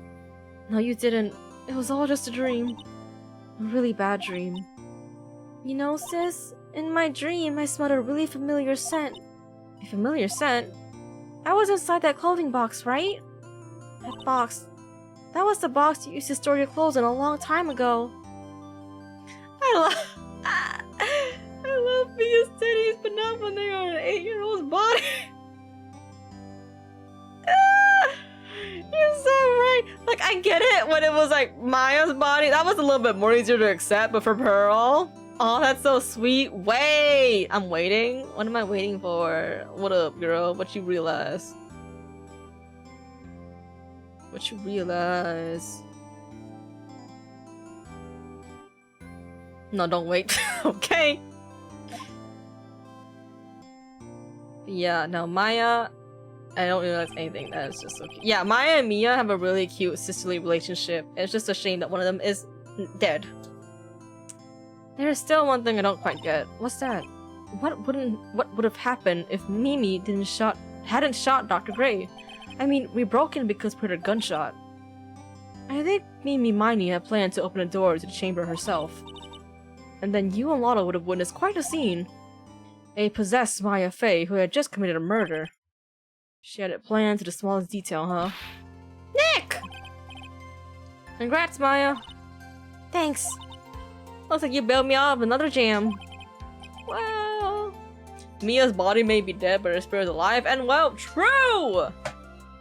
No, you didn't. It was all just a dream. A really bad dream. You know, sis, in my dream, I smelled a really familiar scent. A familiar scent? I was inside that clothing box, right? That box. That was the box you used to store your clothes in a long time ago. I love Mia's titties, but not when they are an 8-year-old's body. You're so right. Like, I get it when it was like Maya's body. That was a little bit more easier to accept, but for Pearl, Oh, that's so sweet. Wait! I'm waiting? What am I waiting for? What up, girl? What you realize? What you realize? No, don't wait. Okay. Yeah, no, Maya... I don't realize anything. That is just so cute. Yeah, Maya and Mia have a really cute sisterly relationship. It's just a shame that one of them is dead. There is still one thing I don't quite get. What's that? What would have happened if Mimi hadn't shot Dr. Gray? I mean, we broke in because we heard a gunshot. I think Mimi Miney had planned to open a door to the chamber herself. And then you and Lotto would have witnessed quite a scene. A possessed Maya Fey who had just committed a murder. She had it planned to the smallest detail, huh? Nick! Congrats, Maya. Thanks. Looks like you bailed me out of another jam. Well... Mia's body may be dead, but her spirit is alive, and well, true!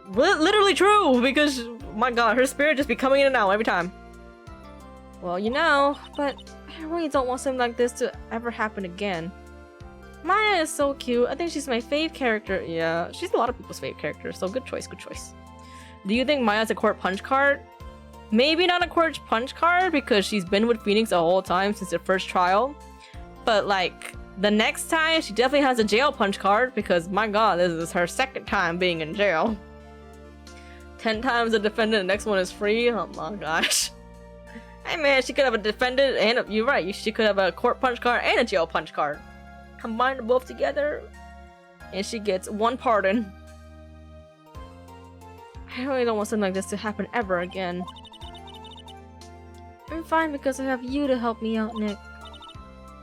Literally true, because, my god, her spirit just be coming in and out every time. Well, you know, but I really don't want something like this to ever happen again. Maya is so cute. I think she's my fave character. Yeah, she's a lot of people's fave character, so good choice, good choice. Do you think Maya's a court punch card? Maybe not a court punch card because she's been with Phoenix the whole time since the first trial. But like, the next time she definitely has a jail punch card because my god, this is her second time being in jail. 10 times a defendant, the next one is free? Oh my gosh. Hey man, she could have a defendant and you're right, she could have a court punch card and a jail punch card. Combine them both together, and she gets one pardon. I really don't want something like this to happen ever again. I'm fine because I have you to help me out, Nick.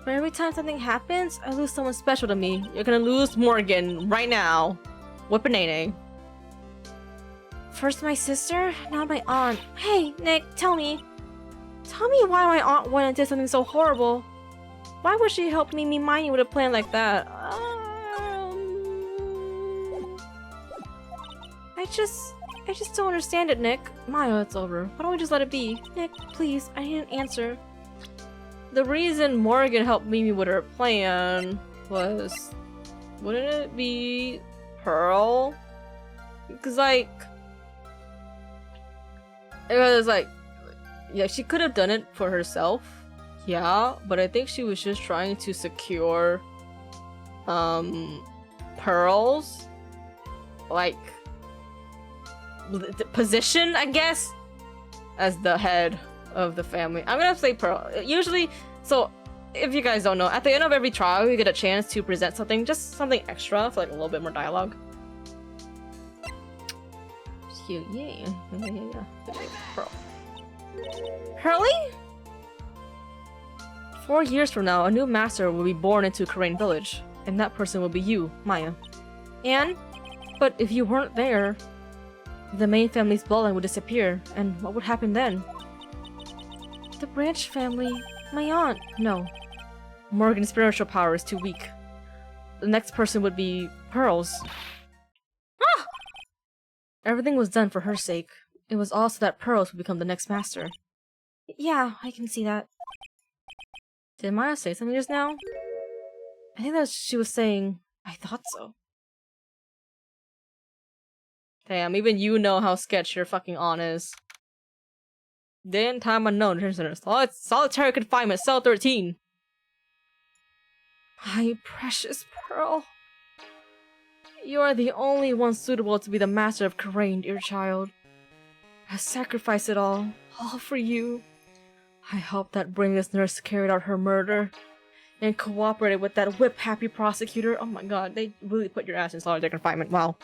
But every time something happens, I lose someone special to me. You're gonna lose Morgan right now. Whip-a-nay-nay. First my sister, now my aunt. Hey, Nick, tell me. Tell me why my aunt went and did something so horrible. Why would she help Mimi Miney with a plan like that? I just don't understand it, Nick. Maya, it's over. Why don't we just let it be? Nick, please, I need an answer. The reason Morgan helped Mimi with her plan was... Wouldn't it be... Pearl? Because, like... It was like... Yeah, she could have done it for herself. Yeah, but I think she was just trying to secure... Pearl's... Like... the position, I guess, as the head of the family. I'm gonna say Pearl. Usually, so if you guys don't know, at the end of every trial, you get a chance to present something, just something extra for like a little bit more dialogue. Cute, yeah. Pearl. Hurley? 4 years from now, a new master will be born into Khura'in Village, and that person will be you, Maya. And? But if you weren't there, the main family's bloodline would disappear, and what would happen then? The Branch family. My aunt. No. Morgan's spiritual power is too weak. The next person would be Pearl's. Ah! Everything was done for her sake. It was also that Pearls would become the next master. Yeah, I can see that. Did Maya say something just now? I think that she was saying, I thought so. Damn, even you know how sketch your fucking aunt is. Day and time unknown, return center. Solitary confinement, cell 13. My precious Pearl. You are the only one suitable to be the master of Khura'in, dear child. I sacrificed it all for you. I helped that brainless nurse carried out her murder, and cooperated with that whip-happy prosecutor. Oh my god, they really put your ass in solitary confinement, wow.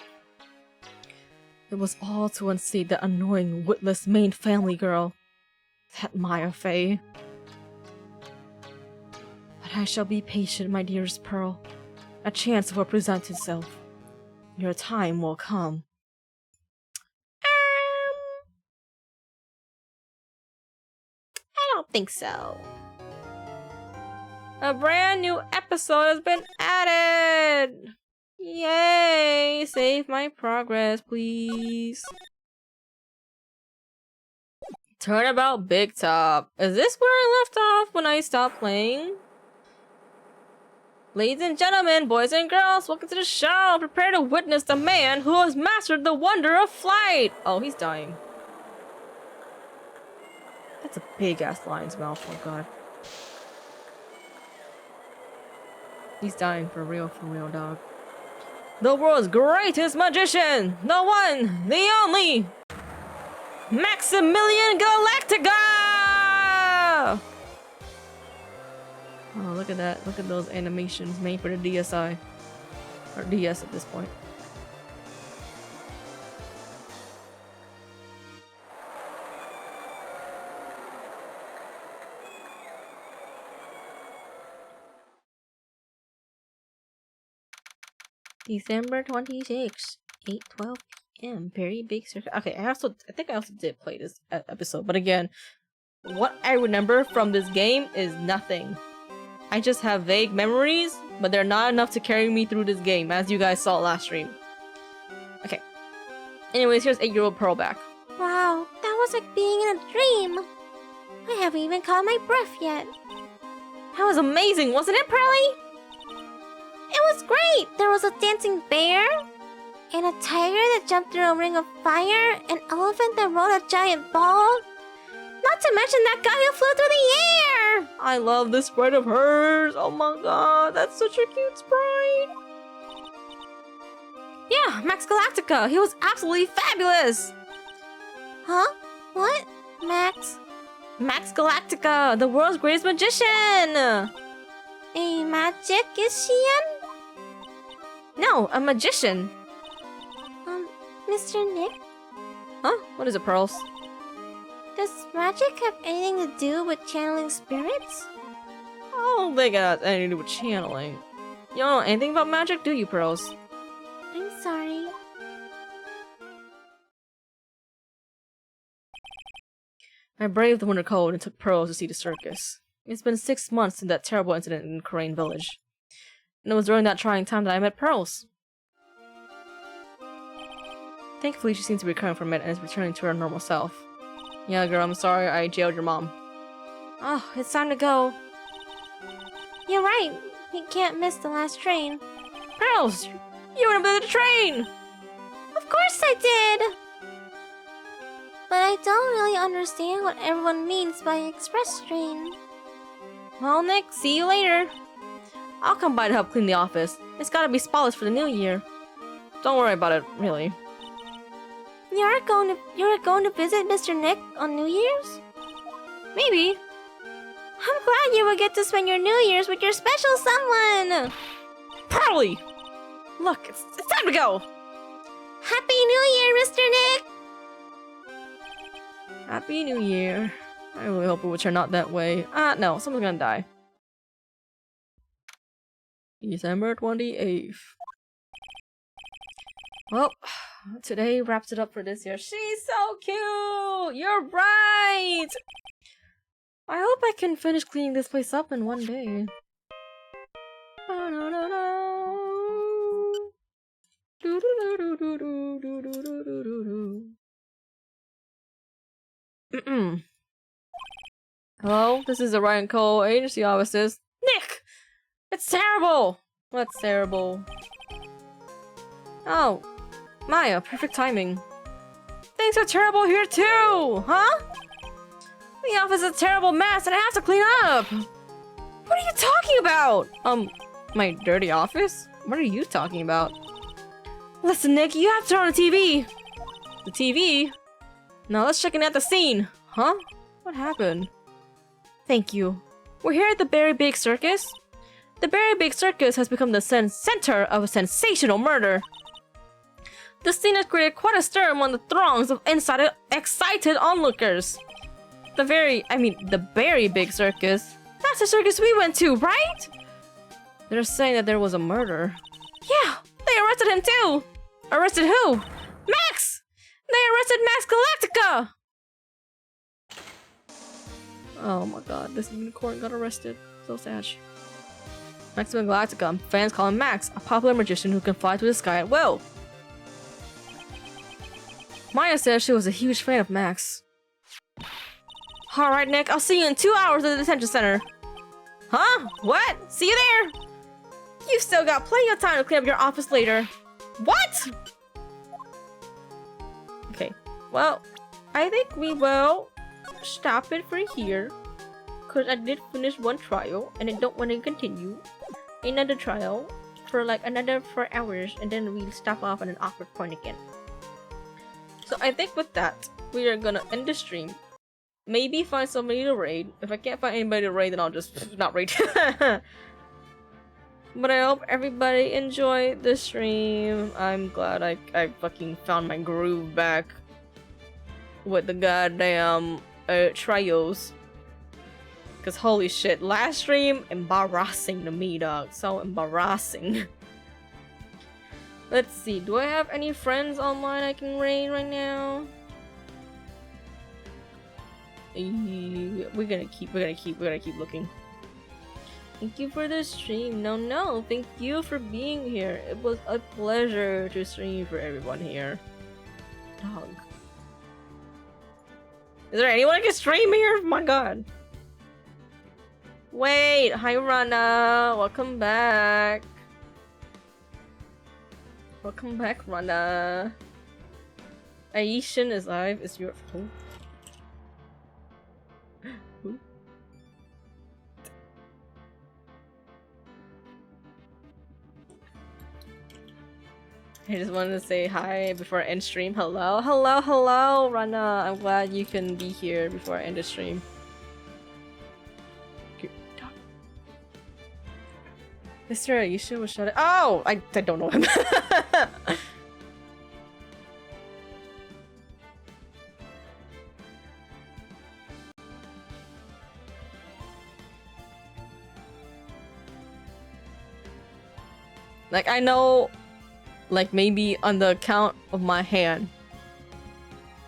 It was all to unseat that annoying, witless main family girl. That Maya Fey. But I shall be patient, my dearest Pearl. A chance will present itself. Your time will come. I don't think so. A brand new episode has been added! Yay! Save my progress, please. Turnabout Big Top. Is this where I left off when I stopped playing? Ladies and gentlemen, boys and girls, welcome to the show. Prepare to witness the man who has mastered the wonder of flight. Oh, he's dying. That's a big-ass lion's mouth, oh god. He's dying for real, dog. The world's greatest magician! The one, the only! Maximilian Galactica! Oh, look at that. Look at those animations made for the DSi. Or DS at this point. December 26th, 8:12 p.m. Very big circle. Okay, I think I also did play this episode, but again, what I remember from this game is nothing. I just have vague memories, but they're not enough to carry me through this game, as you guys saw last stream. Okay. Anyways, here's 8-year-old Pearl back. Wow, that was like being in a dream. I haven't even caught my breath yet. That was amazing, wasn't it, Pearly? It was great! There was a dancing bear, and a tiger that jumped through a ring of fire, an elephant that rode a giant ball. Not to mention that guy who flew through the air! I love this sprite of hers! Oh my god, that's such a cute sprite! Yeah, Max Galactica! He was absolutely fabulous! Huh? What? Max? Max Galactica, the world's greatest magician! A magician? No, a magician. Mr. Nick? Huh? What is it, Pearls? Does magic have anything to do with channeling spirits? I don't think it has anything to do with channeling. You don't know anything about magic, do you, Pearls? I'm sorry. I braved the winter cold and took Pearls to see the circus. It's been 6 months since that terrible incident in Crane Village. And it was during that trying time that I met Pearls. Thankfully, she seems to be recovering from it and is returning to her normal self. Yeah, girl, I'm sorry I jailed your mom. Oh, it's time to go. You're right. We can't miss the last train. Pearls! You went up to the train! Of course I did! But I don't really understand what everyone means by express train. Well, Nick, see you later. I'll come by to help clean the office. It's gotta be spotless for the new year. Don't worry about it, really. You're going to visit Mr. Nick on New Year's? Maybe. I'm glad you will get to spend your New Year's with your special someone! Probably! Look, it's time to go! Happy New Year, Mr. Nick! Happy New Year. I really hope it would turn out that way. No, someone's gonna die. December 28th. Well, today wraps it up for this year. She's so cute! You're right! I hope I can finish cleaning this place up in one day. Hello, this is the Ryan Cole agency offices. Nick! It's terrible! What's terrible? Oh, Maya, perfect timing. Things are terrible here too, huh? The office is a terrible mess and I have to clean up! What are you talking about? My dirty office? What are you talking about? Listen, Nick, you have to turn on the TV! The TV? Now let's check in at the scene. Huh? What happened? Thank you. We're here at the Berry Big Circus. The Berry Big Circus has become the center of a sensational murder. The scene has created quite a stir among the throngs of excited onlookers. The Berry Big Circus. That's the circus we went to, right? They're saying that there was a murder. Yeah, they arrested him too. Arrested who? Max! They arrested Max Galactica! Oh my god, this unicorn got arrested. So sad. Maximum Galactica. Fans call him Max, a popular magician who can fly through the sky at will. Maya says she was a huge fan of Max. Alright, Nick, I'll see you in 2 hours at the detention center. Huh? What? See you there! You still got plenty of time to clean up your office later. What? Okay, well, I think we will stop it for here. Because I did finish one trial and I don't want to continue another trial for like another 4 hours and then we'll stop off at an awkward point again. So I think with that, we are gonna end the stream. Maybe find somebody to raid. If I can't find anybody to raid, then I'll just not raid. But I hope everybody enjoyed the stream. I'm glad I fucking found my groove back with the goddamn trials. Because holy shit, last stream, embarrassing to me, dog. So embarrassing. Let's see, do I have any friends online I can raid right now? We're gonna keep looking. Thank you for the stream. No, thank you for being here. It was a pleasure to stream for everyone here. Dog. Is there anyone I can stream here? Oh my god. Wait, hi Rana. Welcome back. Welcome back, Rana. Aishin is live. Is your who? Who? I just wanted to say hi before I end stream. Hello, Rana. I'm glad you can be here before I end the stream. Mr. Aisha was shut. Oh, I don't know him. Like I know, like maybe on the count of my hand,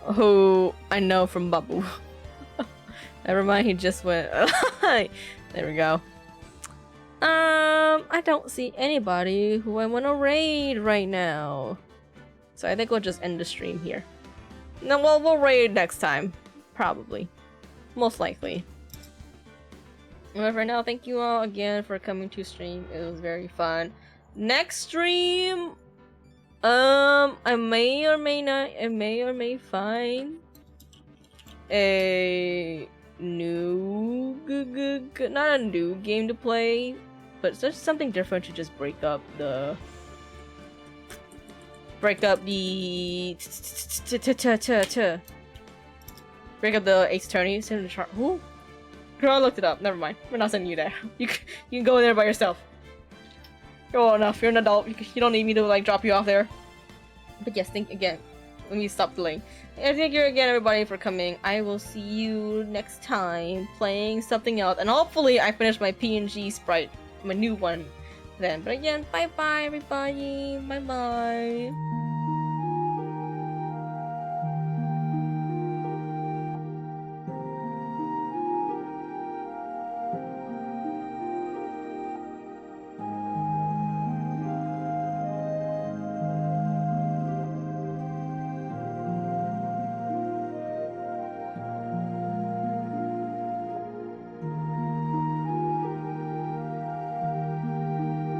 who I know from Babu. Never mind, he just went. There we go. I don't see anybody who I want to raid right now. So I think we'll just end the stream here. No, well, we'll raid next time. Probably. Most likely. But for now, thank you all again for coming to stream. It was very fun. Next stream, I may or may find a new, not a new game to play, but it's just something different to just break up the Ace Attorney. Send in the chart. Who? Girl, I looked it up. Never mind. We're not sending you there. You can go there by yourself. You're old enough. You're an adult. You don't need me to like drop you off there. But yes, think again. Let me stop delaying. And thank you again, everybody, for coming. I will see you next time playing something else, and hopefully I finish my PNG sprite, my new one, then. But again, bye bye, everybody. Bye bye.